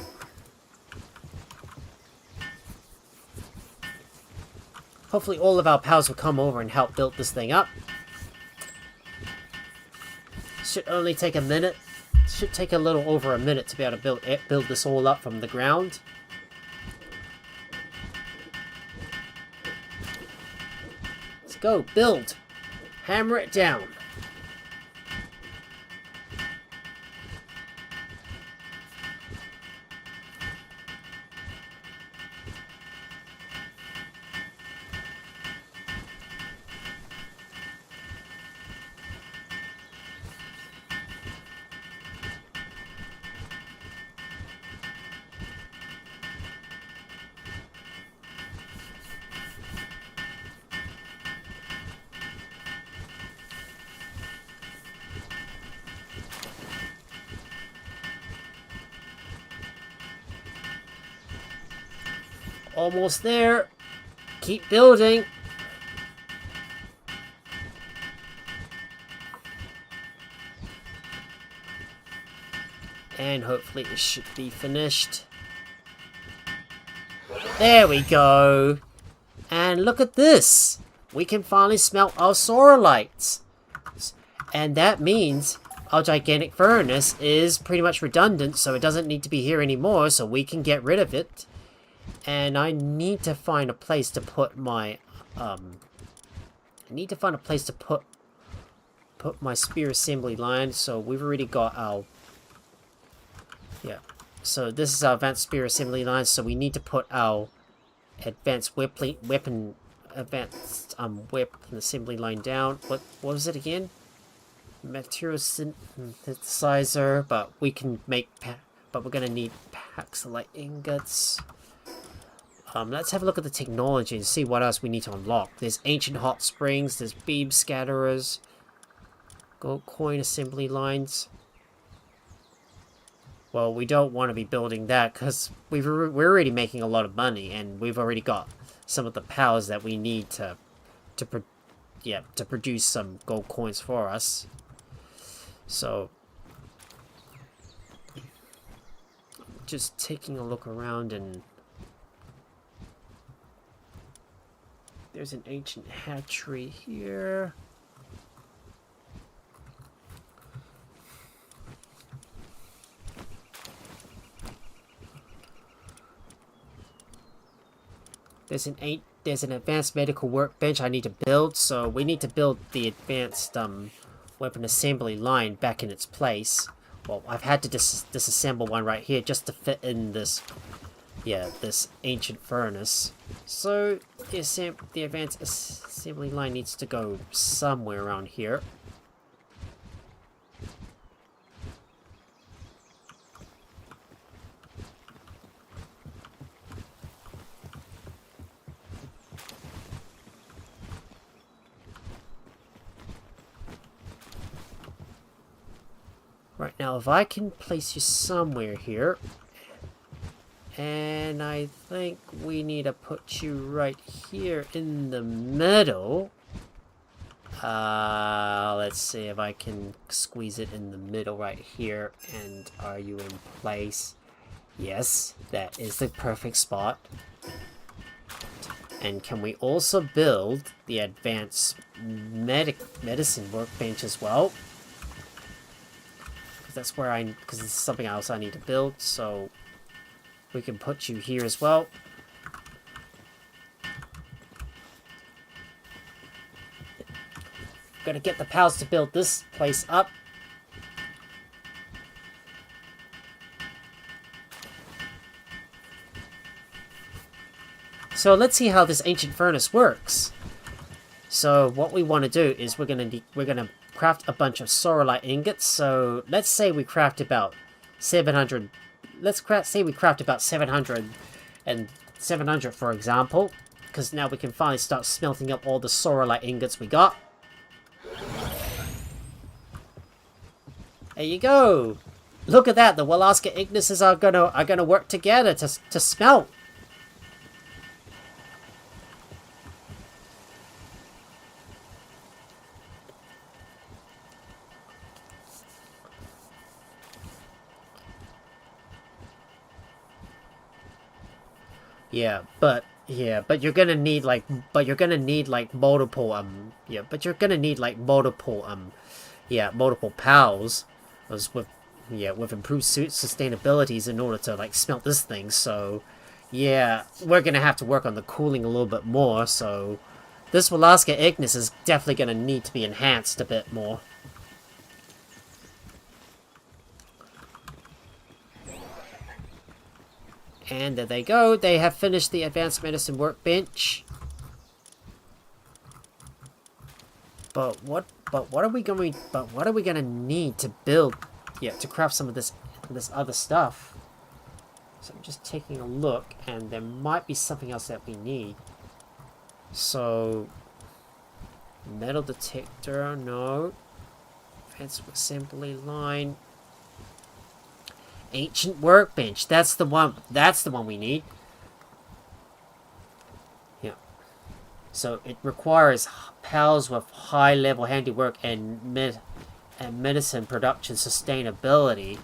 Hopefully all of our pals will come over and help build this thing up. Should only take a minute. Should take a little over a minute to be able to build this all up from the ground. Let's go, build. Hammer it down. Almost there. Keep building. And hopefully it should be finished. There we go. And look at this. We can finally smelt our Soralites. And that means our gigantic furnace is pretty much redundant, so it doesn't need to be here anymore, so we can get rid of it. And I need to find a place to put my, I need to find a place to put my spear assembly line. So we've already got our, yeah. So this is our advanced spear assembly line. So we need to put our advanced weapon assembly line down. What was it again? Material synthesizer, but we can make, but we're gonna need Paxolite ingots. Let's have a look at the technology and see what else we need to unlock. There's ancient hot springs, there's beam scatterers, gold coin assembly lines. Well, we don't want to be building that because we're already making a lot of money, and we've already got some of the powers that we need to produce some gold coins for us. So, just taking a look around, and there's an ancient hatchery here. There's an advanced medical workbench I need to build, so we need to build the advanced weapon assembly line back in its place. Well, I've had to disassemble one right here just to fit in this, this ancient furnace. So the advanced assembly line needs to go somewhere around here. Right, now if I can place you somewhere here, And I think we need to put you right here in the middle. Let's see if I can squeeze it in the middle right here. And are you in place? Yes, that is the perfect spot. And can we also build the advanced medicine workbench as well? Because that's where because it's something else I need to build, so we can put you here as well. Gotta get the pals to build this place up. So let's see how this ancient furnace works. So what we want to do is we're gonna craft a bunch of Soralite ingots. So let's say we craft about 700. Say we craft about 700 and 700 for example, because now we can finally start smelting up all the Soralite ingots we got. There you go. Look at that. The Walaska Ignises are gonna work together to smelt. But you're gonna need like multiple multiple pals as with improved suit sustainabilities in order to like smelt this thing. So yeah, we're gonna have to work on the cooling a little bit more. So this Walaska Ignis is definitely gonna need to be enhanced a bit more. And there they go. They have finished the advanced medicine workbench. But what are we gonna need to build? Yeah, to craft some of this other stuff. So I'm just taking a look, and there might be something else that we need. So metal detector, no. Advanced assembly line. Ancient workbench. That's the one we need. Yeah. So it requires pals with high level handiwork and medicine production sustainability.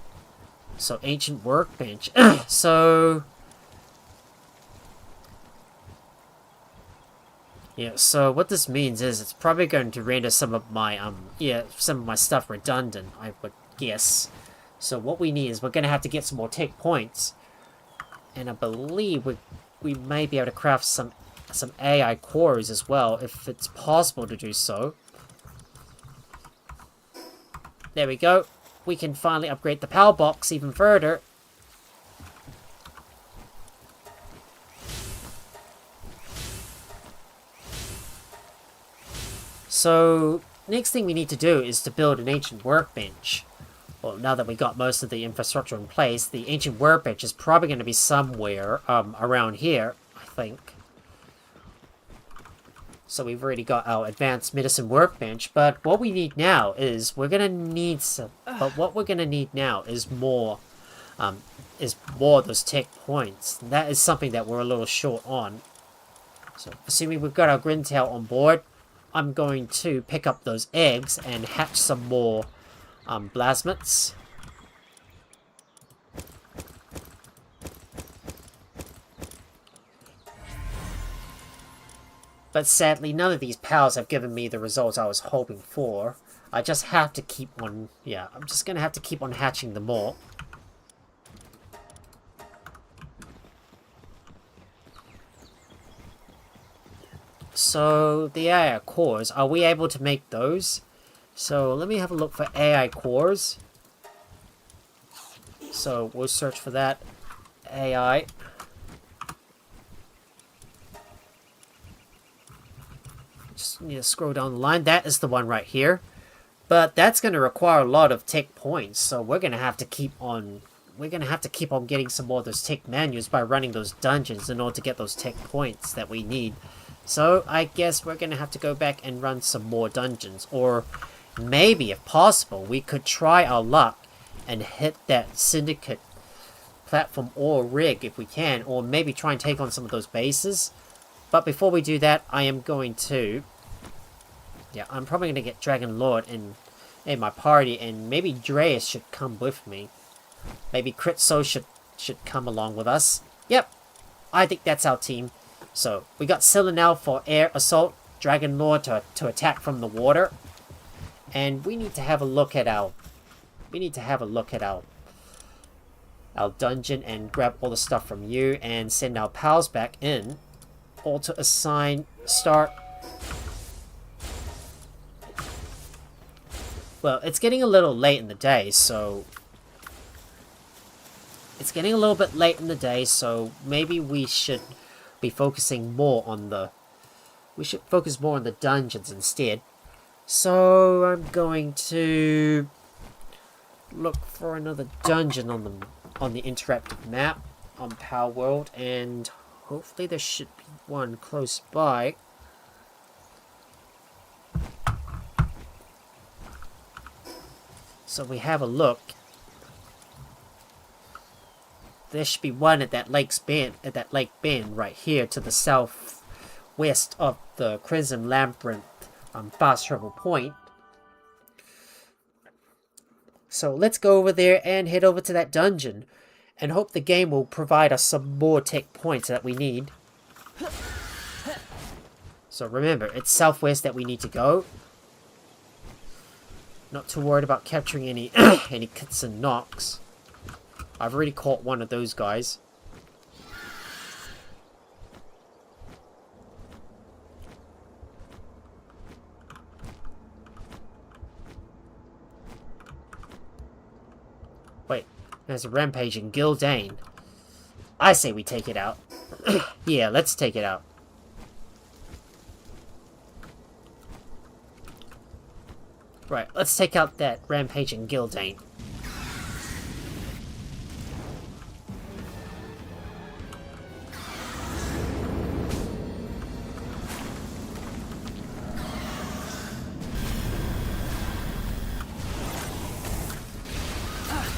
So ancient workbench. So yeah, so what this means is it's probably going to render some of my stuff redundant, I would guess. So what we need is we're going to have to get some more tech points. And I believe we may be able to craft some AI cores as well, if it's possible to do so. There we go. We can finally upgrade the power box even further. So next thing we need to do is to build an ancient workbench. Well, now that we got most of the infrastructure in place, the ancient workbench is probably going to be somewhere around here, I think. So we've already got our advanced medicine workbench, but what we need now is we're going to need some. But what we're going to need now is more of those tech points. That is something that we're a little short on. So assuming we've got our Grintail on board, I'm going to pick up those eggs and hatch some more plasmids. But sadly, none of these pals have given me the results I was hoping for. I just have to keep on, I'm just gonna have to keep on hatching them all. So, the AI cores, are we able to make those? So, let me have a look for AI cores. So, we'll search for that. AI. Just need to scroll down the line. That is the one right here. But that's going to require a lot of tech points. So, we're going to have to keep on... We're going to have to keep on getting some more of those tech menus by running those dungeons in order to get those tech points that we need. So, I guess we're going to have to go back and run some more dungeons. Or maybe, if possible, we could try our luck and hit that syndicate platform or rig if we can, or maybe try and take on some of those bases. But before we do that, I am going to... yeah, I'm probably going to get Dragon Lord in my party, and maybe Dreas should come with me. Maybe Critso should come along with us. Yep, I think that's our team. So, we got Silenel for air assault, Dragon Lord to attack from the water. And we need to have a look at our... our dungeon and grab all the stuff from you and send our pals back in. Auto assign, start. Well, it's getting a little late in the day, so... it's getting a little bit late in the day, so maybe we should be focusing more on the... we should focus more on the dungeons instead. So, I'm going to look for another dungeon on the interactive map on Palworld, and hopefully there should be one close by. So we have a look. There should be one at that lake bend right here to the southwest of the Crimson Labyrinth fast travel point. So let's go over there and head over to that dungeon and hope the game will provide us some more tech points that we need. So remember, it's southwest that we need to go. Not too worried about capturing any any kits and knocks. I've already caught one of those guys. Wait, there's a rampage in Gildane. I say we take it out. Yeah, let's take it out. Right, let's take out that rampage in Gildane.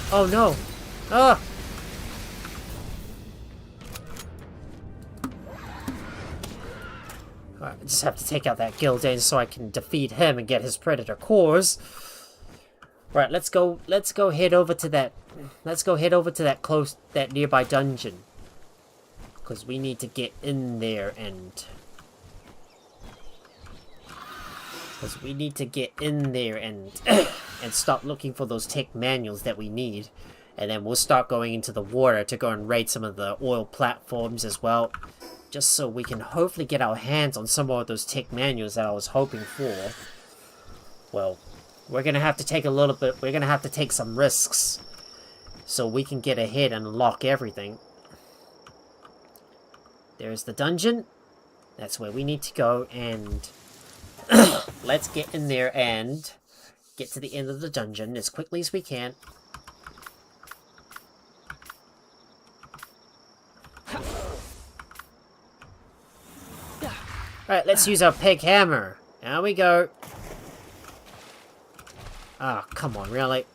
Oh no! Ah! Alright, I just have to take out that Gildane so I can defeat him and get his predator cores. Right, let's go head over to that that nearby dungeon. Because we need to get in there and and stop looking for those tech manuals that we need. And then we'll start going into the water to go and raid some of the oil platforms as well. Just so we can hopefully get our hands on some more of those tech manuals that I was hoping for. Well, we're going to have to take some risks. So we can get ahead and unlock everything. There's the dungeon. That's where we need to go, and... let's get in there and get to the end of the dungeon as quickly as we can. Alright, let's use our peg hammer. There we go. Ah, oh, come on, really?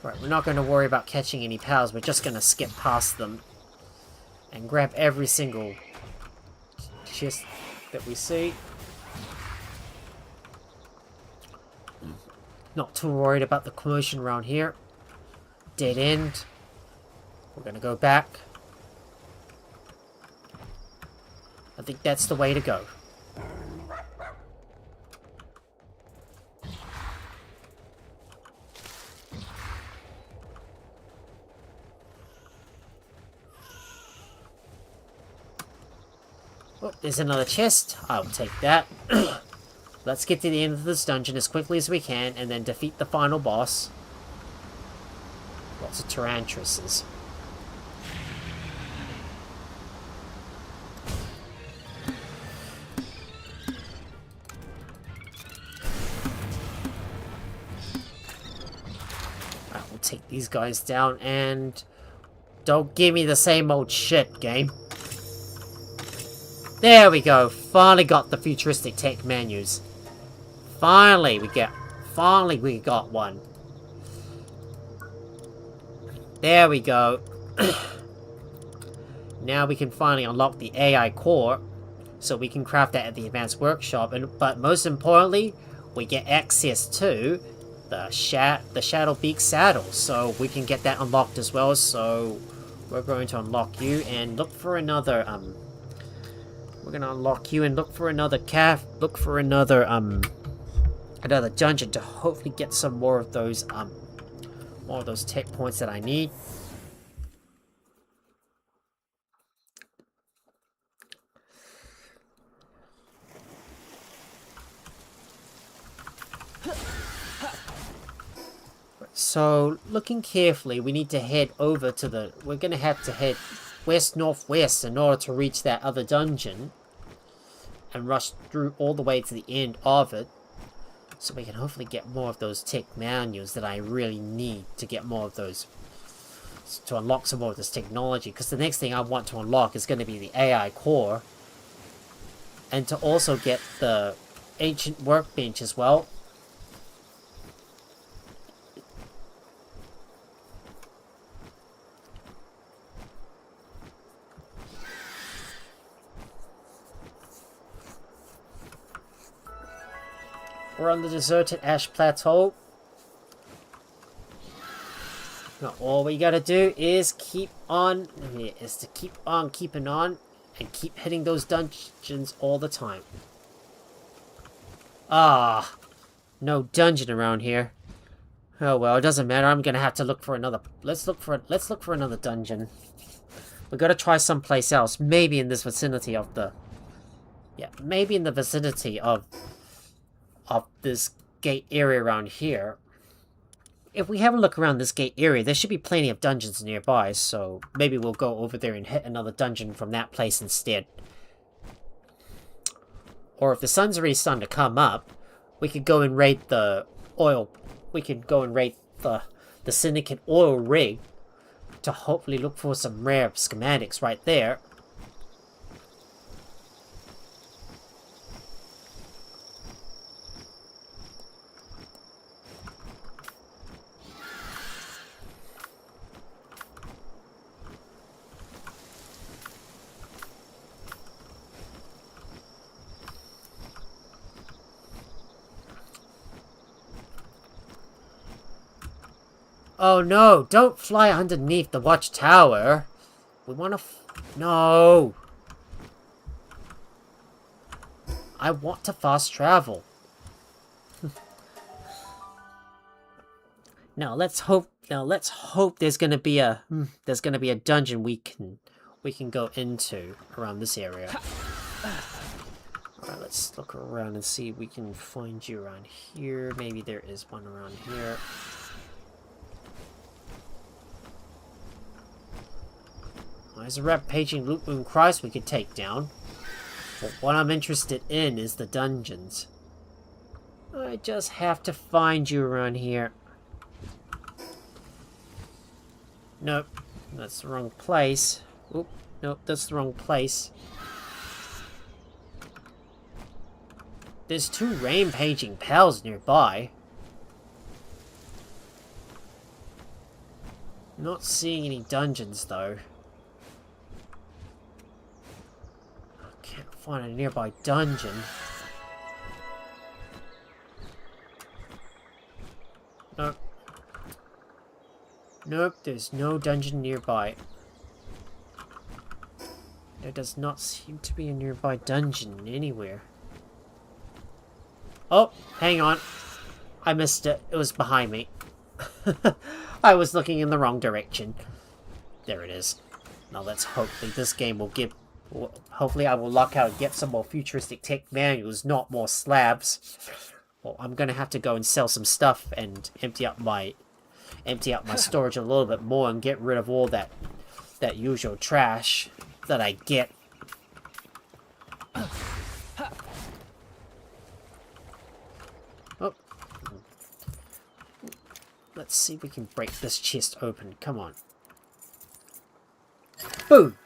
Right, we're not going to worry about catching any pals. We're just going to skip past them and grab every single chest that we see. Not too worried about the commotion around here. Dead end. We're going to go back. I think that's the way to go. Oh, there's another chest. I'll take that. Let's get to the end of this dungeon as quickly as we can and then defeat the final boss. Lots of Tyrantruses. Alright, we'll take these guys down and... don't give me the same old shit, game. There we go. Finally got the futuristic tech menus. Finally we got one. There we go. Now we can finally unlock the AI core, so we can craft that at the advanced workshop. But most importantly, we get access to the Shadow Beak saddle, so we can get that unlocked as well. So we're going to unlock you and look for another we're gonna unlock you and look for another another dungeon to hopefully get some more of those tech points that I need. So, looking carefully, we need to head over to we're gonna have to head west-northwest in order to reach that other dungeon and rush through all the way to the end of it, so we can hopefully get more of those tech manuals that I really need to get more of those, to unlock some more of this technology, because the next thing I want to unlock is going to be the AI core, and to also get the ancient workbench as well. We're on the deserted ash plateau. Now all we gotta do is keep on keeping on and keep hitting those dungeons all the time. Ah, no dungeon around here. Oh well, it doesn't matter. I'm gonna have to look for another. Let's look for another dungeon. We gotta try someplace else. Maybe in this vicinity of the. Yeah, maybe in the vicinity of this gate area around here. If we have a look around this gate area, there should be plenty of dungeons nearby, so maybe we'll go over there and hit another dungeon from that place instead. Or if the sun's already starting to come up, we could go and raid the oil. We could go and raid the Syndicate oil rig to hopefully look for some rare schematics right there. Oh no, don't fly underneath the watchtower. We want to no. I want to fast travel. Now let's hope there's gonna be a dungeon we can go into around this area. Alright, let's look around and see if we can find you around here. Maybe there is one around here. There's a rampaging loot moon Christ we could take down. But what I'm interested in is the dungeons. I just have to find you around here. Nope, that's the wrong place. Oop, nope, that's the wrong place. There's 2 rampaging pals nearby. Not seeing any dungeons though. Can't find a nearby dungeon. Nope. Nope, there's no dungeon nearby. There does not seem to be a nearby dungeon anywhere. Oh, hang on. I missed it. It was behind me. I was looking in the wrong direction. There it is. Now let's hopefully this game will give... Hopefully I will luck out and get some more futuristic tech manuals, not more slabs. Well, I'm gonna have to go and sell some stuff and empty out my storage a little bit more and get rid of all that usual trash that I get. Oh. Let's see if we can break this chest open. Come on. Boom!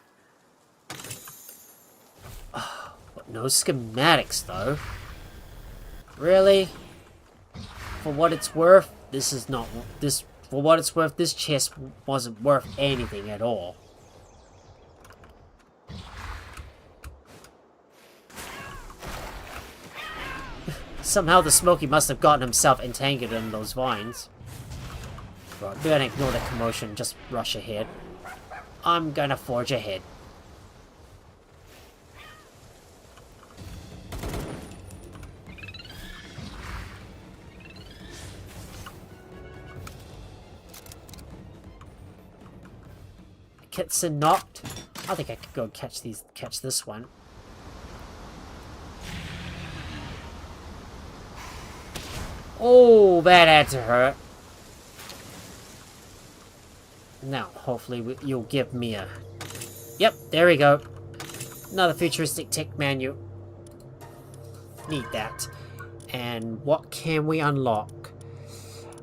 Oh, but no schematics, though. Really? For what it's worth, this for what it's worth, this chest wasn't worth anything at all. Somehow the Smoky must have gotten himself entangled in those vines. Right, we're gonna ignore the commotion, just rush ahead. I'm gonna forge ahead. Kitson knocked. I think I could go catch this one. Oh, that had to hurt. Now, hopefully you'll give me a... Yep, there we go. Another futuristic tech menu. Need that. And what can we unlock?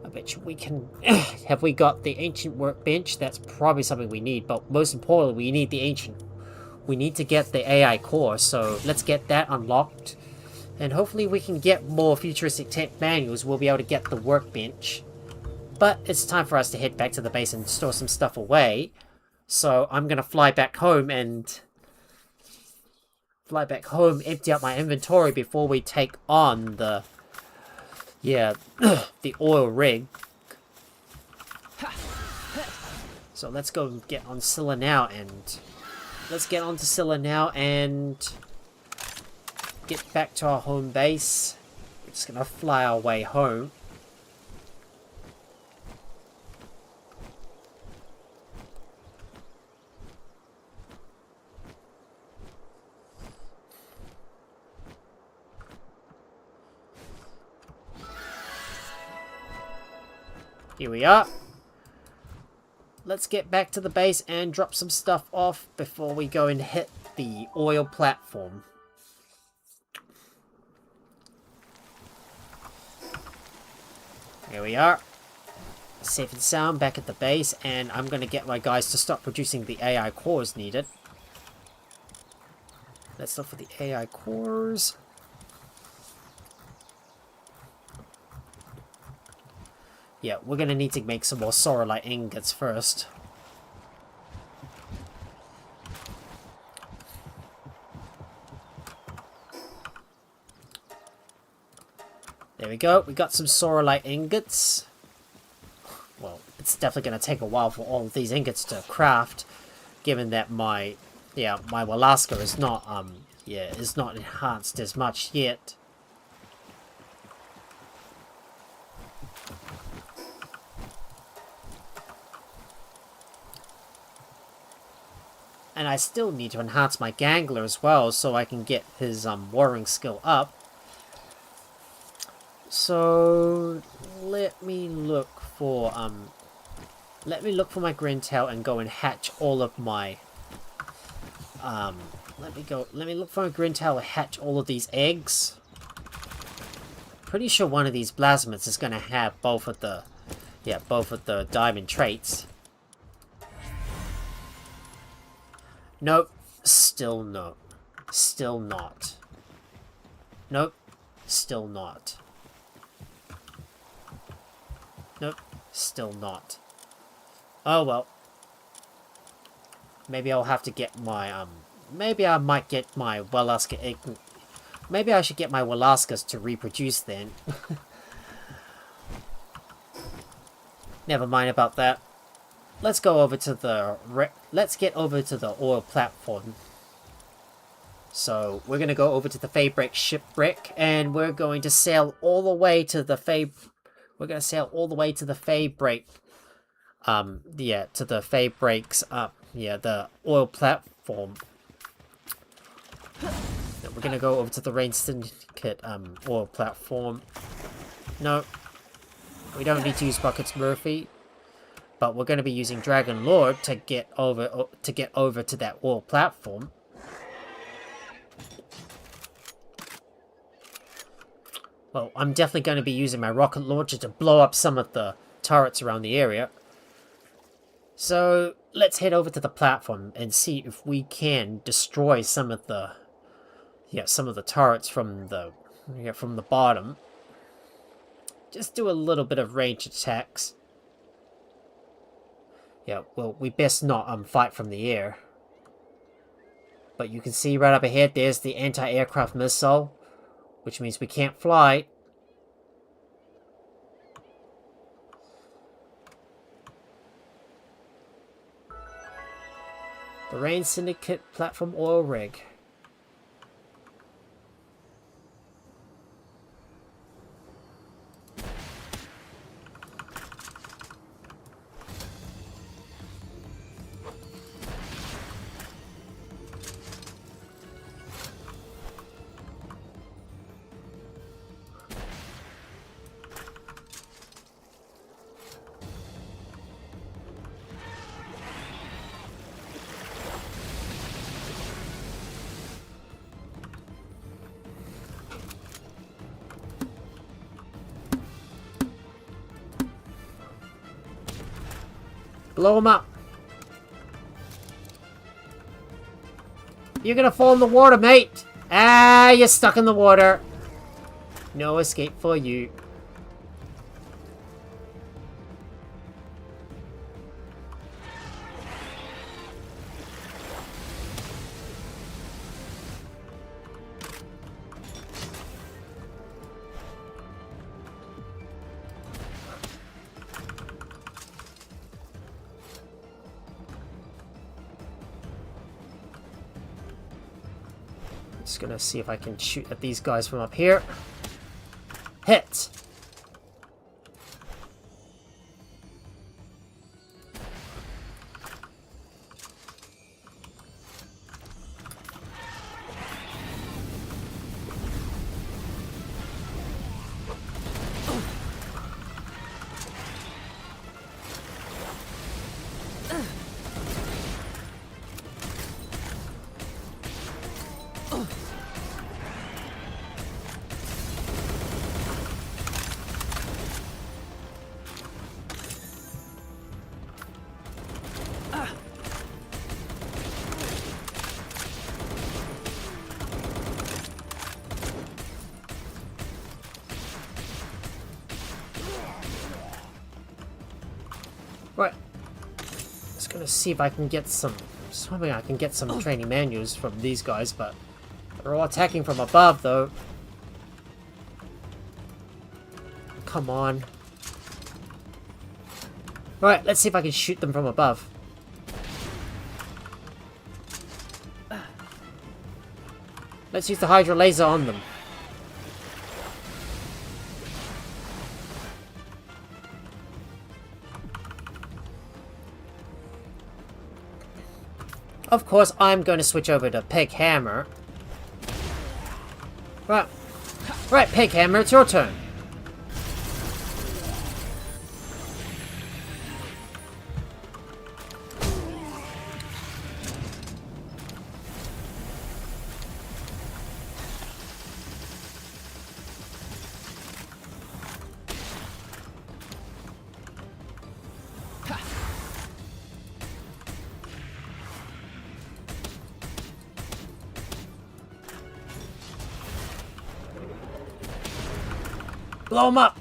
I bet you we can... Have we got the ancient workbench? That's probably something we need, but most importantly, we need the ancient. We need to get the AI core, so let's get that unlocked. And hopefully we can get more futuristic tech manuals. We'll be able to get the workbench. But it's time for us to head back to the base and store some stuff away. So I'm going to fly back home, empty out my inventory before we take on the... Yeah, the oil rig. So let's go get on Scylla now and... Let's get onto Scylla now and... Get back to our home base. We're just gonna fly our way home. Here we are. Let's get back to the base and drop some stuff off before we go and hit the oil platform. Here we are. Safe and sound back at the base, and I'm going to get my guys to stop producing the AI cores needed. Let's look for the AI cores. Yeah, we're going to need to make some more Soralite ingots first. There we go, we got some Soralite ingots. Well, it's definitely going to take a while for all of these ingots to craft, given that my Walaska is not, is not enhanced as much yet. And I still need to enhance my Gangler as well, so I can get his warring skill up. So let me look for my Grintail and go and hatch all of my let me look for my Grintail and hatch all of these eggs. Pretty sure one of these plasmids is gonna have both of the diamond traits. Nope, still no. Still not. Nope, still not. Nope, still not. Oh well. Maybe I'll have to get my, maybe I might get my Walaska egg. Maybe I should get my Walaskas to reproduce then. Never mind about that. Let's go over to the, let's get over to the oil platform. So, we're going to go over to the Fabric shipwreck, and we're going to sail all the way to the we're going to sail all the way to the Fabric, to the Fabric's, the oil platform. Then we're going to go over to the Rain Syndicate, oil platform. No, we don't need to use Buckets Murphy, but we're going to be using Dragon Lord to get over to that oil platform. Well, I'm definitely going to be using my rocket launcher to blow up some of the turrets around the area. So, let's head over to the platform and see if we can destroy some of the turrets from the bottom. Just do a little bit of range attacks. Yeah, well, we best not fight from the air. But you can see right up ahead, there's the anti-aircraft missile, which means we can't fly. The Rain Syndicate platform oil rig. Blow him up. You're gonna fall in the water, mate. Ah, you're stuck in the water. No escape for you. Just gonna see if I can shoot at these guys from up here. Hit! Right. Just gonna see if I can get some... Swimming, I can get some training manuals from these guys, but... They're all attacking from above, though. Come on. Right, let's see if I can shoot them from above. Let's use the Hydra laser on them. Of course, I'm going to switch over to Peg Hammer. Right. Right, Peg Hammer, it's your turn. Blow him up!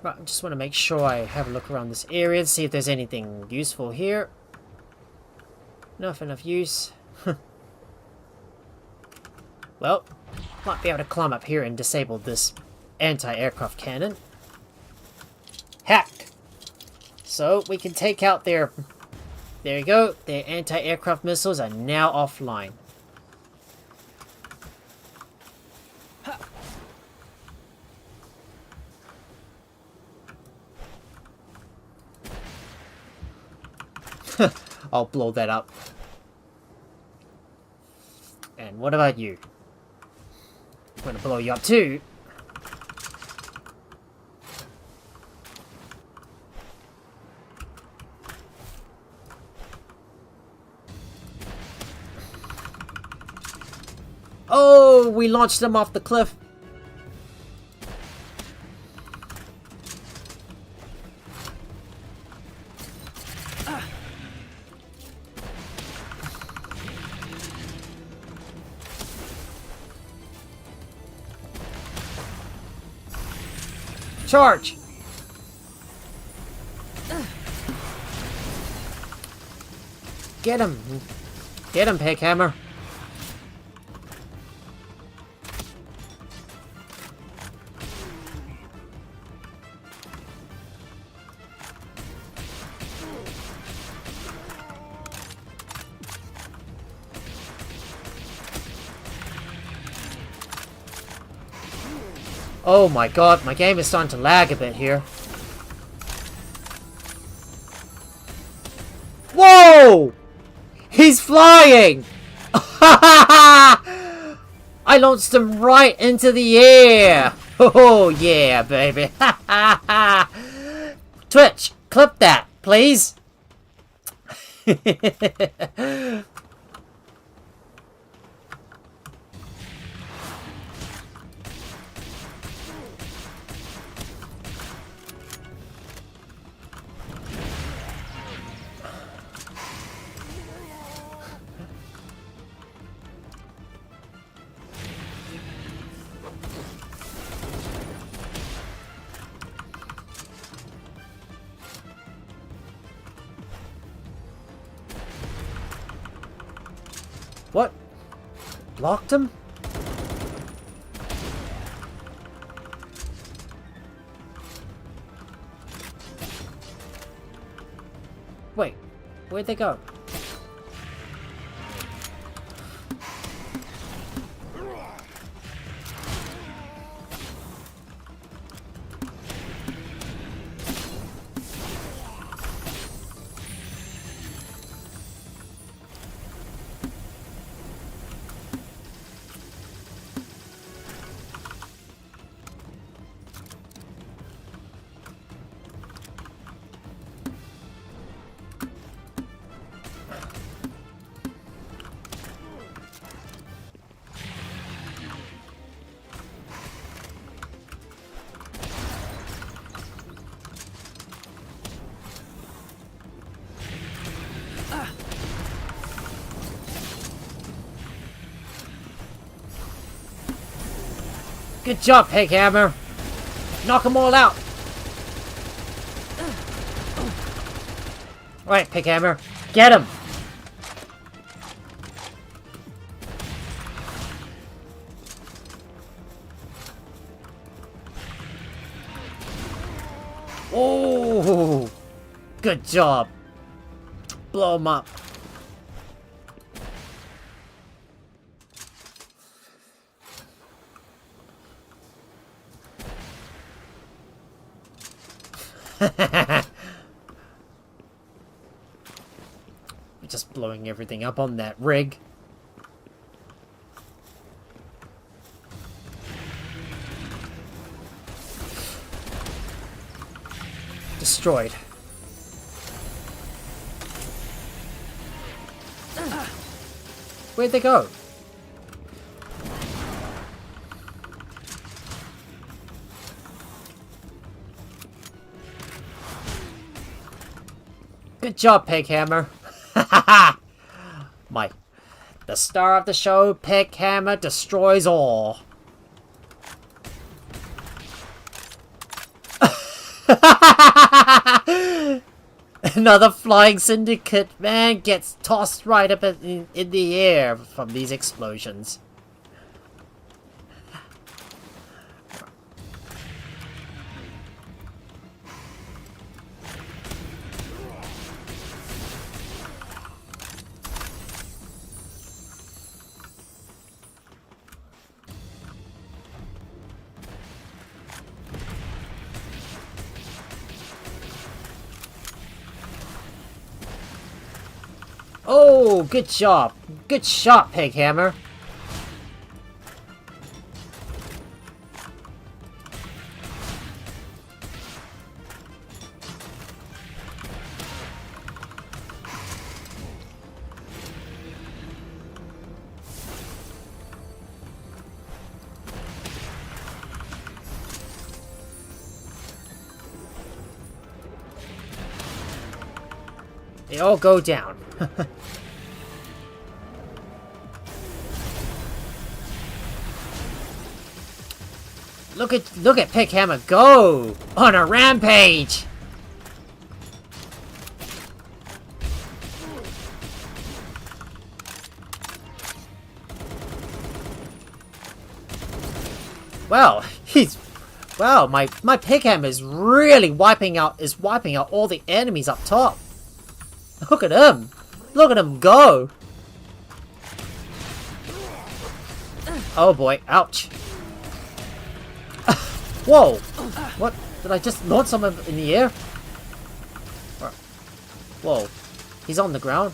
Right, I just want to make sure I have a look around this area and see if there's anything useful here. Nothing of use. Well, might be able to climb up here and disable this anti-aircraft cannon. Hack! So, we can take out their... There you go. Their anti-aircraft missiles are now offline. I'll blow that up. And what about you? I'm gonna blow you up too. Oh, we launched them off the cliff. Charge! Get him! Get him, Pighammer! Oh my god, my game is starting to lag a bit here. Whoa! He's flying! I launched him right into the air! Oh yeah, baby! Twitch, clip that, please! What? Blocked him? Wait, where'd they go? Good job, Pighammer! Knock them all out! Right, Pighammer, get him! Oh, good job! Blow him up! We're just blowing everything up on that rig. Destroyed. Where'd they go? Good job, Pighammer. The star of the show, Pighammer destroys all. Another flying syndicate man gets tossed right up in the air from these explosions. Oh, good job. Good shot, Pighammer. They all go down. Look at Pickhammer go on a rampage. Wow, my Pickhammer is really wiping out all the enemies up top. Look at him. Look at him go. Oh boy, ouch. Whoa! What? Did I just launch someone in the air? Whoa. He's on the ground.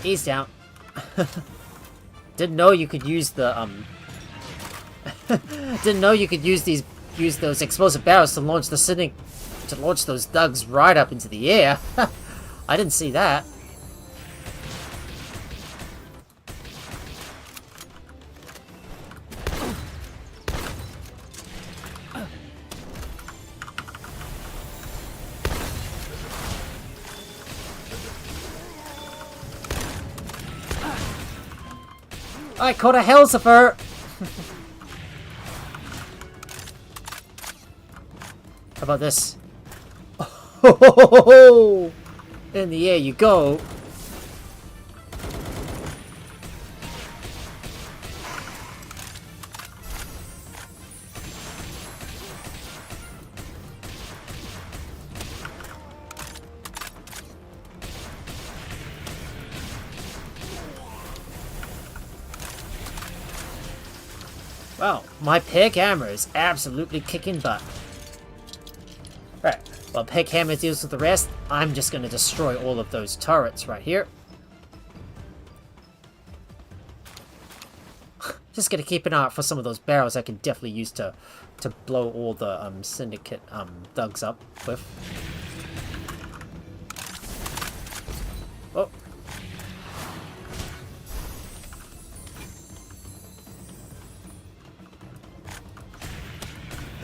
He's down. Didn't know you could use the didn't know you could use those explosive barrels to launch those thugs right up into the air. I didn't see that. I caught a Hellsifer! How about this? Oh, in the air you go! Wow, my Pickhammer is absolutely kicking butt. Right, while Pickhammer deals with the rest, I'm just going to destroy all of those turrets right here. Just going to keep an eye out for some of those barrels I can definitely use to blow all the Syndicate thugs up with. Oh.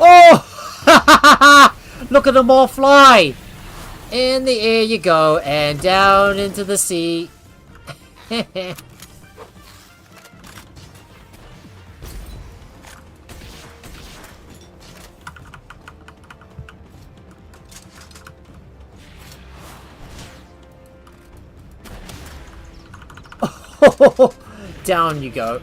Oh! Look at them all fly! In the air you go, and down into the sea. Down you go.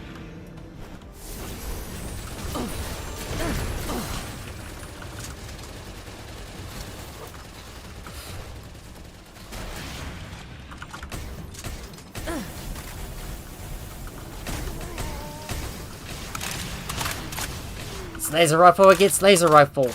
It's laser rifle against laser rifle.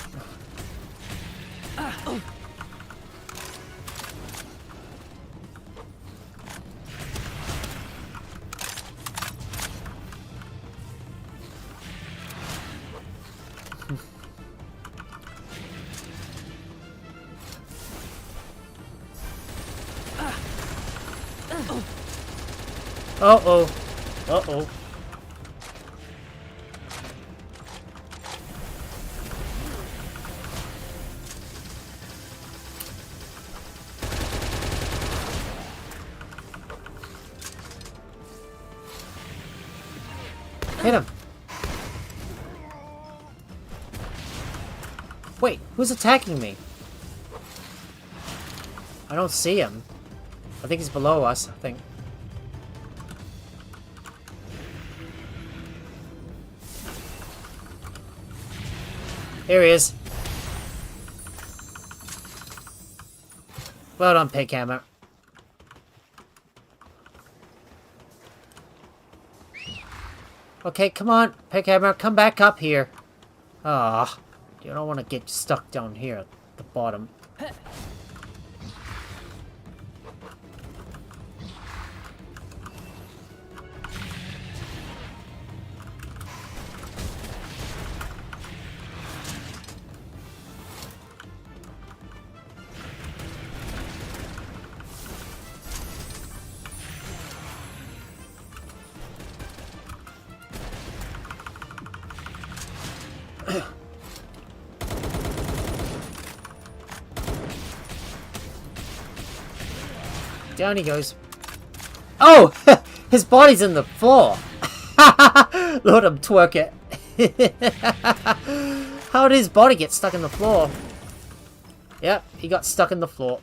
Uh-oh. Uh-oh. Hit him. Wait, who's attacking me? I don't see him. I think he's below us, I think. Here he is. Well done, Pickhammer. Okay, come on, Pickhammer, come back up here. Ah, you don't want to get stuck down here at the bottom. Down he goes. Oh! His body's in the floor! Let him twerk it. How did his body get stuck in the floor? Yep, he got stuck in the floor.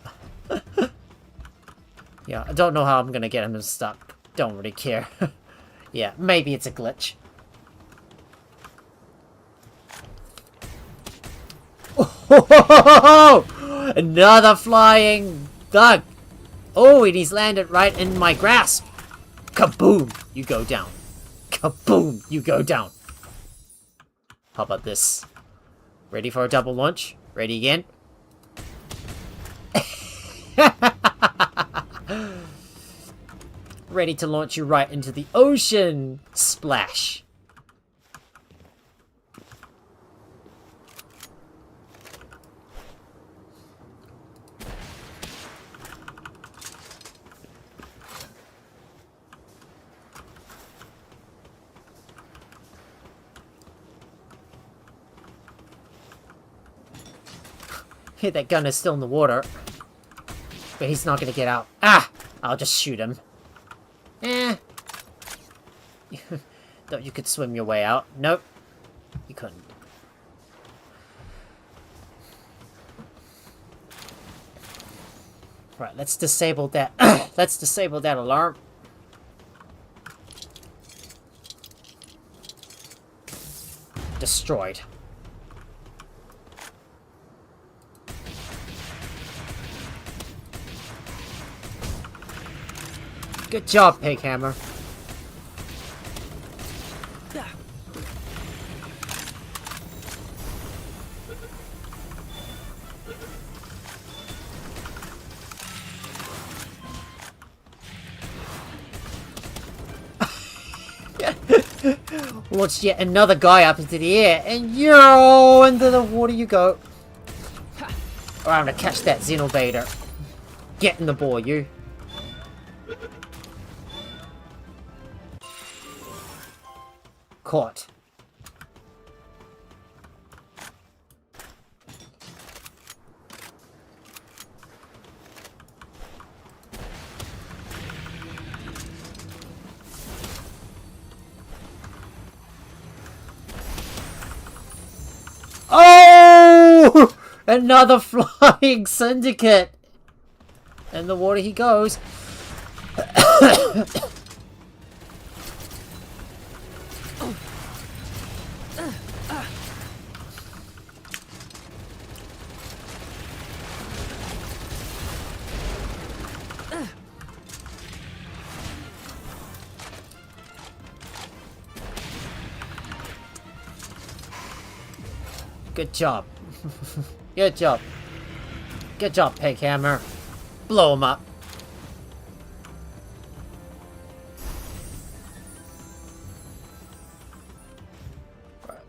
Yeah, I don't know how I'm gonna get him stuck. Don't really care. Yeah, maybe it's a glitch. Oh, another flying bug. Oh, and he's landed right in my grasp. Kaboom! You go down. Kaboom! You go down. How about this? Ready for a double launch? Ready again? Ready to launch you right into the ocean. Splash. Hit that gun is still in the water. But he's not gonna get out. Ah! I'll just shoot him. Eh. Thought you could swim your way out. Nope. You couldn't. Right, let's disable that. Let's disable that alarm. Destroyed. Good job, Pig Hammer. Launched yet another guy up into the air, and yo, into the water you go. Alright, I'm gonna catch that Xenobaiter. Get in the ball, you. Caught. Oh! Another flying syndicate! In the water he goes. Good job. Good job. Good job, Pig Hammer. Blow him up.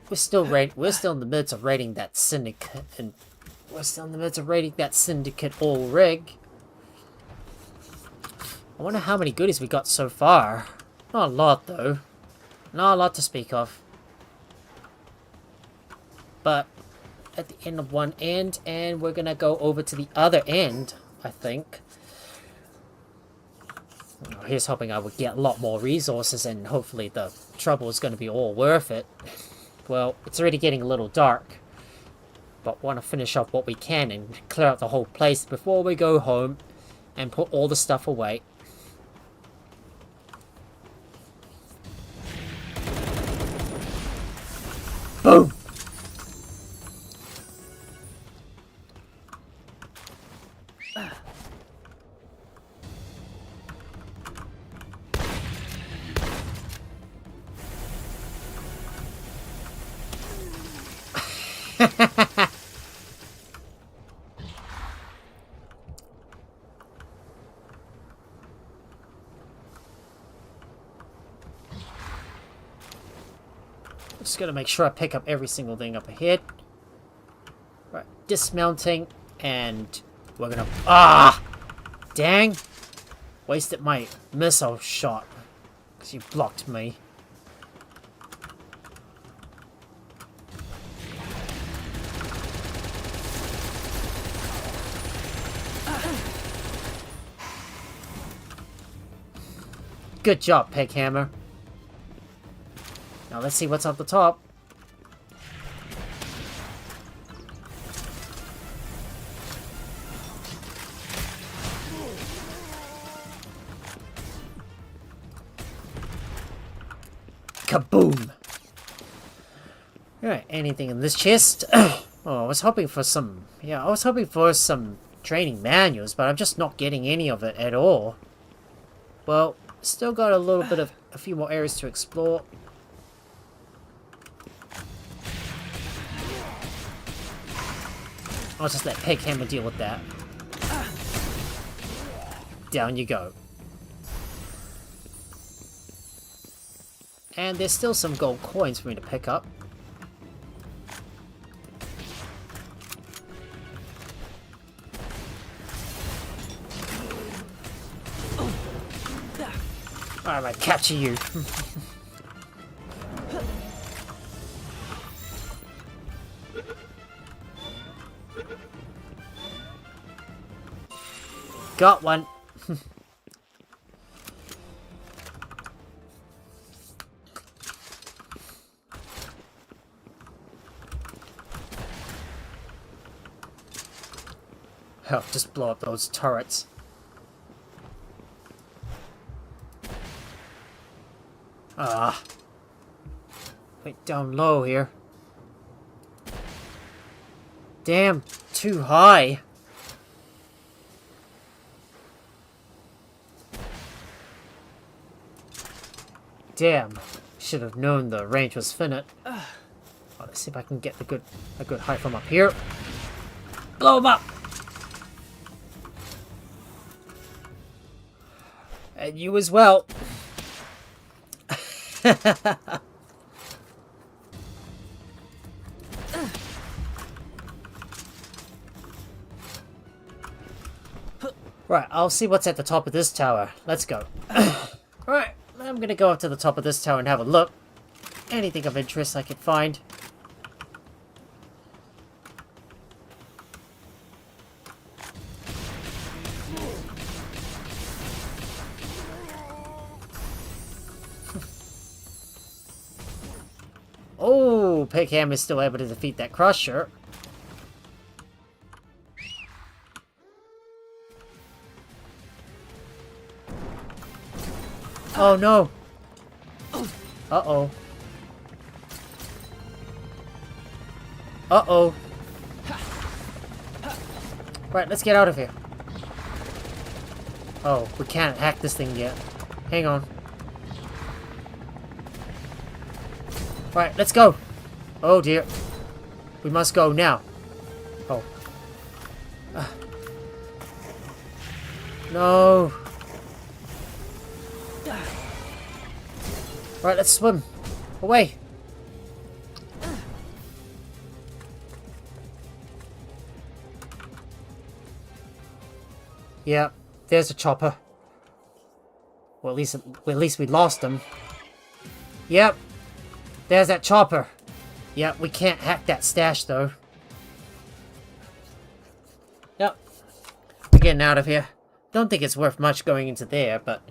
We're still in the midst of raiding that syndicate, and we're still in the midst of raiding that syndicate all rig. I wonder how many goodies we got so far. Not a lot though. Not a lot to speak of. But at the end of one end, and we're gonna go over to the other end, I think. Here's hoping I would get a lot more resources, and hopefully the trouble is going to be all worth it. Well, it's already getting a little dark, but want to finish off what we can and clear out the whole place before we go home and put all the stuff away. Boom! Just gonna make sure I pick up every single thing up ahead. Right, dismounting, and we're gonna... Ah! Dang! Wasted my missile shot, because you blocked me. Good job, Pig Hammer. Now let's see what's up the top. Kaboom! Alright, anything in this chest? Oh, I was hoping for some... Yeah, I was hoping for some training manuals, but I'm just not getting any of it at all. Well, still got a little bit of... a few more areas to explore. I'll just let Peghammer deal with that. Down you go. And there's still some gold coins for me to pick up. I'm gonna capture you. Got one. Oh, just blow up those turrets. Ah. Wait, down low here. Damn, too high. Damn, should have known the range was finite. Oh, let's see if I can get a good height from up here. Blow him up. And you as well. Right, I'll see what's at the top of this tower. Let's go. Right, I'm gonna go up to the top of this tower and have a look. Anything of interest I can find. Oh, Peghammer is still able to defeat that Crusher. Oh no! Uh-oh. Uh-oh. Right, let's get out of here. Oh, we can't hack this thing yet. Hang on. Right, let's go. Oh dear. We must go now. Oh. No. Right, let's swim. Away. Yeah, there's a chopper. Well, at least we lost him. Yep. There's that chopper. Yep, we can't hack that stash though. Yep. We're getting out of here. Don't think it's worth much going into there, but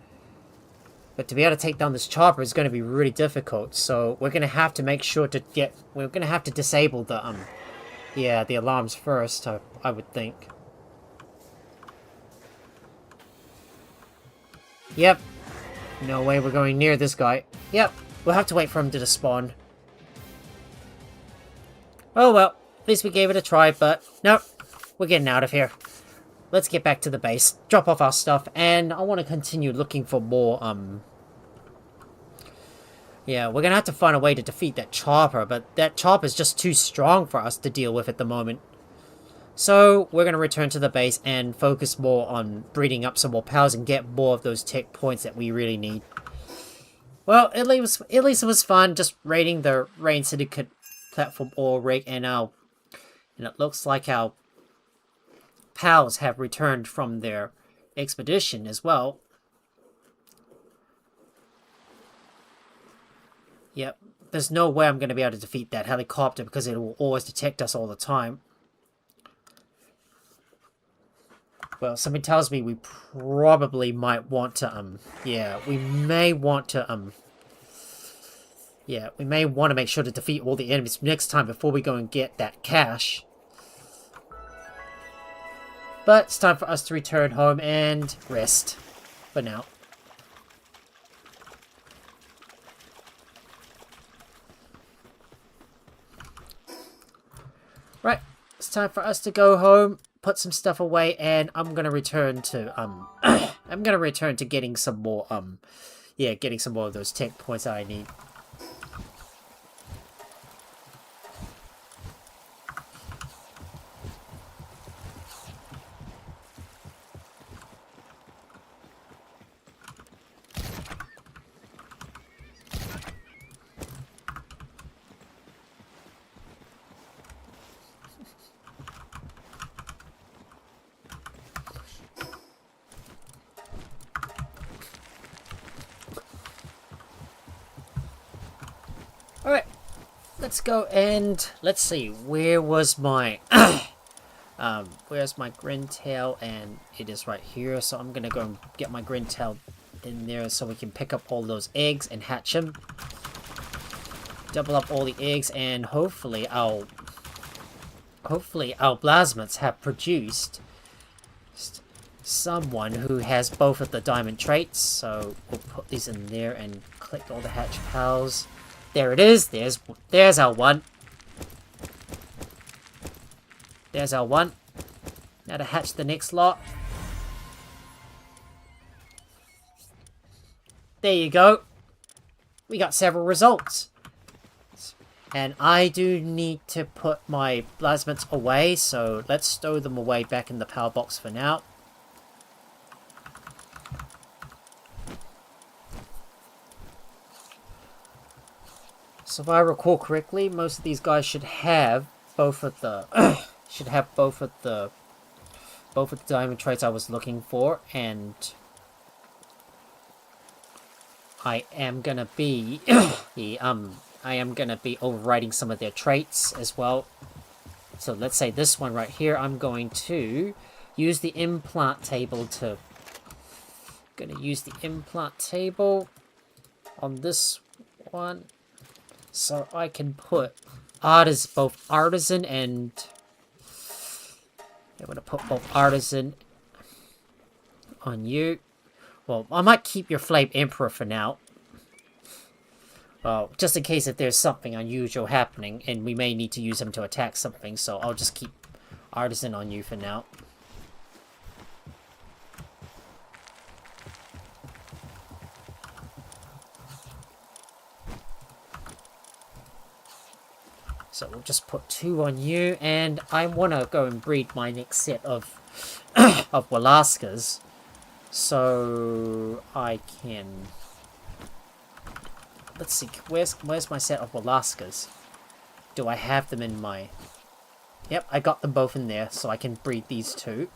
to be able to take down this chopper is going to be really difficult. So we're going to have to make sure to we're going to have to disable the the alarms first. I would think. Yep. No way we're going near this guy. Yep. We'll have to wait for him to despawn. Oh well, at least we gave it a try, but no, we're getting out of here. Let's get back to the base, drop off our stuff, and I want to continue looking for more, yeah, we're gonna have to find a way to defeat that chopper, but that chopper is just too strong for us to deal with at the moment. So, we're gonna return to the base and focus more on breeding up some more powers and get more of those tech points that we really need. Well, at least it was fun just raiding the Rain Syndicate platform ore rig, and it looks like our pals have returned from their expedition as well. Yep, there's no way I'm going to be able to defeat that helicopter because it will always detect us all the time. Well, something tells me we probably might want to, yeah, we may want to, Yeah, we may want to make sure to defeat all the enemies next time before we go and get that cash. But it's time for us to return home and rest for now. Right, it's time for us to go home, put some stuff away, and I'm gonna return to I'm gonna return to getting some more yeah, getting some more of those tech points that I need. Alright, let's go and let's see, where was my where's my Grintail? And it is right here, so I'm gonna go and get my Grintail in there so we can pick up all those eggs and hatch them. Double up all the eggs, and hopefully our plasmids have produced someone who has both of the diamond traits. So we'll put these in there and click all the hatch pals. There it is. There's our one. There's our one. Now to hatch the next lot. There you go. We got several results. And I do need to put my plasmids away, so let's stow them away back in the power box for now. So if I recall correctly, most of these guys should have both of the both of the diamond traits I was looking for, and I am gonna be I am gonna be overriding some of their traits as well. So let's say this one right here, I'm going to use the implant table on this one. So I can put both artisan and I'm gonna put both artisan on you. Well, I might keep your Flame Emperor for now. Well, just in case if there's something unusual happening and we may need to use him to attack something, so I'll just keep artisan on you for now. So we'll just put 2 on you, and I want to go and breed my next set of of Walaskas, so I can. Let's see, where's my set of Walaskas? Do I have them in my? Yep, I got them both in there, so I can breed these 2.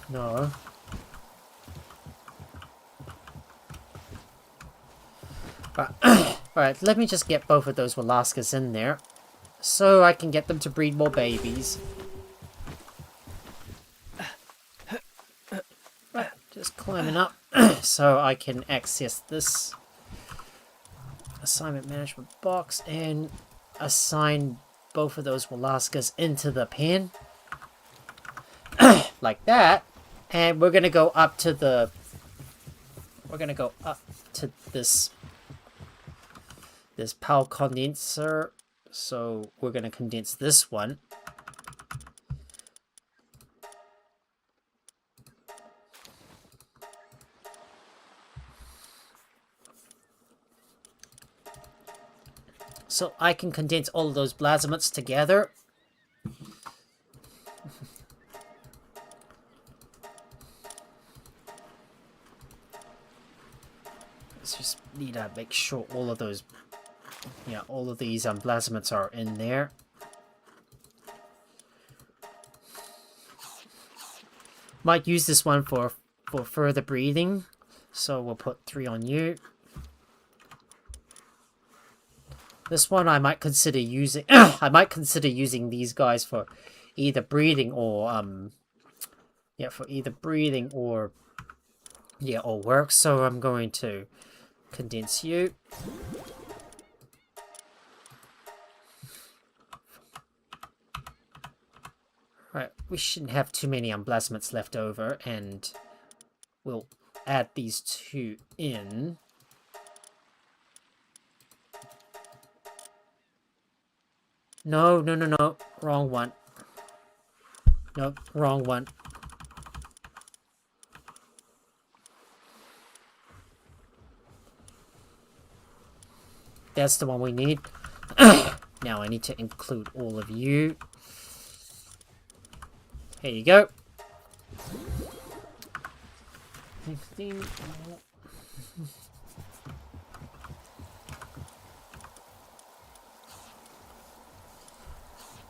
No. Alright, let me just get both of those Walaskas in there, so I can get them to breed more babies. Right, just climbing up, so I can access this assignment management box and assign both of those Walaskas into the pen. Like that. And we're gonna go up to the... We're gonna go up to this power condenser, so we're going to condense this one. So I can condense all of those plasmids together. Let's just need to make sure all of those, yeah, all of these plasmids are in there. Might use this one for further breeding, so we'll put 3 on you. This one I might consider using. I might consider using these guys for either breeding or Yeah, for either breathing or... yeah, or work. So I'm going to condense you. Right, we shouldn't have too many emblasments left over, and we'll add these two in. No, no, no, no. Wrong one. Nope, wrong one. That's the one we need. Now I need to include all of you. Here you go. 15.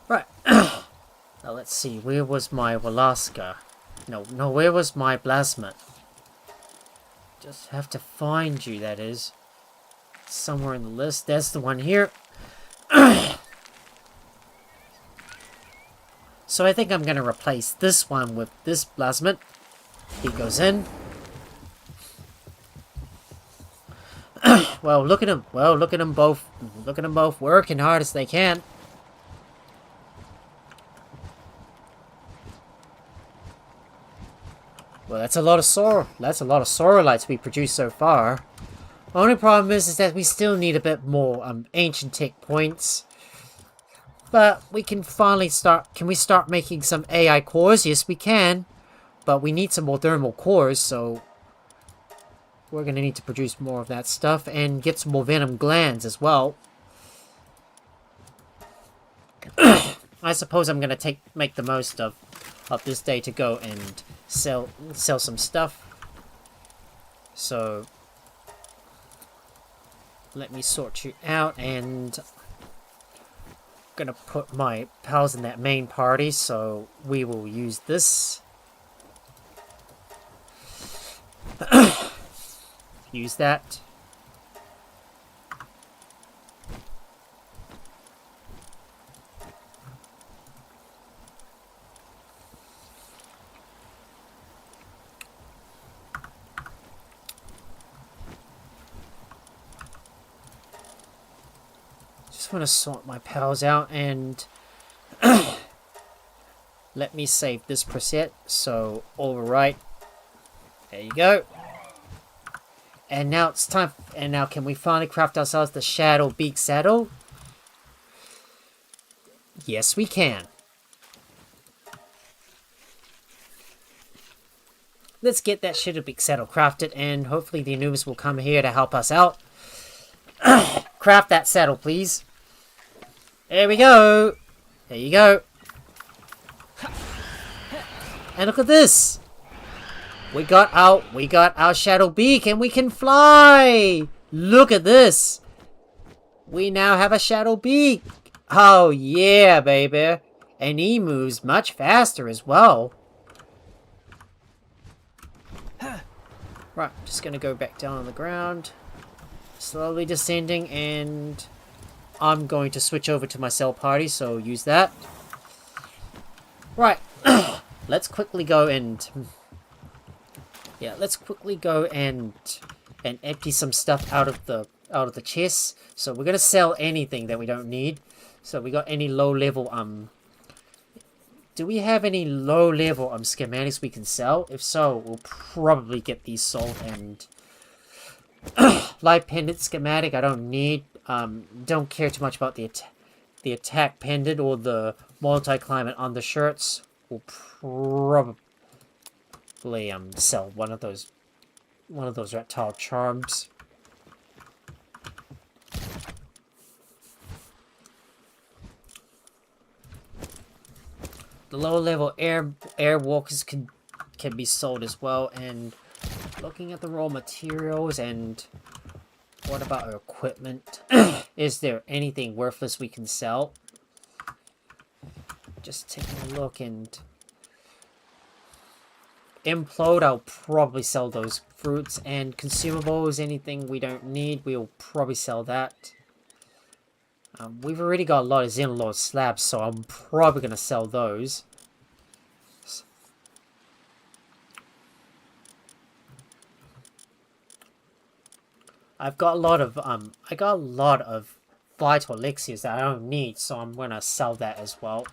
Right. Now let's see. Where was my Walaska? No, where was my Blasmet? Just have to find you, that is. Somewhere in the list. That's the one here. So I think I'm going to replace this one with this Blasmet. He goes in. Well, look at him. Well, look at them both. Look at them both working hard as they can. Well, that's a lot of Soralites we produced so far. Only problem is that we still need a bit more ancient tech points. But we can finally start... Can we start making some AI cores? Yes, we can. But we need some more thermal cores, so... we're going to need to produce more of that stuff and get some more venom glands as well. I suppose I'm going to make the most of this day to go and sell some stuff. So... let me sort you out, and... gonna put my pals in that main party, so we will use this. Use that. Just want to sort my pals out, and let me save this preset. So overwrite. There you go. And now it's time. And now can we finally craft ourselves the Shadow Beak saddle? Yes, we can. Let's get that Shadow Beak saddle crafted, and hopefully the Anubis will come here to help us out. Craft that saddle, please. There we go. There you go. And look at this. We got our Shadow Beak, and we can fly. Look at this. We now have a Shadow Beak. Oh yeah, baby. And he moves much faster as well. Right, just gonna go back down on the ground. Slowly descending, and I'm going to switch over to my cell party, so use that. Right. Let's quickly go and... yeah, let's quickly go and empty some stuff out of the chests. So we're gonna sell anything that we don't need. So we got any low level do we have any low level schematics we can sell? If so, we'll probably get these sold. And light pendant schematic I don't need. Don't care too much about the attack pendant or the multi-climate undershirts. We'll probably sell one of those reptile charms. The low level air walkers can be sold as well. And looking at the raw materials, and what about our equipment? Is there anything worthless we can sell? Just taking a look, and implode, I'll probably sell those fruits. And consumables, anything we don't need, we'll probably sell that. We've already got a lot of Xenolod slabs, so I'm probably going to sell those. I've got a lot of I got a lot of vital elixirs that I don't need, so I'm gonna sell that as well.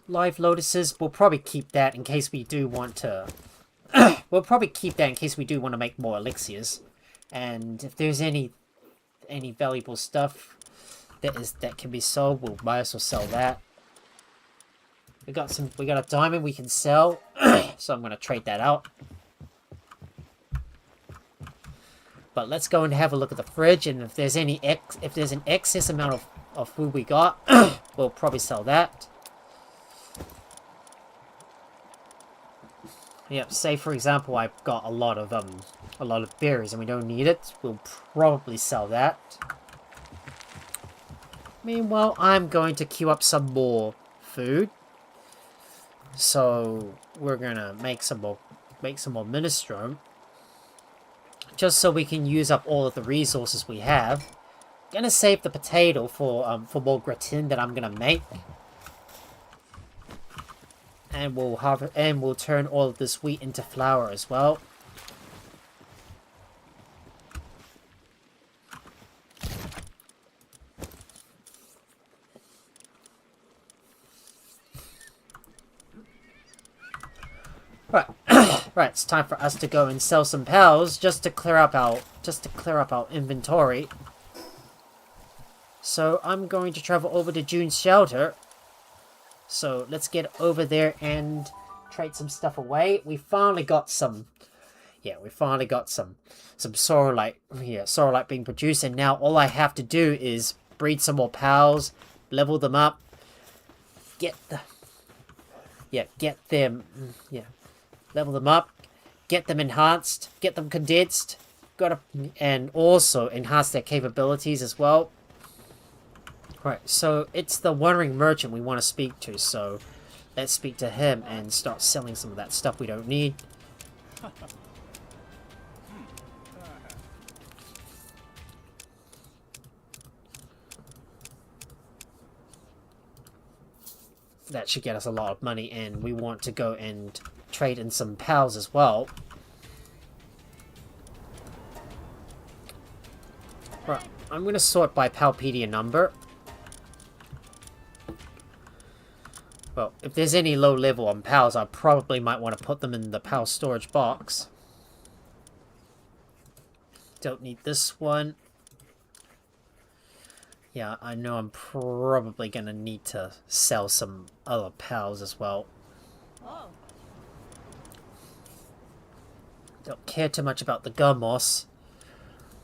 Live lotuses, we'll probably keep that in case we do want to. We'll probably keep that in case we do want to make more elixirs, and if there's any valuable stuff that can be sold, we'll might as well sell that. We got a diamond we can sell, so I'm gonna trade that out. But let's go and have a look at the fridge, and if there's an excess amount of food we got, we'll probably sell that. Yep, say for example I've got a lot of berries and we don't need it, we'll probably sell that. Meanwhile, I'm going to queue up some more food. So we're gonna make some more minestrone. Just so we can use up all of the resources we have. Gonna save the potato for more gratin that I'm gonna make. And we'll turn all of this wheat into flour as well. Right, right. It's time for us to go and sell some pals just to clear up our inventory. So I'm going to travel over to June's shelter. So let's get over there and trade some stuff away. We finally got some. Yeah, we finally got some Soralite. Yeah, Soralite being produced, and now all I have to do is breed some more pals, level them up, level them up, get them enhanced, get them condensed, and also enhance their capabilities as well. Right, so it's the wandering merchant we want to speak to, so let's speak to him and start selling some of that stuff we don't need. That should get us a lot of money, and we want to go and trade in some pals as well. Right, I'm going to sort by Palpedia number. Well, if there's any low level on pals, I probably might want to put them in the pal storage box. Don't need this one. Yeah, I know I'm probably going to need to sell some other pals as well. Oh. Don't care too much about the Gummoss.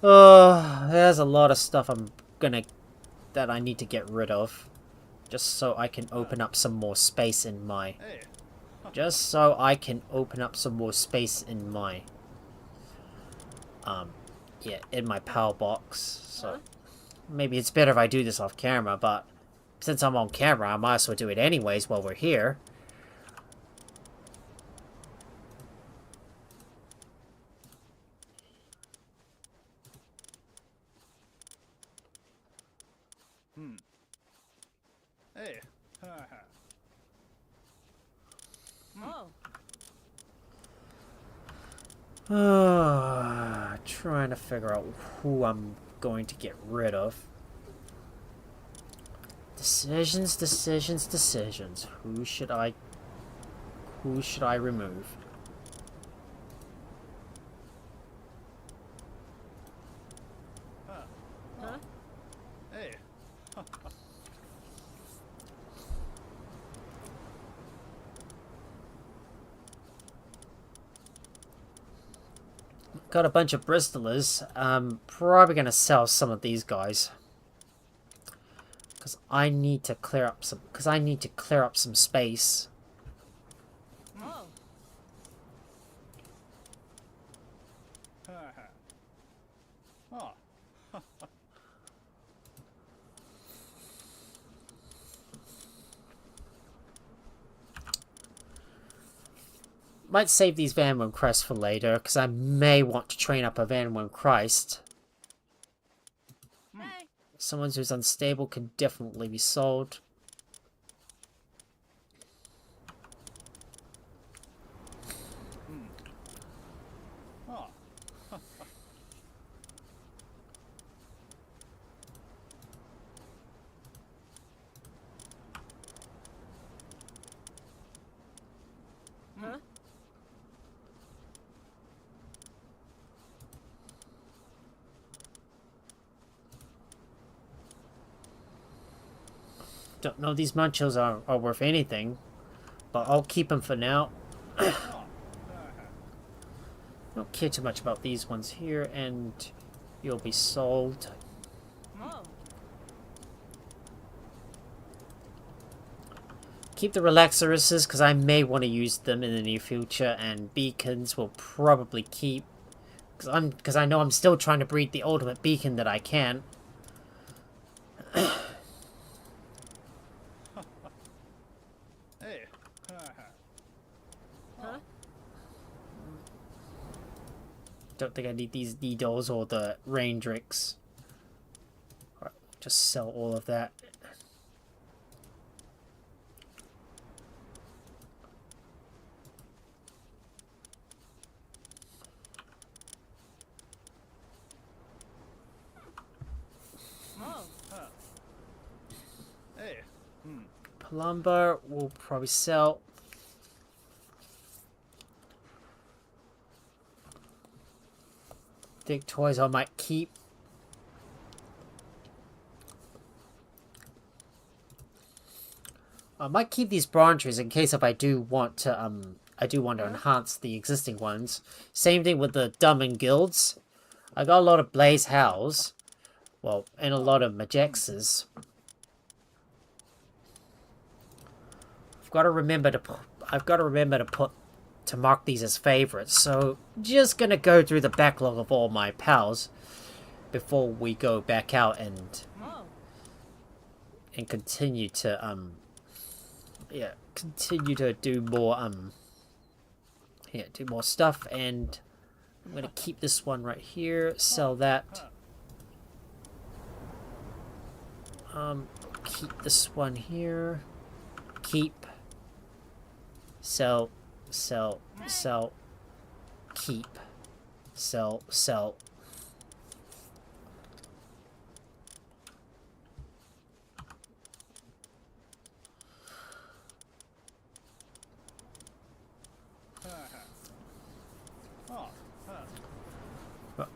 Oh, there's a lot of stuff that I need to get rid of. Just so I can open up some more space in my... in my pal box. So, maybe it's better if I do this off camera, but since I'm on camera, I might as well do it anyways while we're here. Hey. Trying to figure out who I'm going to get rid of. Decisions. Who should I remove? Hey. Got a bunch of Bristolers. I'm probably going to sell some of these guys. Because I need to clear up some space. Oh. Oh. Might save these Van Wyn Christ for later, because I may want to train up a Van Wyn Christ. Hey. Someone who's unstable can definitely be sold. Don't know these munchos are worth anything, but I'll keep them for now. Don't care too much about these ones here, and you'll be sold. Keep the relaxerises because I may want to use them in the near future, and beacons will probably keep because I know I'm still trying to breed the ultimate beacon that I can. Hey. Don't think I need these needles or the Raindricks. Alright, just sell all of that. Hey. Plumber will probably sell. Dig toys I might keep. I might keep these branches in case if I do want to enhance the existing ones. Same thing with the dumb and guilds. I got a lot of blaze howls. Well, and a lot of majexes. I've got to remember to mark these as favorites. So just gonna go through the backlog of all my pals before we go back out and continue to continue to do more do more stuff. And I'm gonna keep this one right here, sell that. Keep this one here, keep, sell, sell, sell, keep, sell, sell.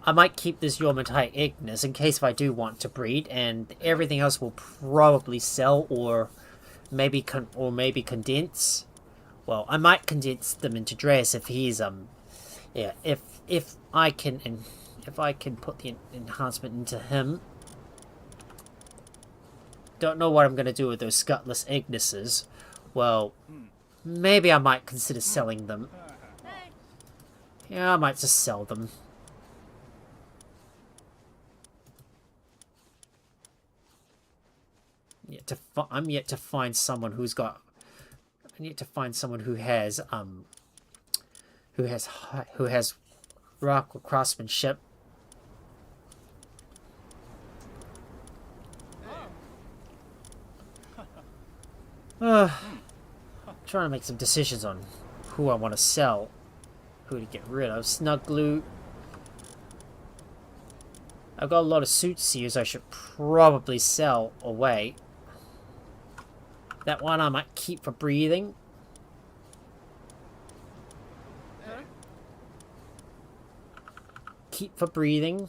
I might keep this Yormatite Ignis in case if I do want to breed, and everything else will probably sell or maybe condense. Well, I might condense them into Dreas if he's if I can put the enhancement into him. Don't know what I'm gonna do with those Scutless Ignises. Well, maybe I might consider selling them. Yeah, I might just sell them. I'm yet to find someone who's got. I need to find someone who has rock or craftsmanship. Trying to make some decisions on who I want to sell, who to get rid of. Snug glue. I've got a lot of Soothsayers I should probably sell away. That one I might keep for breathing. Keep for breathing.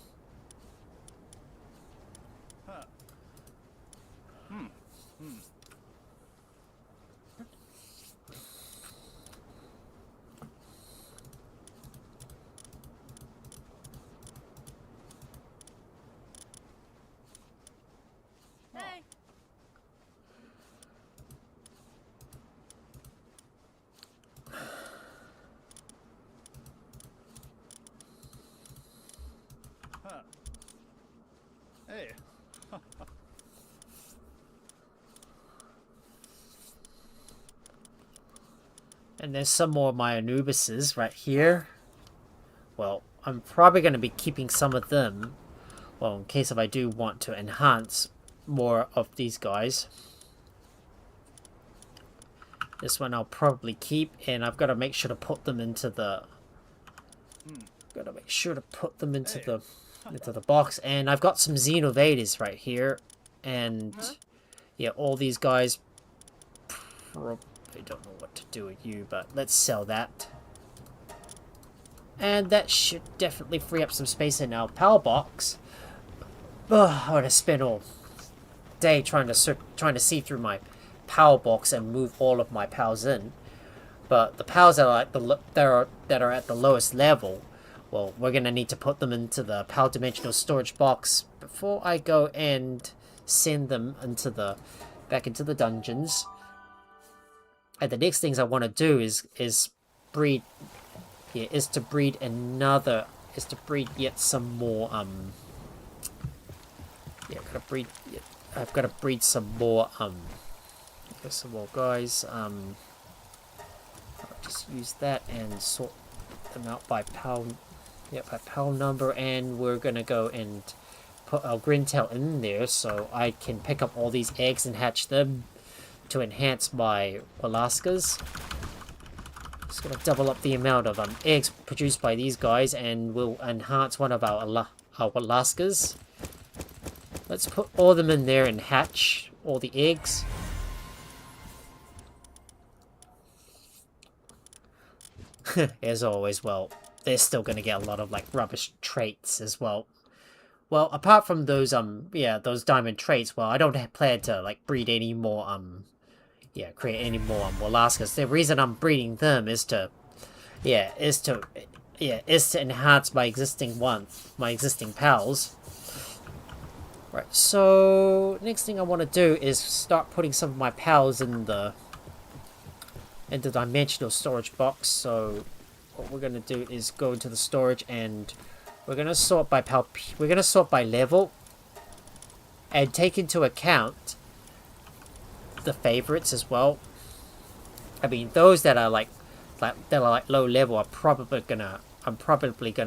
Hey. And there's some more of my Anubises right here. Well, I'm probably going to be keeping some of them. Well, in case if I do want to enhance more of these guys. This one I'll probably keep, and I've got to make sure to put them into the... Got to make sure to put them into the box. And I've got some Xenovaders right here, and yeah, all these guys. Probably don't know what to do with you, but let's sell that. And that should definitely free up some space in our power box. Oh, I want to spend all day trying to see through my power box and move all of my pals in. But the pals that are like that are at the lowest level, well, we're gonna need to put them into the pal dimensional storage box before I go and send them back into the dungeons. And the next things I want to do is breed yet some more I've got to breed some more guys. I'll just use that and sort them out by pal number, and we're gonna go and put our Grintail in there so I can pick up all these eggs and hatch them to enhance my Walaskas. Just gonna double up the amount of eggs produced by these guys, and we'll enhance one of our Walaskas. Let's put all of them in there and hatch all the eggs. As always, well, they're still gonna get a lot of like rubbish traits as well. Well, apart from those those diamond traits, well, I don't plan to like breed any more create any more Walaskas. The reason I'm breeding them is to enhance my existing pals. Right, so next thing I want to do is start putting some of my pals in the dimensional storage box. So what we're gonna do is go into the storage, and we're gonna sort by level and take into account the favorites as well. I mean, those that are like low level are probably gonna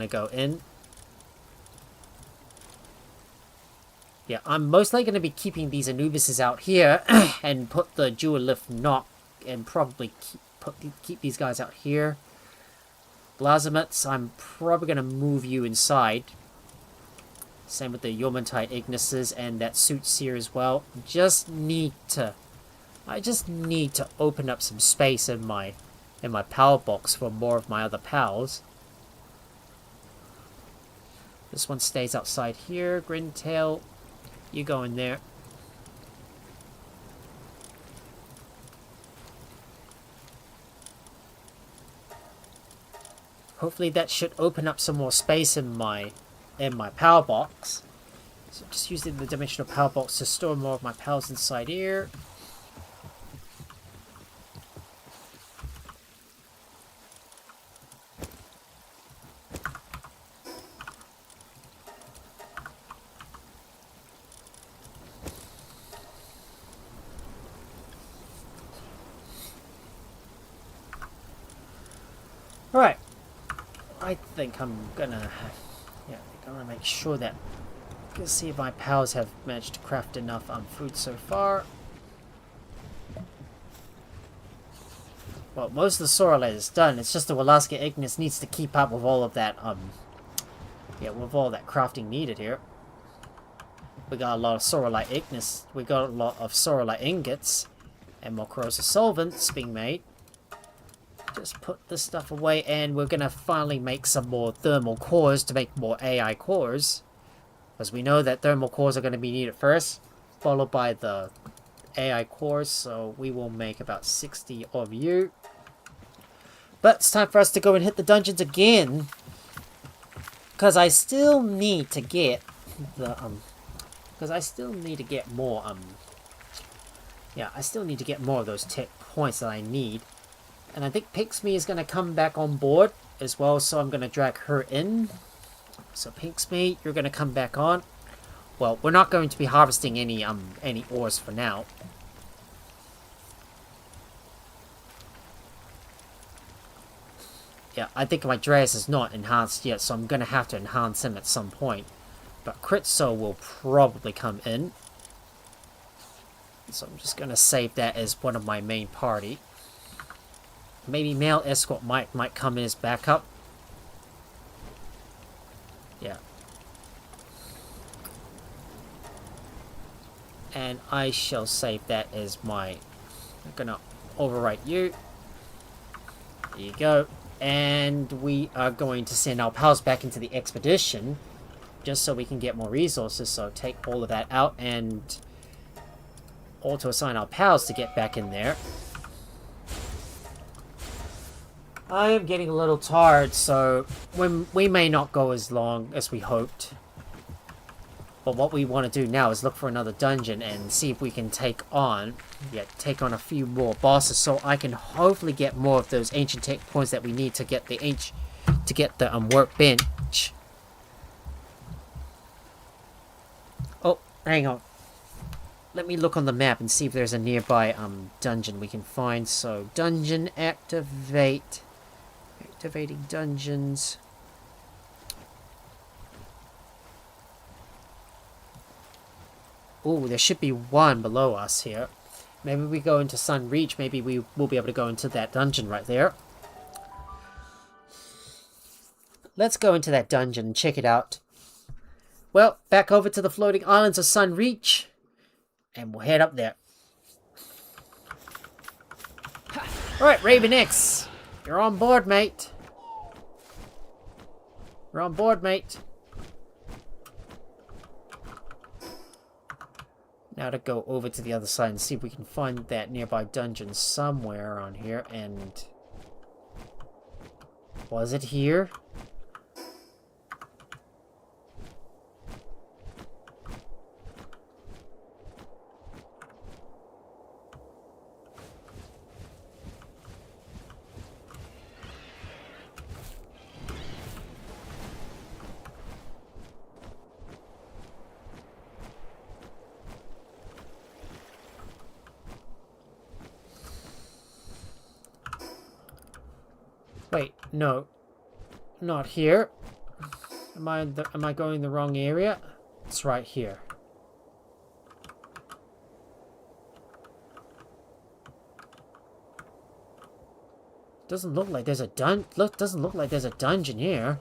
go in. Yeah, I'm mostly going to be keeping these Anubises out here and put the Dualith Knock and probably keep these guys out here. Blazamets, I'm probably going to move you inside. Same with the Yomentide Ignises and that Suits here as well. I just need to open up some space in my power box for more of my other pals. This one stays outside here. Grintail, you go in there. Hopefully that should open up some more space in my power box. So just using the dimensional power box to store more of my pals inside here. Alright, I think I'm gonna make sure that, let's see if my pals have managed to craft enough food so far. Well, most of the Soralite is done. It's just the Walaska Ignis needs to keep up with all of that, with all that crafting needed here. We got a lot of Soralite Ignis, we got a lot of Soralite ingots, and more corrosive solvents being made. Just put this stuff away, and we're gonna finally make some more thermal cores to make more AI cores, because we know that thermal cores are going to be needed first, followed by the AI cores. So we will make about 60 of you. But it's time for us to go and hit the dungeons again, because I still need to get the I still need to get more of those tech points that I need. And I think Pixme is going to come back on board as well, so I'm going to drag her in. So Pixme, you're going to come back on. Well, we're not going to be harvesting any ores for now. Yeah, I think my Dreas is not enhanced yet, so I'm going to have to enhance him at some point. But Critso will probably come in. So I'm just going to save that as one of my main party. Maybe Male Escort might come in as backup. Yeah. And I shall save that as my... I'm gonna overwrite you. There you go. And we are going to send our pals back into the expedition, just so we can get more resources. So take all of that out, and auto-assign our pals to get back in there. I am getting a little tired, so we may not go as long as we hoped. But what we want to do now is look for another dungeon and see if we can take on a few more bosses, so I can hopefully get more of those ancient tech points that we need to get the workbench. Oh, hang on. Let me look on the map and see if there's a nearby dungeon we can find. So dungeon activate. Activating dungeons. Oh, there should be one below us here. Maybe we go into Stonereach. Maybe we will be able to go into that dungeon right there. Let's go into that dungeon and check it out. Well, back over to the floating islands of Stonereach. And we'll head up there. Alright, Raven X. You're on board, mate. You're on board, mate. Now to go over to the other side and see if we can find that nearby dungeon somewhere around here. And was it here? Wait, no. Not here. Am I going the wrong area? It's right here. Doesn't look like there's a doesn't look like there's a dungeon here.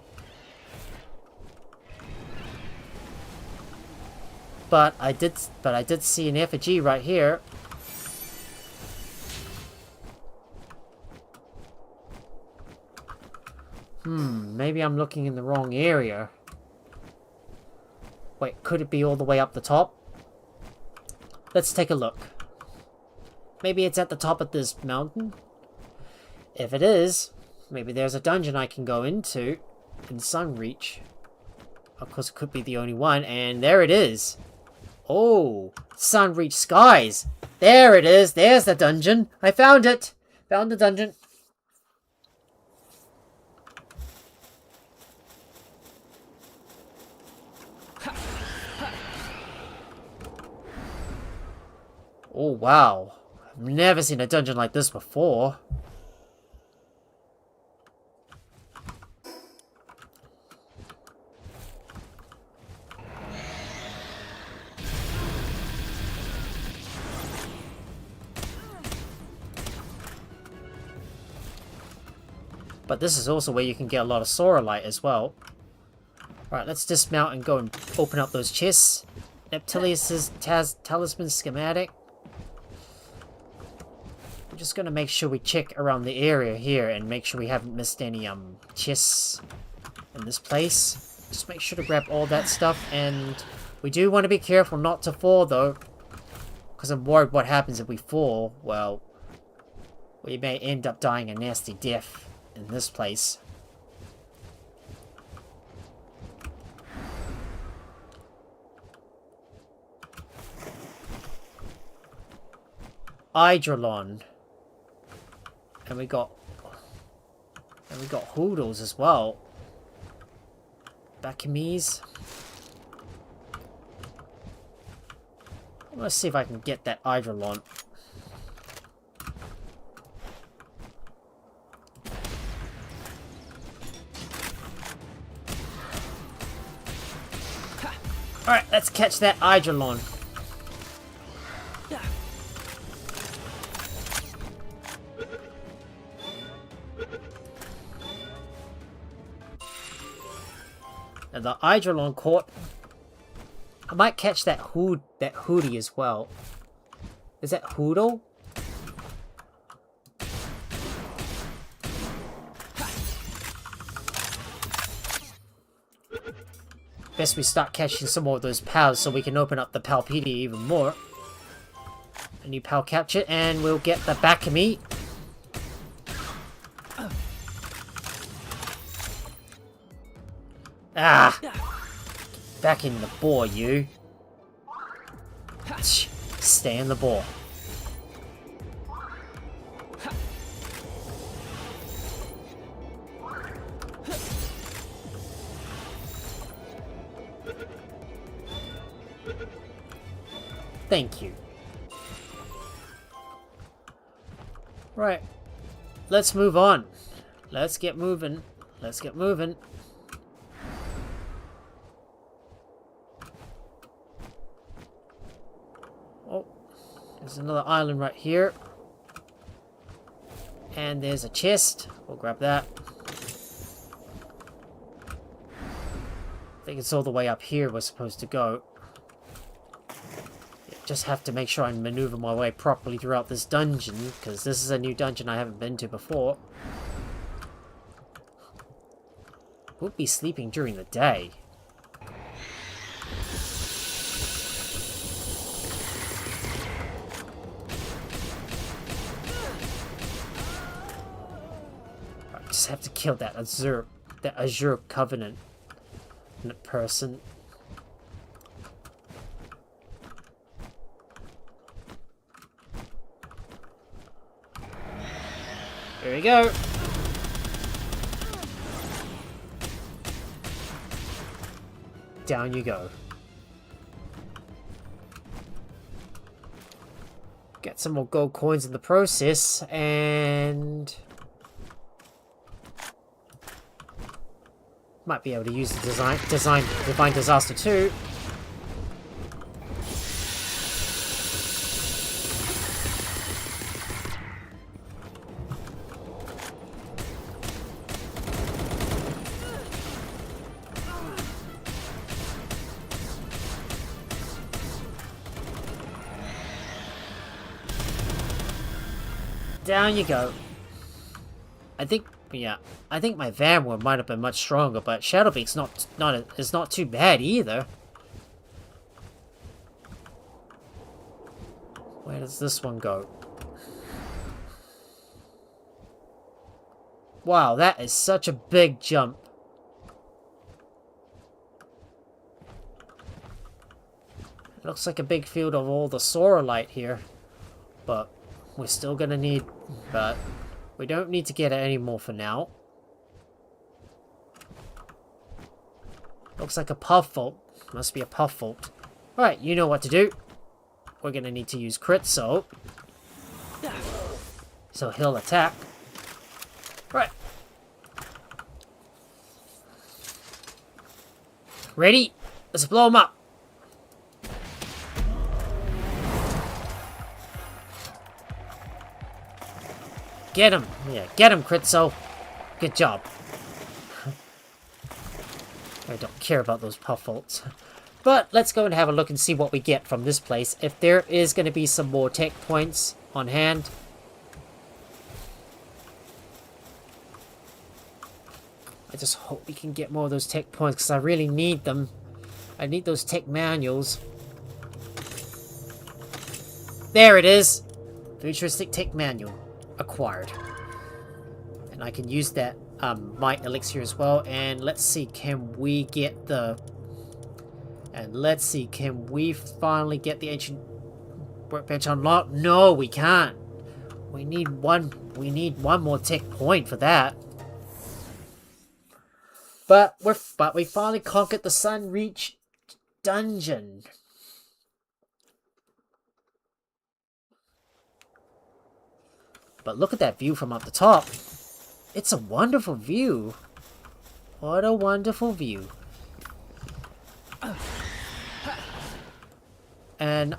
But I did see an effigy right here. Maybe I'm looking in the wrong area. Wait, could it be all the way up the top? Let's take a look. Maybe it's at the top of this mountain? If it is, maybe there's a dungeon I can go into in Stonereach. Of course, it could be the only one, and there it is. Oh, Stonereach Skies. There it is. There's the dungeon. I found it. Found the dungeon. Oh, wow. I've never seen a dungeon like this before. But this is also where you can get a lot of Soralite as well. Alright, let's dismount and go and open up those chests. Neptilius's talisman schematic. I'm just gonna make sure we check around the area here and make sure we haven't missed any chests in this place. Just make sure to grab all that stuff, and we do want to be careful not to fall though, because I'm worried what happens if we fall. Well, we may end up dying a nasty death in this place. Hydralon. And we got Hoodles as well. Bacchamies. Let's see if I can get that Hydralon. Alright, let's catch that Hydralon. And the Hydralon caught. I might catch that Hootie as well. Is that Hoodle? Best we start catching some more of those pals so we can open up the Palpedia even more. A new pal capture, and we'll get the back of me. Ah! Back in the bore, you. Stay in the bore. Thank you. Right. Let's move on. Let's get moving. Let's get moving. Oh, there's another island right here. And there's a chest. We'll grab that. I think it's all the way up here we're supposed to go. Just have to make sure I maneuver my way properly throughout this dungeon, because this is a new dungeon I haven't been to before. We'll be sleeping during the day. I just have to kill that Azure Covenant person. Here we go. Down you go. Get some more gold coins in the process, and might be able to use the Divine Disaster too. Down you go. I think my Vanward might have been much stronger, but Shadowbeak's is not too bad either. Where does this one go? Wow, that is such a big jump. It looks like a big field of all the Soralite here, but we're still gonna need, but we don't need to get it anymore for now. Looks like a puff vault. Must be a puff vault. Alright, you know what to do. We're gonna need to use crit soul. So he'll attack. Right. Ready? Let's blow him up. Get him. Yeah, get him, Critso. Good job. I don't care about those puff vaults. But let's go and have a look and see what we get from this place. If there is going to be some more tech points on hand. I just hope we can get more of those tech points, because I really need them. I need those tech manuals. There it is. Futuristic tech manual. Acquired. And I can use that might elixir as well. And let's see, can we get the... And let's see, can we finally get the ancient workbench unlocked? No, we can't. We need one more tech point for that. But we finally conquered the Stonereach dungeon. But look at that view from up the top. It's a wonderful view. What a wonderful view. And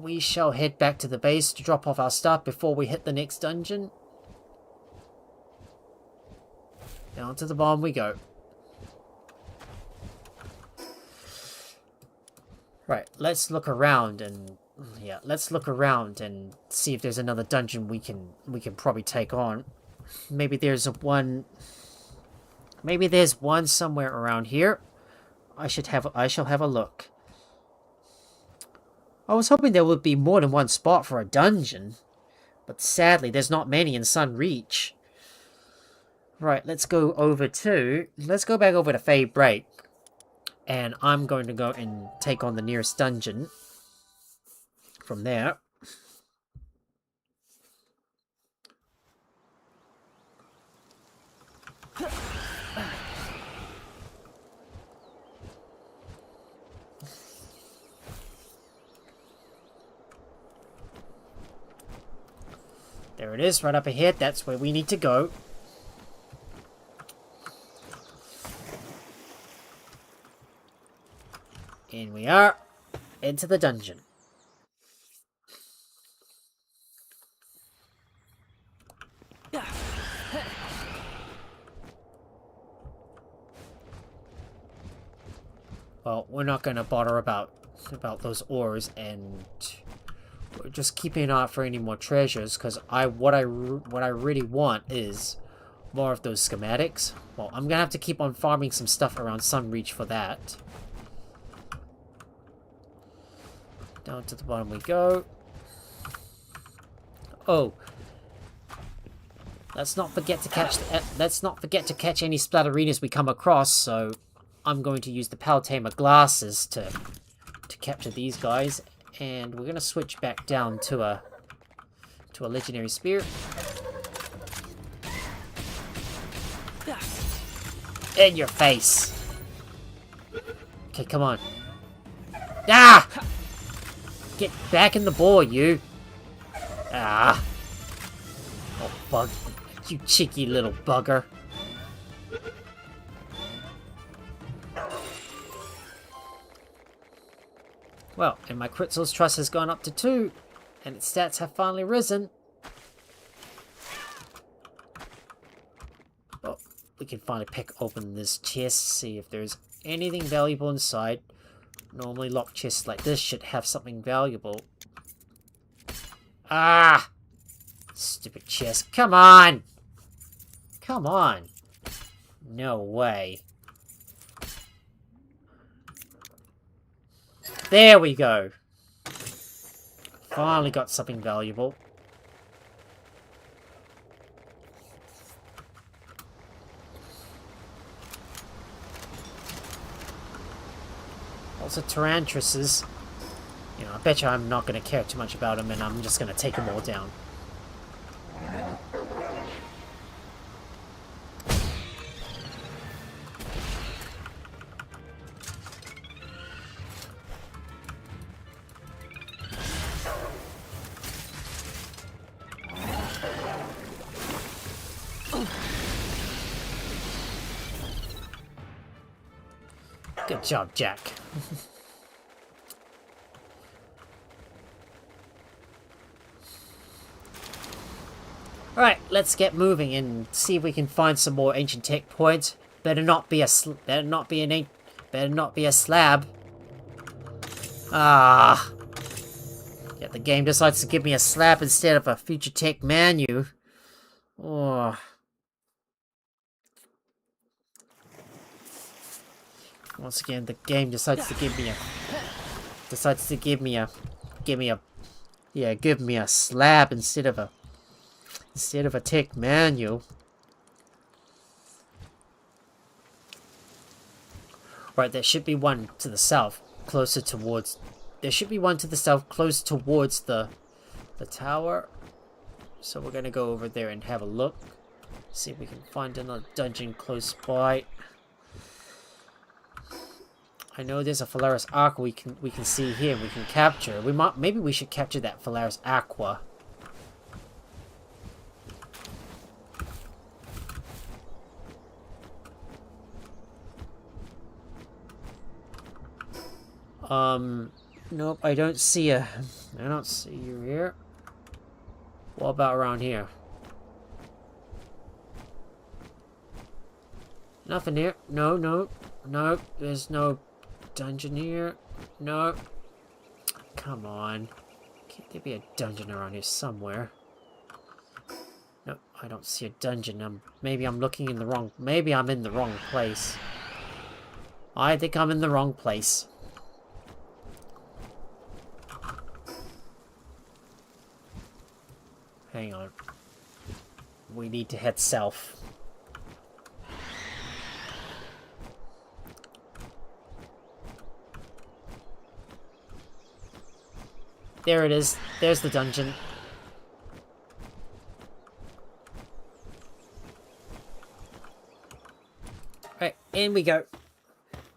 we shall head back to the base to drop off our stuff before we hit the next dungeon. Down to the bottom we go. Right, let's look around and... Yeah, let's look around and see if there's another dungeon we can probably take on. Maybe there's one somewhere around here. I shall have a look. I was hoping there would be more than one spot for a dungeon, but sadly there's not many in Stonereach. Right, let's go back over to Fade Break, and I'm going to go and take on the nearest dungeon from there. There it is, right up ahead. That's where we need to go. And we are into the dungeon. Well, we're not going to bother about those ores, and we're just keeping an eye out for any more treasures, because what I really want is more of those schematics. Well, I'm going to have to keep on farming some stuff around Stonereach for that. Down to the bottom we go. Oh, let's not forget to catch any splatterinas we come across. So I'm going to use the Paltamer glasses to capture these guys, and we're gonna switch back down to a legendary spear. In your face. Okay, come on. Ah! Get back in the ball, you. Ah. Oh, bug. You cheeky little bugger. Well, and my Critzel's Trust has gone up to 2, and its stats have finally risen. Oh, we can finally pick open this chest, see if there's anything valuable inside. Normally locked chests like this should have something valuable. Ah! Stupid chest. Come on! Come on! No way. There we go. Finally got something valuable. Also, Tyrantruses. You know, I bet you I'm not going to care too much about them, and I'm just going to take them all down. Good job, Jack. Alright, let's get moving and see if we can find some more ancient tech points. Better not be a slab. Ah. Yeah, the game decides to give me a slab instead of a future tech menu. Oh. Once again, the game decides to give me a slab instead of a tech manual. Right, there should be one to the south, closer towards the tower. So we're gonna go over there and have a look. See if we can find another dungeon close by. I know there's a Phalaris Aqua we can see here and we can capture. Maybe we should capture that Phalaris Aqua. Nope, I don't see you here. What about around here? Nothing here. No, there's no dungeon here. No. Come on. Can't there be a dungeon around here somewhere? No, I don't see a dungeon. Maybe I'm looking in the wrong... Maybe I'm in the wrong place. I think I'm in the wrong place. Hang on. We need to head south. There it is. There's the dungeon. Alright, in we go.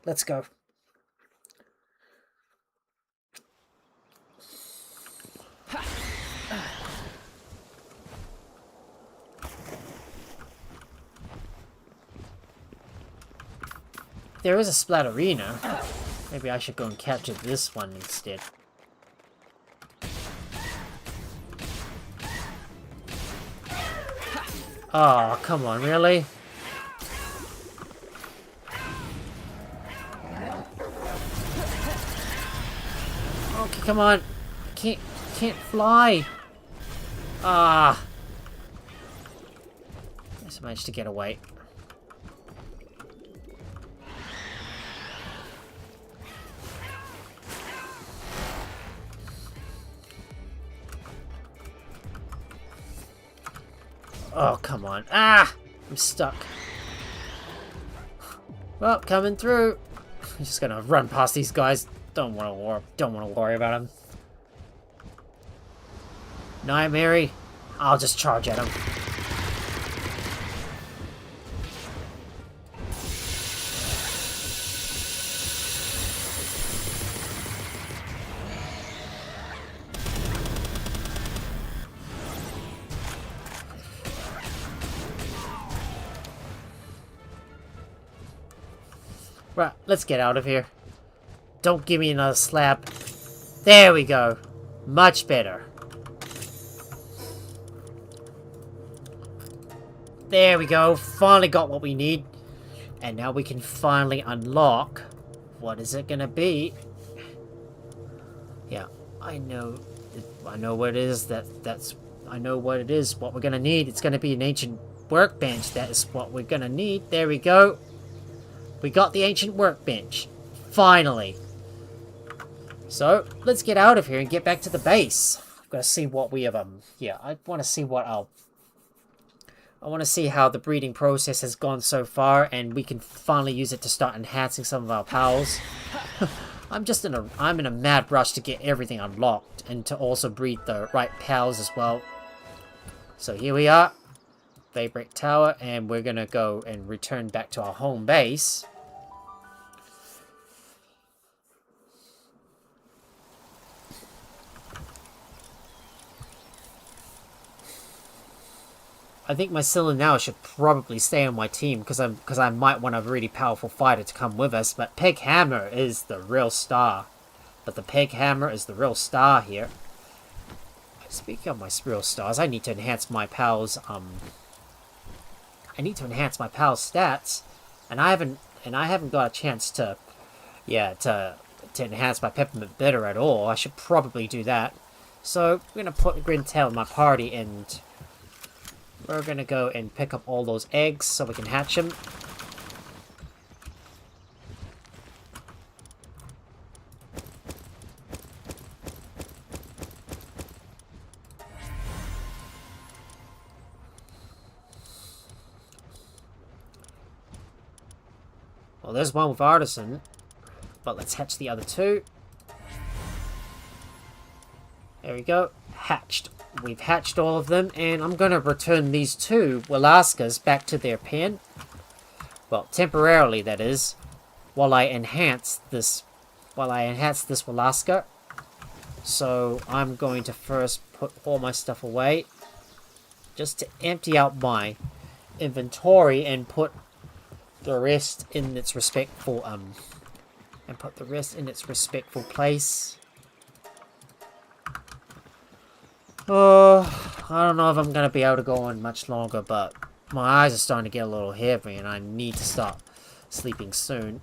Let's go. There is a splatterina. Maybe I should go and capture this one instead. Oh, come on, really? Okay, come on. Can't fly. Ah. Just managed to get away. Oh, come on. Ah! I'm stuck. Well, coming through. I'm just gonna run past these guys. Don't want to worry about them. Nightmare. I'll just charge at them. Right, let's get out of here. Don't give me another slap. There we go. Much better. There we go. Finally got what we need. And now we can finally unlock. What is it gonna be? Yeah, I know what it is. I know what it is. What we're gonna need. It's gonna be an ancient workbench. That is what we're gonna need. There we go. We got the ancient workbench. Finally. So, let's get out of here and get back to the base. I've got to see what we have, yeah, I want to see what I want to see how the breeding process has gone so far, and we can finally use it to start enhancing some of our pals. I'm in a mad rush to get everything unlocked, and to also breed the right pals as well. So here we are. Daybreak Tower, and we're gonna go and return back to our home base. I think my Cylinder should probably stay on my team because I might want a really powerful fighter to come with us. But Peg Hammer is the real star. Here. Speaking of my real stars, I need to enhance my pals. I need to enhance my pals' stats, and I haven't got a chance to, to enhance my peppermint bitter at all. I should probably do that. So we're gonna put Grintail in my party and. We're gonna go and pick up all those eggs so we can hatch them. Well, there's one with Artisan, but let's hatch the other two. There we go. Hatched. We've hatched all of them, and I'm going to return these two Willaskas back to their pen. Well, temporarily, that is, while I enhance this Willaska. So I'm going to first put all my stuff away, just to empty out my inventory and put the rest in its respectful place. Oh, I don't know if I'm going to be able to go on much longer, but my eyes are starting to get a little heavy and I need to start sleeping soon.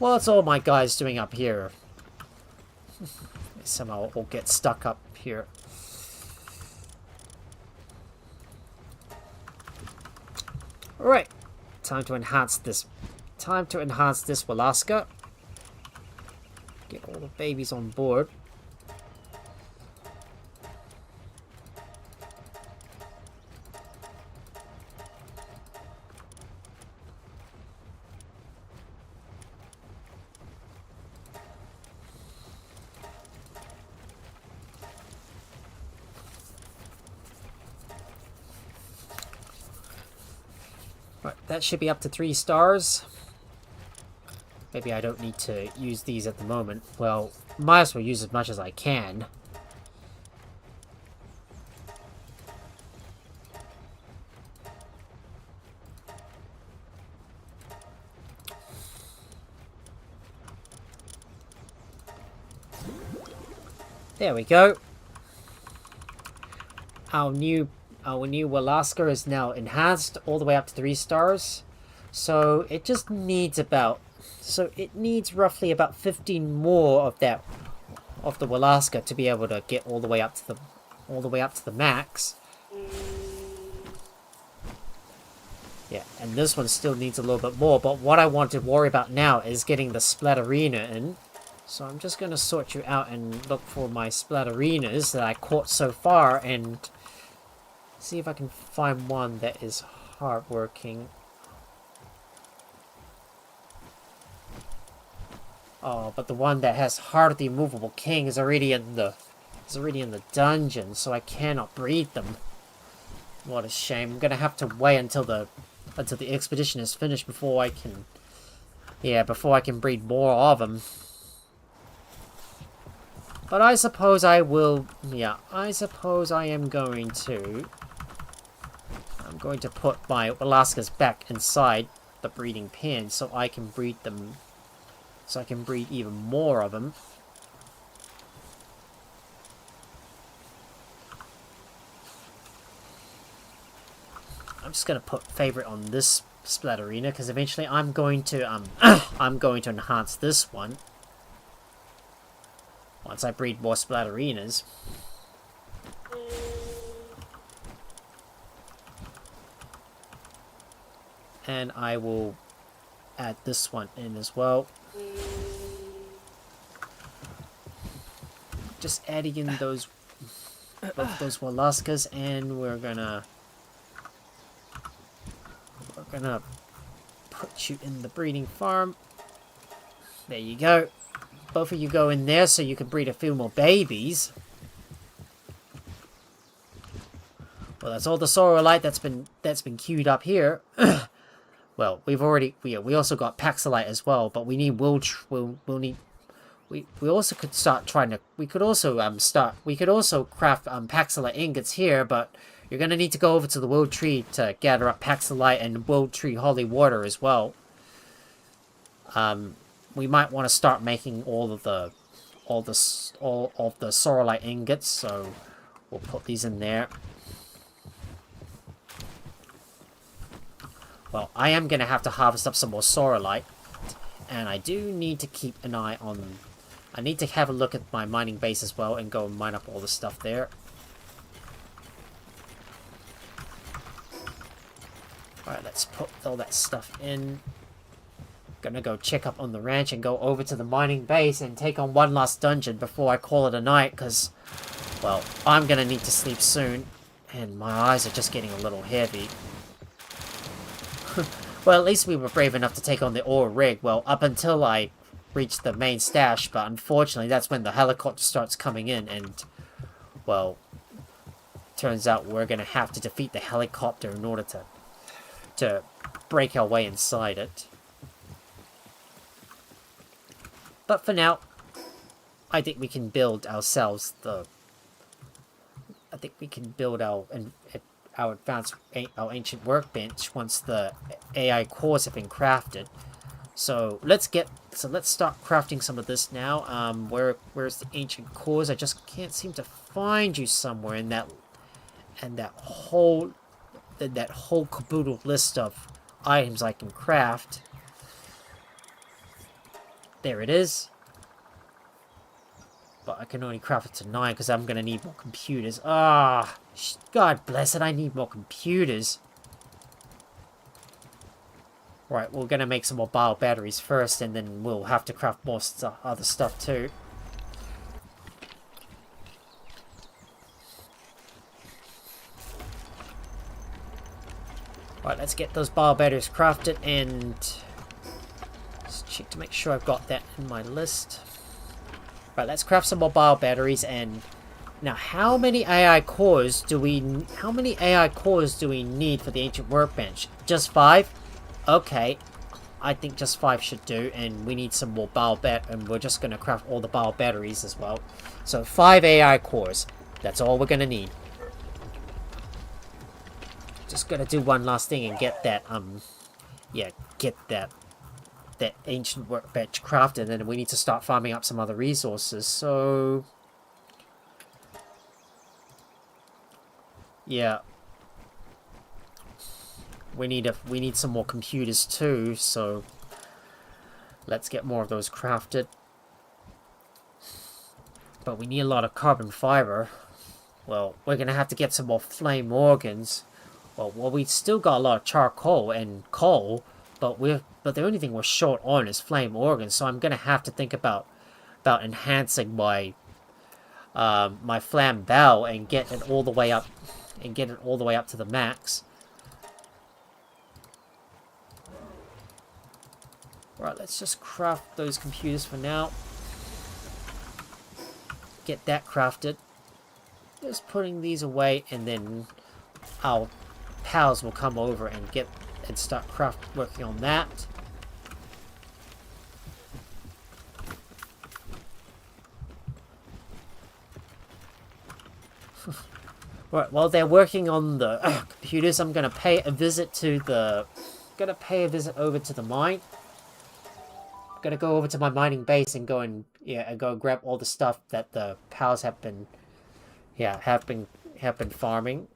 Well, that's all my guys doing up here. Somehow we'll get stuck up here. Alright. Time to enhance this time to enhance this Walaska. Get all the babies on board. Right, that should be up to 3 stars. Maybe I don't need to use these at the moment. Well, might as well use as much as I can. There we go. Our new Walaska is now enhanced all the way up to 3 stars. So it just needs about... So it needs roughly about 15 more of the Walaska to be able to get all the way up to the max. Yeah, and this one still needs a little bit more, but what I want to worry about now is getting the Splatterina in. So I'm just going to sort you out and look for my Splatterinas that I caught so far and see if I can find one that is hardworking. Oh, but the one that has Heart of the Immovable King is already in the dungeon, so I cannot breed them. What a shame. I'm gonna have to wait until the expedition is finished before I can breed more of them. But I suppose I will. Yeah, I suppose I am going to. I'm going to put my Alaskas back inside the breeding pen so I can breed them. So I can breed even more of them. I'm just gonna put favorite on this Splatterina because eventually I'm going to I'm going to enhance this one once I breed more Splatterinas. And I will add this one in as well. Just adding in both those Walaskas, and we're gonna put you in the breeding farm. There you go. Both of you go in there so you can breed a few more babies. Well, that's all the Soralite that's been queued up here. Well, we also got Paxilite as well, but we need we also could start trying to we could also craft Paxilite ingots here, but you're gonna need to go over to the World Tree to gather up Paxilite and World Tree Holy Water as well. We might want to start making all of the Soralite ingots, so we'll put these in there. Well, I am going to have to harvest up some more Soralite, and I do need to keep an eye on... I need to have a look at my mining base as well and go and mine up all the stuff there. Alright, let's put all that stuff in. Gonna go check up on the ranch and go over to the mining base and take on one last dungeon before I call it a night, because, well, I'm going to need to sleep soon, and my eyes are just getting a little heavy. Well, at least we were brave enough to take on the ore rig, well, up until I reached the main stash, but unfortunately that's when the helicopter starts coming in, and, well, turns out we're going to have to defeat the helicopter in order to break our way inside it. But for now, I think we can build ourselves the... I think we can build our ancient workbench once the AI cores have been crafted. So let's start crafting some of this now. Where's the ancient cores? I just can't seem to find you somewhere in that whole caboodle list of items I can craft. There it is. But I can only craft it to 9 because I'm going to need more computers. Ah, God bless it, I need more computers. Right, we're gonna make some more bio batteries first, and then we'll have to craft more other stuff too. Right, let's get those bio batteries crafted, and just check to make sure I've got that in my list. Right, let's craft some more bio batteries, and now how many AI cores do we need for the ancient workbench? Just 5? Okay. I think just 5 should do, and we need some more and we're just gonna craft all the bio batteries as well. So 5 AI cores. That's all we're gonna need. Just gotta do one last thing and get that get that ancient workbench crafted, and then we need to start farming up some other resources. So yeah. We need some more computers too, so let's get more of those crafted. But we need a lot of carbon fiber. Well, we're gonna have to get some more flame organs. Well, we still got a lot of charcoal and coal, but the only thing we're short on is flame organs. So I'm gonna have to think about enhancing my my flambeau and get it all the way up to the max. Right, let's just craft those computers for now. Get that crafted. Just putting these away, and then our pals will come over and start working on that. Right, while they're working on the computers, I'm gonna pay a visit over to the mine. Gonna go over to my mining base and go grab all the stuff that the pals have been farming.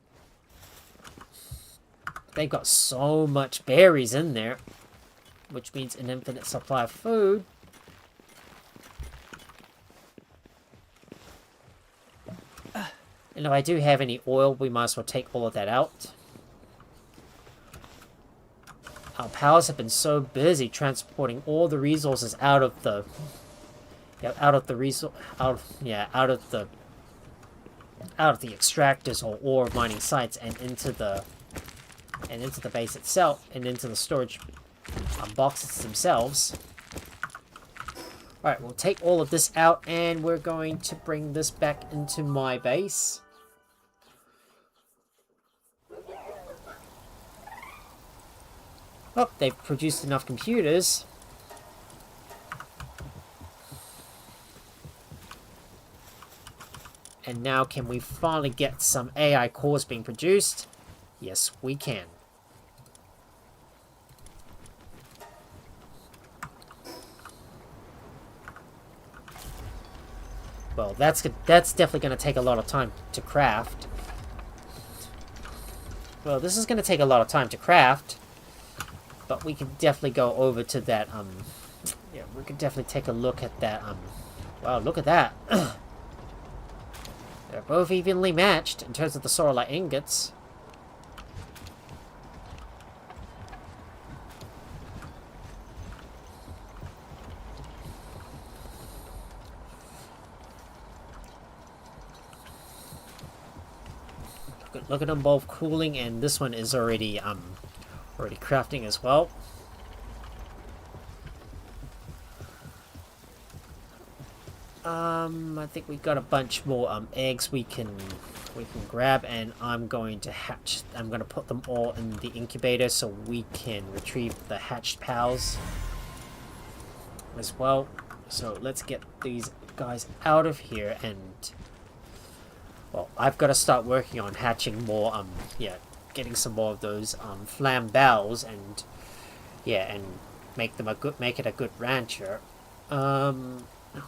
They've got so much berries in there, which means an infinite supply of food. And if I do have any oil, we might as well take all of that out. Our pals have been so busy transporting all the resources out of the extractors or ore mining sites and into the base itself and into the storage boxes themselves. Alright, we'll take all of this out, and we're going to bring this back into my base. Oh, they've produced enough computers. And now can we finally get some AI cores being produced? Yes, we can. Well, that's definitely going to take a lot of time to craft. Well, this is going to take a lot of time to craft. But we can definitely go over to that, yeah, we can definitely take a look at that, wow, look at that. They're both evenly matched in terms of the Soralite ingots. Look at them both cooling, and this one is already crafting as well. I think we got a bunch more eggs we can grab, and I'm going to put them all in the incubator so we can retrieve the hatched pals as well. So let's get these guys out of here, and well, I've got to start working on hatching more getting some more of those flambeaus, and and make it a good rancher.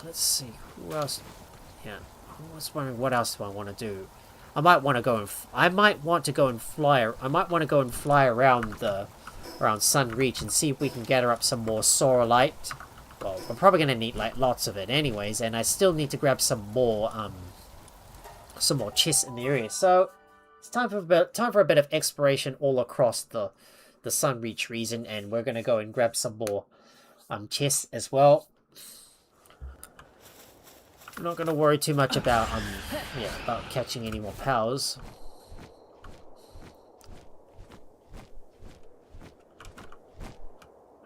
Let's see, who else? Yeah, I was wondering what else do I want to do. I might want to go and fly around Stonereach and see if we can gather up some more Soralite. Well, we're probably gonna need like lots of it anyways, and I still need to grab some more chests in the area. So it's time for a bit of exploration all across the the Stonereach reason, and we're gonna go and grab some more chests as well. I'm not gonna worry too much about about catching any more pals.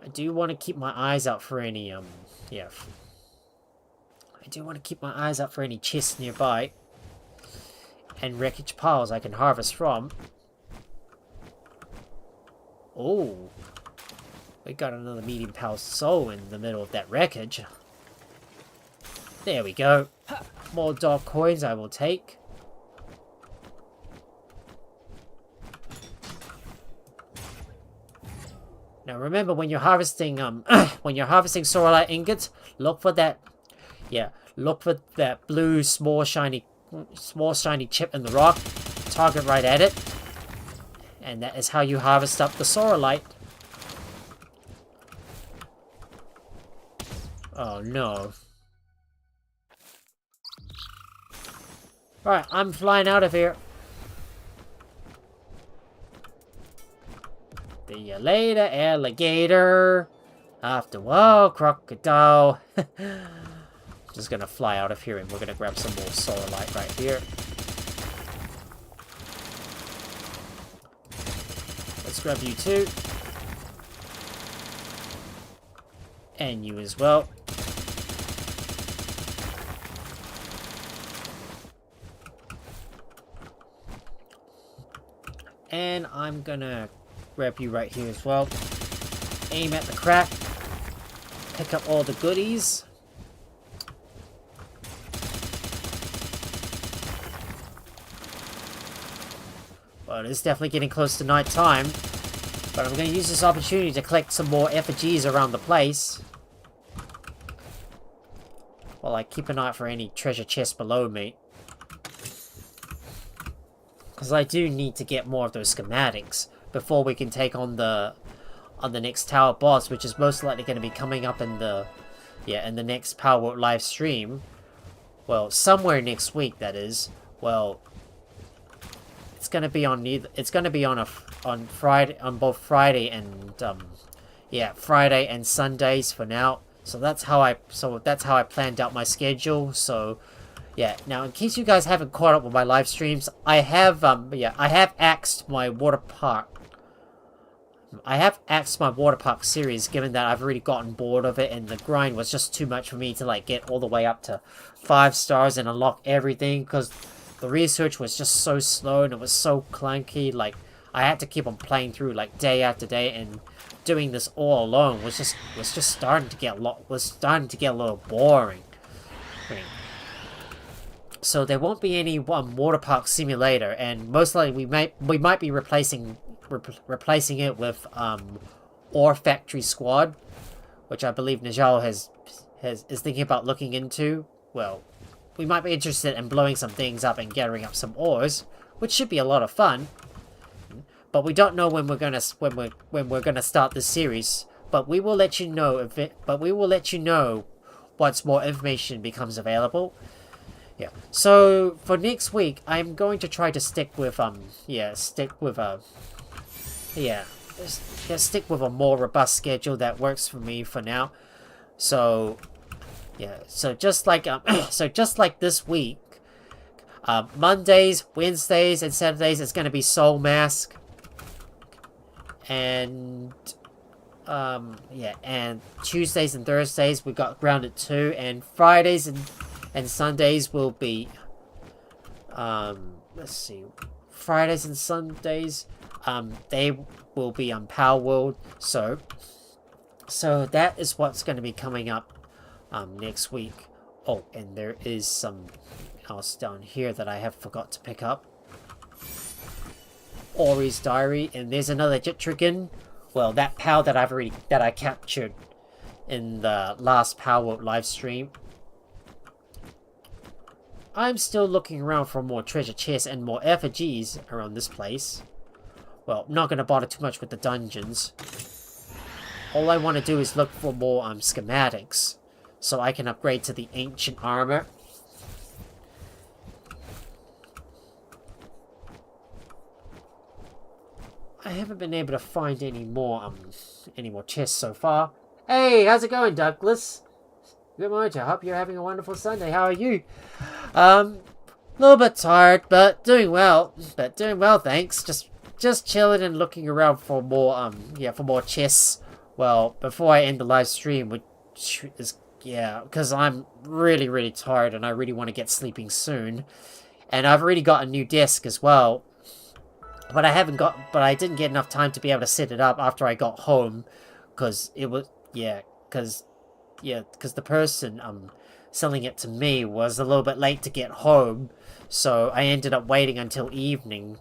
I do want to keep my eyes out for any I do want to keep my eyes out for any chests nearby and wreckage piles I can harvest from. Oh, we got another medium power soul in the middle of that wreckage. There we go. More dog coins I will take. Now remember, when you're harvesting Soralite ingots, look for that blue small shiny chip in the rock. Target right at it. And that is how you harvest up the Soralite. Oh no. Alright, I'm flying out of here. See you later, alligator. After a while, crocodile. Just gonna fly out of here and we're gonna grab some more Soralite right here. Let's grab you too. And you as well. And I'm gonna grab you right here as well. Aim at the crack. Pick up all the goodies. Well, it's definitely getting close to night time. But I'm going to use this opportunity to collect some more effigies around the place. While I keep an eye out for any treasure chests below me. Because I do need to get more of those schematics before we can take on the next tower boss, which is most likely going to be coming up in the next Palworld live stream. Well, somewhere next week, that is. Well, it's going to be on Friday, on both Friday and Friday and Sundays for now. So that's how I planned out my schedule. So yeah, now in case you guys haven't caught up with my live streams, I have axed my water park. I have axed my water park series, given that I've already gotten bored of it and the grind was just too much for me to like get all the way up to 5 stars and unlock everything, because the research was just so slow and it was so clunky. Like I had to keep on playing through like day after day, and doing this all alone was just starting to get a little boring. So there won't be any water park simulator, and most likely we might be replacing it with Ore Factory Squad, which I believe Najal is thinking about looking into. Well, we might be interested in blowing some things up and gathering up some ores, which should be a lot of fun. But we don't know when we're gonna start this series. But we will let you know once more information becomes available. Yeah. So for next week, I'm going to try to stick with stick with a more robust schedule that works for me for now. So yeah. So just like this week, Mondays, Wednesdays, and Saturdays it's going to be Soul Mask. And and Tuesdays and Thursdays we got Grounded 2, and Fridays and Sundays will be Fridays and Sundays they will be on Palworld. So that is what's going to be coming up next week. Oh, and there is some else down here that I have forgot to pick up. Ori's Diary, and there's another Jitrigan. Well, that POW that I captured in the last Palworld live stream. I'm still looking around for more treasure chests and more effigies around this place. Well, I'm not going to bother too much with the dungeons. All I want to do is look for more schematics, so I can upgrade to the ancient armor. I haven't been able to find any more chests so far. Hey, how's it going, Douglas? Good morning. I hope you're having a wonderful Sunday. How are you? A little bit tired, but doing well. Thanks. Just chilling and looking around for more for more chests. Well, before I end the live stream, which is because I'm really tired and I really want to get sleeping soon. And I've already got a new desk as well. But I didn't get enough time to be able to set it up after I got home, because the person selling it to me was a little bit late to get home, so I ended up waiting until evening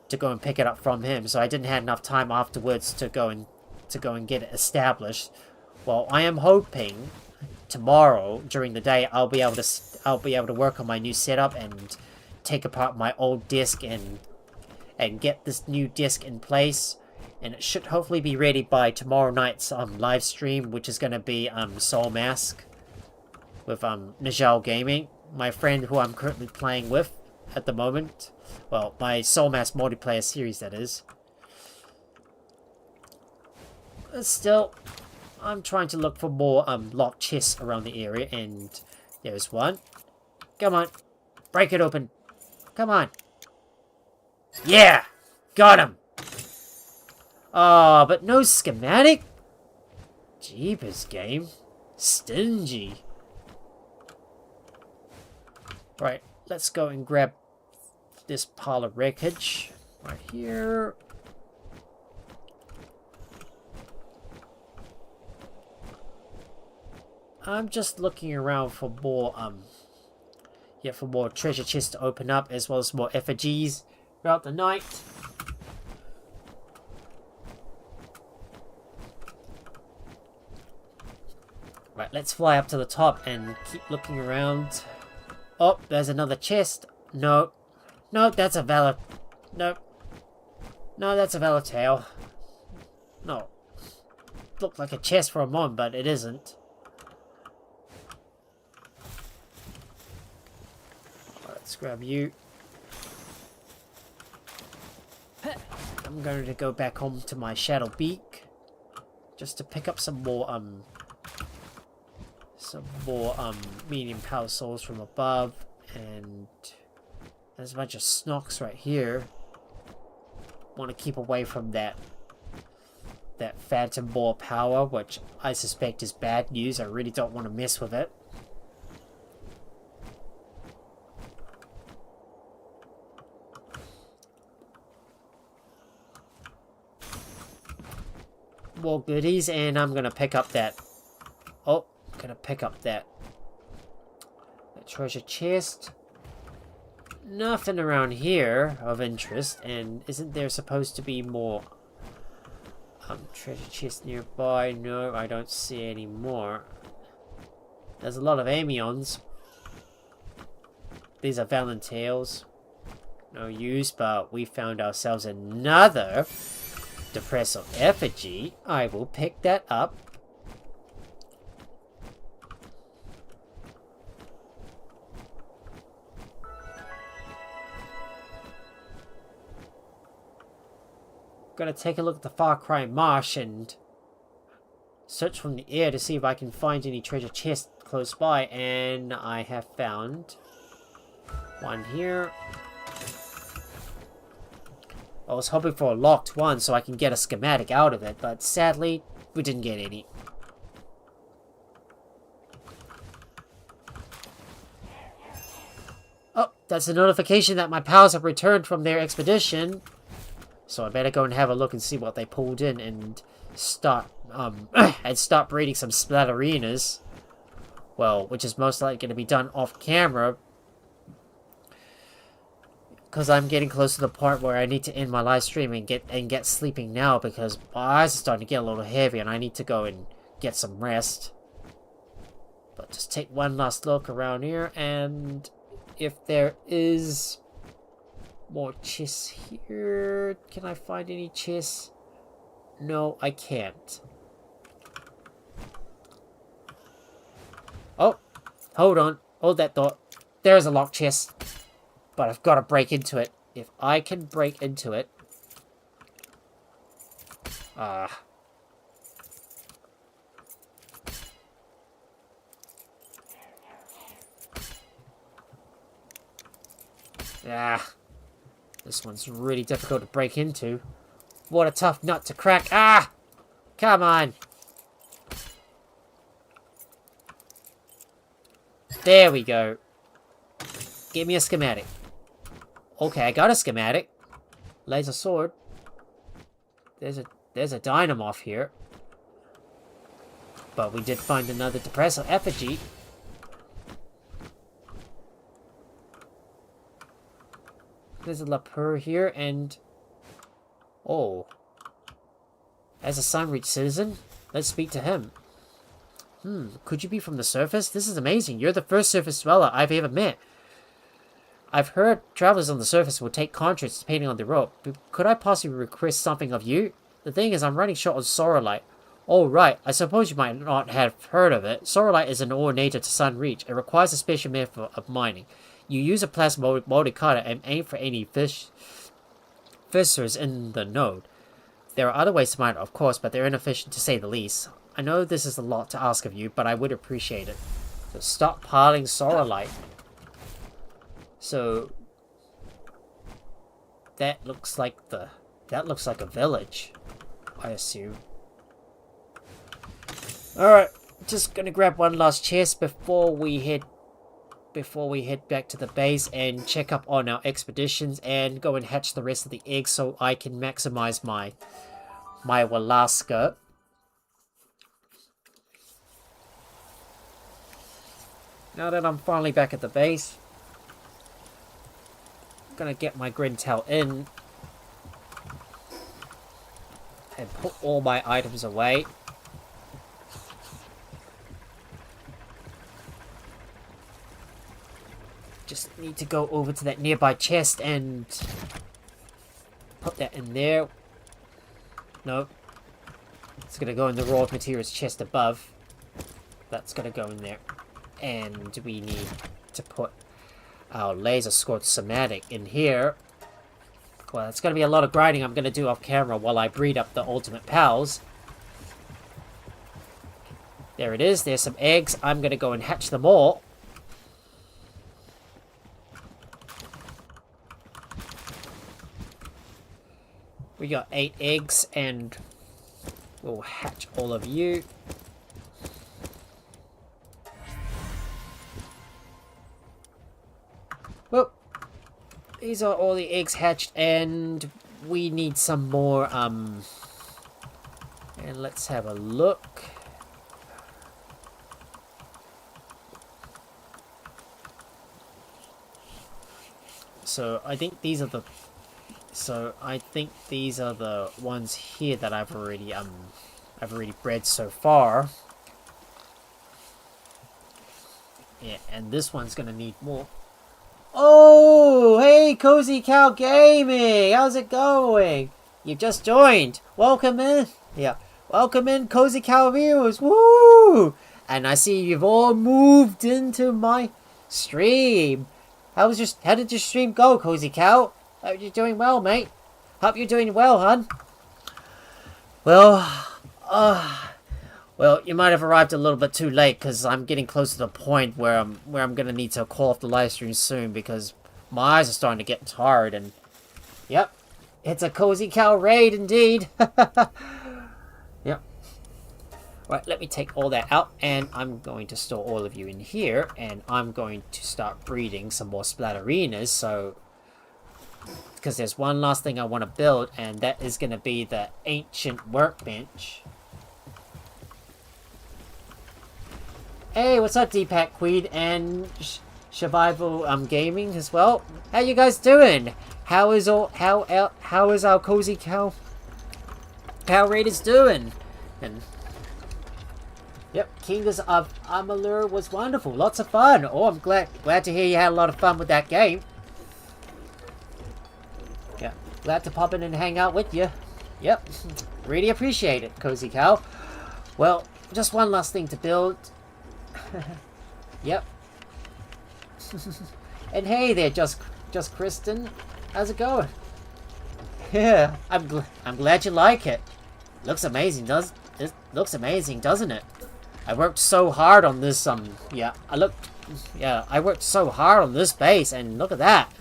to go and pick it up from him. So I didn't have enough time afterwards to go and get it established. Well, I am hoping tomorrow during the day I'll be able to work on my new setup and take apart my old disc and get this new disc in place, and it should hopefully be ready by tomorrow night's live stream, which is going to be Soul Mask with Nigel Gaming, my friend who I'm currently playing with at the moment. Well, my Soul Mask multiplayer series, that is. But still, I'm trying to look for more locked chests around the area, and there's one. Come on, break it open. Come on. Yeah! Got him! Oh, but no schematic? Jeepers, game. Stingy. Right, let's go and grab this pile of wreckage. Right here. I'm just looking around for more, for more treasure chests to open up, as well as more effigies throughout the night. Right, let's fly up to the top and keep looking around. Oh, there's another chest. No. No, that's a valid... No. No, that's a valid tail. No. Looked like a chest for a moment, but it isn't. Let's grab you. I'm going to go back home to my Shadow Beak just to pick up some more medium power souls from above, and there's a bunch of snocks right here. Want to keep away from that phantom ball power, which I suspect is bad news. I really don't want to mess with it. More goodies, and I'm gonna pick up that. Oh, gonna pick up that treasure chest. Nothing around here of interest, and isn't there supposed to be more treasure chests nearby? No, I don't see any more. There's a lot of amions. These are Valentails. No use, but we found ourselves another Depressor effigy. I will pick that up. Gonna take a look at the Far Cry Marsh and search from the air to see if I can find any treasure chests close by, and I have found one here. I was hoping for a locked one so I can get a schematic out of it, but sadly, we didn't get any. Oh, that's a notification that my pals have returned from their expedition. So I better go and have a look and see what they pulled in and start breeding some splatterinas. Well, which is most likely going to be done off camera, because I'm getting close to the part where I need to end my live stream and get sleeping now, because my eyes are starting to get a little heavy and I need to go and get some rest. But just take one last look around here, and if there is more chests here, can I find any chests? No, I can't. Oh, hold on. Hold that thought. There's a locked chest. But I've got to break into it. If I can break into it, This one's really difficult to break into. What a tough nut to crack. Ah! Come on. There we go. Give me a schematic. Okay, I got a schematic. Laser sword. There's a dynamorph here. But we did find another depressor effigy. There's a Lapur here, and... Oh. As a Stonereach citizen, let's speak to him. Could you be from the surface? This is amazing. You're the first surface dweller I've ever met. I've heard travelers on the surface will take contracts depending on the route. Could I possibly request something of you? The thing is, I'm running short on Soralite. Oh, right. I suppose you might not have heard of it. Soralite is an ore native to Stonereach. It requires a special method of mining. You use a plasma molded cutter and aim for any fissures in the node. There are other ways to mine it, of course, but they're inefficient to say the least. I know this is a lot to ask of you, but I would appreciate it. So stop piling Soralite. So that looks like a village, I assume. Alright, just gonna grab one last chest before we head back to the base and check up on our expeditions and go and hatch the rest of the eggs so I can maximize my Walaska. Now that I'm finally back at the base, I'm gonna get my Grintel in and put all my items away. Just need to go over to that nearby chest and put that in there. Nope. It's gonna go in the raw materials chest above. That's gonna go in there. And we need to put our laser scorched somatic in here. Well, it's going to be a lot of grinding I'm going to do off camera while I breed up the ultimate pals. There it is. There's some eggs. I'm going to go and hatch them all. We got 8 eggs and we'll hatch all of you. Well, these are all the eggs hatched, and we need some more, and let's have a look. So I think these are the ones here that I've already bred so far. Yeah, and this one's gonna need more. Oh, hey, Cozy Cow Gaming! How's it going? You've just joined. Welcome in. Yeah, welcome in, Cozy Cow viewers. Woo! And I see you've all moved into my stream. How did your stream go, Cozy Cow? Hope you're doing well, mate. Hope you're doing well, hun. Well, you might have arrived a little bit too late because I'm getting close to the point where I'm gonna need to call off the live stream soon because my eyes are starting to get tired. And yep, it's a Cozy Cow raid indeed. Yep. Right, let me take all that out, and I'm going to store all of you in here, and I'm going to start breeding some more splatterinas. So, because there's one last thing I want to build, and that is going to be the ancient workbench. Hey, what's up, Deepak Queen and Survival Gaming as well? How you guys doing? How is our Cozy Cow Raiders doing? And yep, Kingdoms of Amalur was wonderful, lots of fun. Oh, I'm glad to hear you had a lot of fun with that game. Yeah, glad to pop in and hang out with you. Yep, really appreciate it, Cozy Cow. Well, just one last thing to build. Yep. And hey there, just Kristen, how's it going? Yeah, I'm glad you like it. looks amazing, it looks amazing, doesn't it? I worked so hard on this, I worked so hard on this base, and look at that.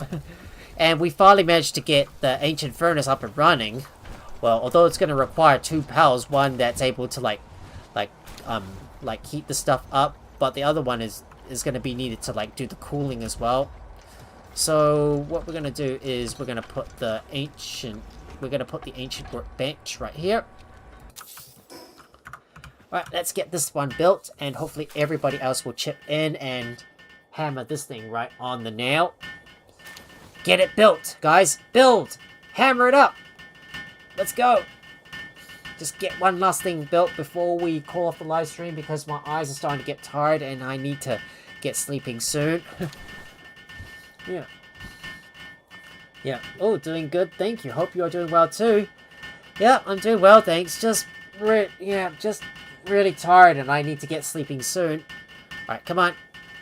And we finally managed to get the ancient furnace up and running. Well, although it's going to require 2 pals, one that's able to like heat the stuff up, but the other one is going to be needed to like do the cooling as well. So what we're going to do is we're going to put the ancient workbench right here. Alright, let's get this one built, and hopefully everybody else will chip in and hammer this thing right on the nail. Get it built, guys. Build! Hammer it up! Let's go! Just get one last thing built before we call off the live stream, because my eyes are starting to get tired and I need to get sleeping soon. Yeah. Yeah. Oh, doing good. Thank you. Hope you're doing well too. Yeah, I'm doing well, thanks. Just really tired and I need to get sleeping soon. Alright, come on.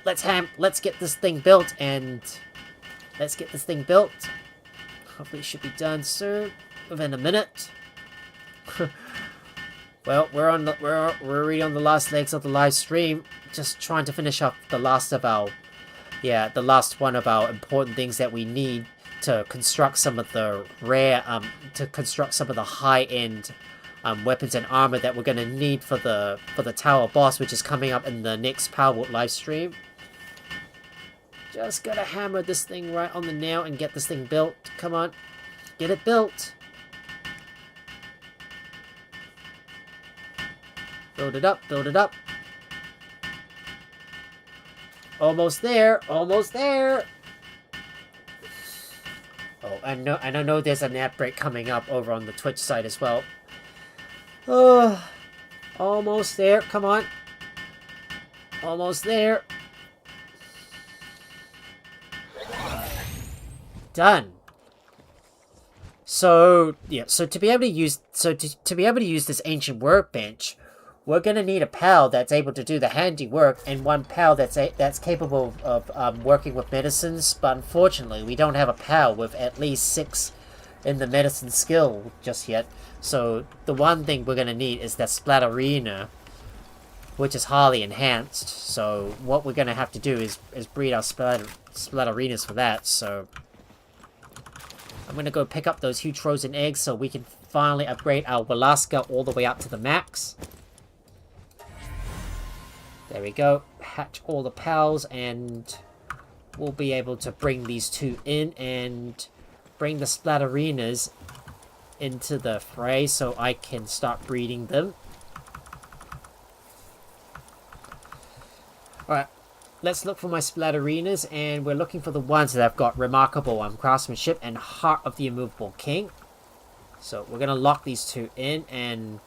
Let's get this thing built, and let's get this thing built. Hopefully it should be done soon, within a minute. Well, we're already on the last legs of the live stream, just trying to finish up the last one of our important things that we need to construct some of the high-end weapons and armor that we're going to need for the tower boss, which is coming up in the next Palworld live stream. Just gotta hammer this thing right on the nail and get this thing built. Come on, get it built. Build it up, build it up. Almost there, almost there. Oh, and I know there's an ad break coming up over on the Twitch side as well. Oh, almost there. Come on. Almost there. Done. So yeah. So to be able to use this ancient workbench, we're gonna need a pal that's able to do the handy work, and one pal that's capable of working with medicines. But unfortunately, we don't have a pal with at least 6 in the medicine skill just yet. So the one thing we're gonna need is that splatterina, which is highly enhanced. So what we're gonna have to do is breed our splatterinas for that. So I'm gonna go pick up those huge frozen eggs so we can finally upgrade our Walaska all the way up to the max. There we go. Hatch all the pals, and we'll be able to bring these 2 in and bring the splatterinas into the fray so I can start breeding them. Alright, let's look for my splatterinas, and we're looking for the ones that have got remarkable craftsmanship and Heart of the Immovable King. So we're going to lock these 2 in and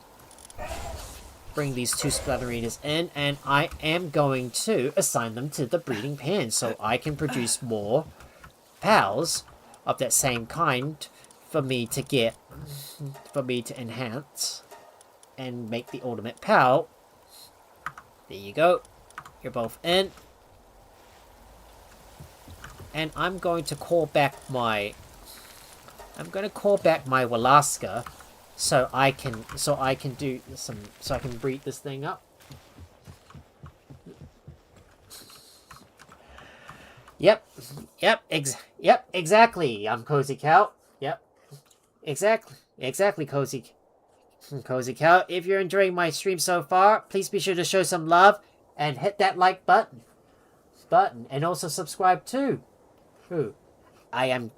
bring these 2 splatterinas in, and I am going to assign them to the breeding pen so I can produce more pals of that same kind for me to enhance and make the ultimate pal. There you go. You're both in. And I'm going to call back my Walaska so I can breed this thing up. Yep, exactly. I'm Cozy Cow. Yep, exactly, Cozy Cow. If you're enjoying my stream so far, please be sure to show some love and hit that like button, and also subscribe too. I am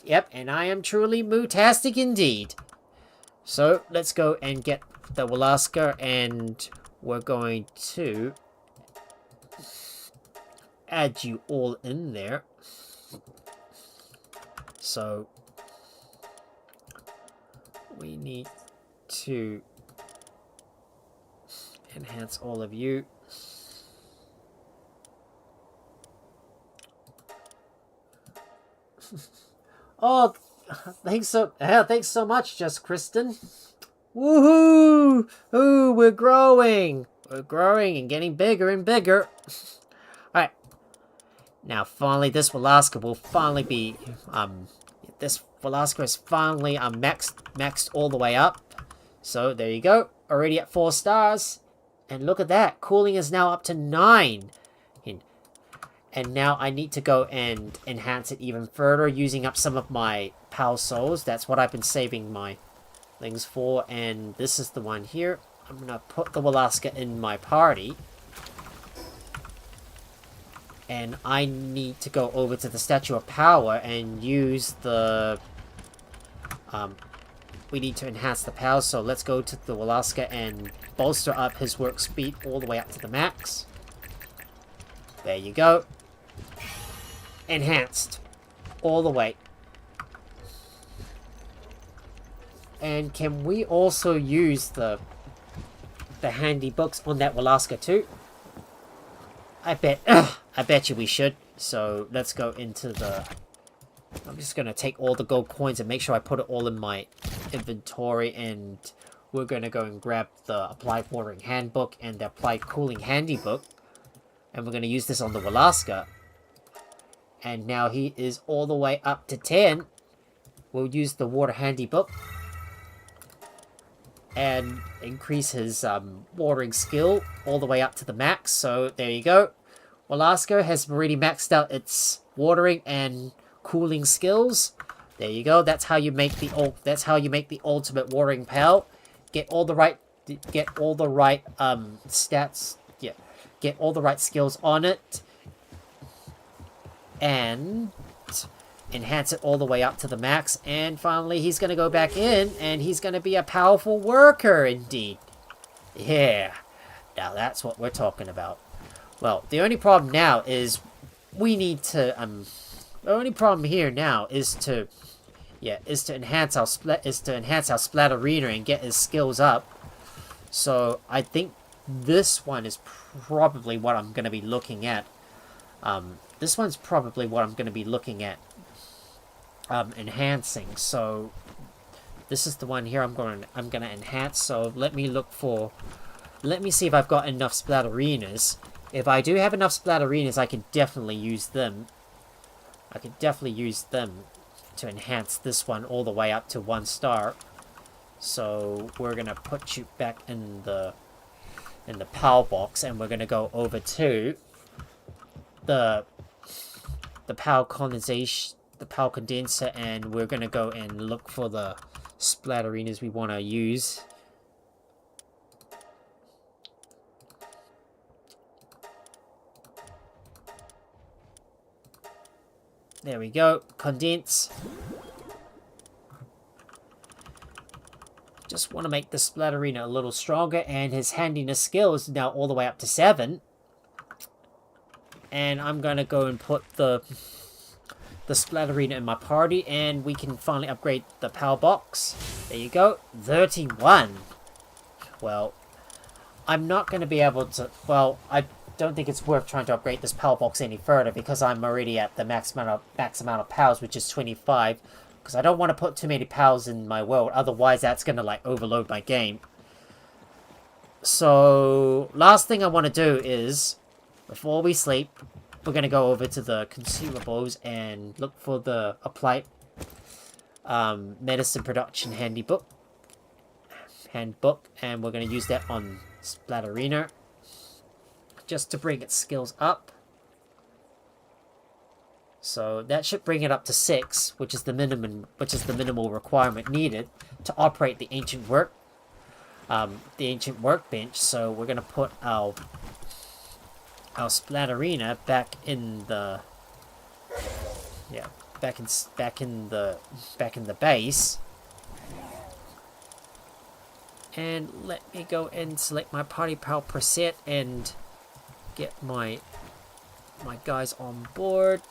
truly mootastic indeed. So let's go and get the Walaska, and we're going to add you all in there. So we need to enhance all of you. Oh, thanks so much, Just Kristen. Woohoo! Ooh, we're growing and getting bigger and bigger. Alright. Now, finally, this Walaska will finally be, this Walaska is finally maxed all the way up. So, there you go. already at 4 stars. And look at that. Cooling is now up to 9. And now I need to go and enhance it even further using up some of my Pal Souls. That's what I've been saving my things for. And this is the one here. I'm going to put the Walaska in my party. And I need to go over to the Statue of Power and use the... we need to enhance the Pal, so let's go to the Walaska and bolster up his work speed all the way up to the max. There you go. Enhanced. All the way. And can we also use the handy books on that Walaska too? I bet you we should. So let's go into the... I'm just going to take all the gold coins and make sure I put it all in my inventory. And we're going to go and grab the Applied Watering Handbook and the Applied Cooling Handy Book. And we're going to use this on the Walaska. And now he is all the way up to 10. We'll use the Water Handy Book. And increase his watering skill all the way up to the max. So there you go. Walaska has already maxed out its watering and cooling skills. There you go. That's how you make the ultimate watering pal. Get all the right stats. Yeah. Get all the right skills on it. And enhance it all the way up to the max. And finally, he's going to go back in, and he's going to be a powerful worker indeed. Yeah. Now that's what we're talking about. Well, the only problem now is we need to the only problem here now is to enhance our Splatterina and get his skills up. So I think this one is probably what I'm going to be looking at. This one's probably what I'm going to be looking at enhancing. So this is the one here I'm going to enhance. So let me see if I've got enough Splatterinas. If I do have enough Splatterinas, I can definitely use them. I could definitely use them to enhance this one all the way up to 1 star. So we're gonna put you back in the PAL box, and we're gonna go over to the PAL condensation, the PAL condenser, and we're gonna go and look for the Splatterinas we want to use. There we go. Condense. Just want to make the Splatterina a little stronger, and his handiness skill is now all the way up to 7. And I'm going to go and put the Splatterina in my party, and we can finally upgrade the power box. There you go. 31. Well, I'm not going to be able to... Well, I don't think it's worth trying to upgrade this power box any further, because I'm already at the max amount of powers, which is 25. Because I don't want to put too many powers in my world, otherwise that's going to like overload my game. So last thing I want to do is, before we sleep, we're going to go over to the consumables and look for the Applied Medicine Production Handbook, and we're going to use that on Splatterina, just to bring its skills up. So that should bring it up to 6, which is the minimal requirement needed to operate the ancient workbench. So we're gonna put our Splatterina back in the base. And let me go and select my party pal preset and get my guys on board.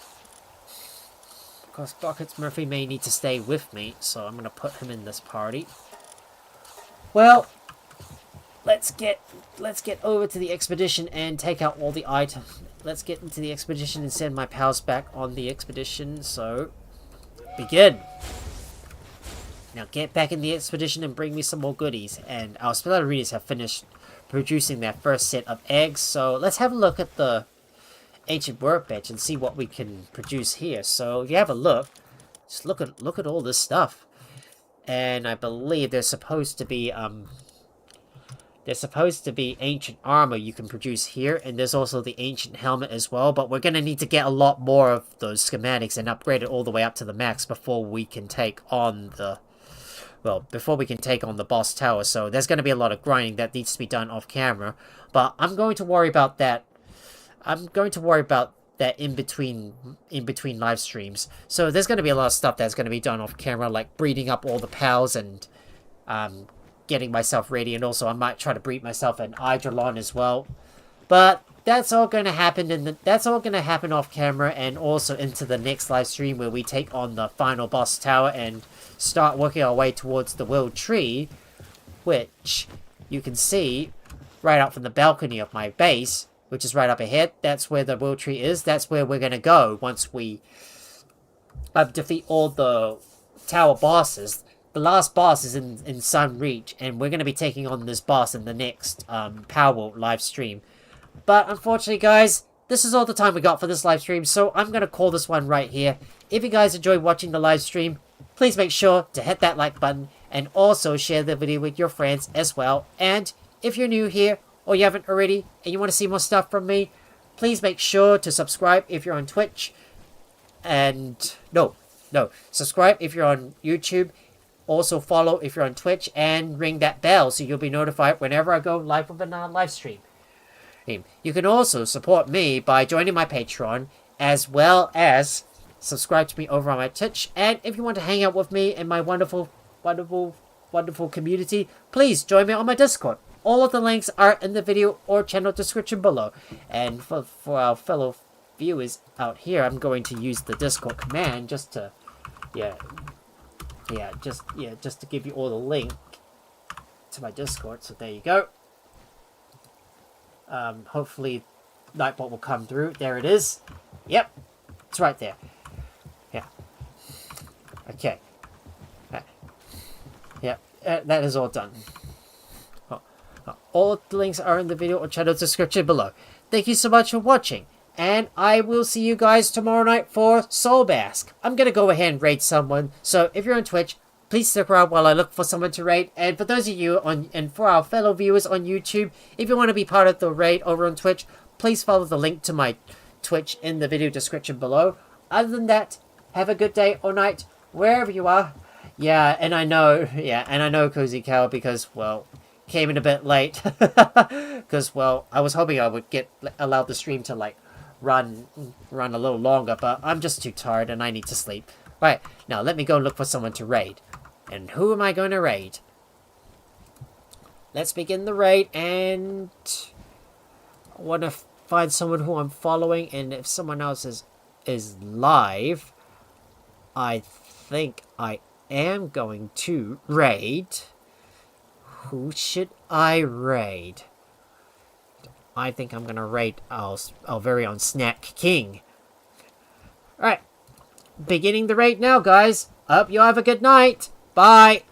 Because Buckets Murphy may need to stay with me, so I'm going to put him in this party. Well, let's get over to the expedition and take out all the items. Let's get into the expedition and send my pals back on the expedition. So, begin. Now get back in the expedition and bring me some more goodies. And our Splatterinas have finished producing their first set of eggs. So let's have a look at the ancient workbench and see what we can produce here. So if you have a look, just look at all this stuff. And I believe there's supposed to be There's supposed to be ancient armor you can produce here, and there's also the ancient helmet as well, but we're going to need to get a lot more of those schematics and upgrade it all the way up to the max before we can take on the... Well, before we can take on the boss tower, so there's going to be a lot of grinding that needs to be done off camera, but I'm going to worry about that. I'm going to worry about that in between live streams. So there's going to be a lot of stuff that's going to be done off camera, like breeding up all the pals and getting myself ready, and also I might try to breed myself an Eidolon as well. But that's all going to happen that's all going to happen off camera, and also into the next live stream where we take on the final boss tower and start working our way towards the world tree, which you can see right out from the balcony of my base, which is right up ahead. That's where the world tree is. That's where we're going to go once we defeat all the tower bosses. The last boss is in Stonereach, and we're going to be taking on this boss in the next Palworld live stream. But unfortunately, guys, this is all the time we got for this live stream, so I'm going to call this one right here. If you guys enjoyed watching the live stream, please make sure to hit that like button, and also share the video with your friends as well. And if you're new here, or you haven't already, and you want to see more stuff from me, please make sure to subscribe if you're on Twitch. And, no, subscribe if you're on YouTube. Also follow if you're on Twitch, and ring that bell so you'll be notified whenever I go live with another live stream. You can also support me by joining my Patreon, as well as subscribe to me over on my Twitch. And if you want to hang out with me in my wonderful community, please join me on my Discord. All of the links are in the video or channel description below. And for our fellow viewers out here, I'm going to use the Discord command just to, just to give you all the link to my Discord. So there you go. Hopefully Nightbot will come through. There it is. Yep, it's right there. Yeah. Okay. Yep, that is all done. All the links are in the video or channel description below. Thank you so much for watching, and I will see you guys tomorrow night for Soul Bask. I'm gonna go ahead and raid someone, so if you're on Twitch, please stick around while I look for someone to raid. And for those of you and for our fellow viewers on YouTube, if you want to be part of the raid over on Twitch, please follow the link to my Twitch in the video description below. Other than that, have a good day or night, wherever you are. And I know Cozy Cow, because, well, came in a bit late. Because, well, I was hoping I would allow the stream to, like, run a little longer, but I'm just too tired and I need to sleep. Right, now let me go look for someone to raid. And who am I going to raid? Let's begin the raid, and I want to find someone who I'm following, and if someone else is live, I think I am going to raid. Who should I raid? I think I'm going to raid our very own Snack King. Alright, beginning the raid now, guys. Hope you have a good night. Bye.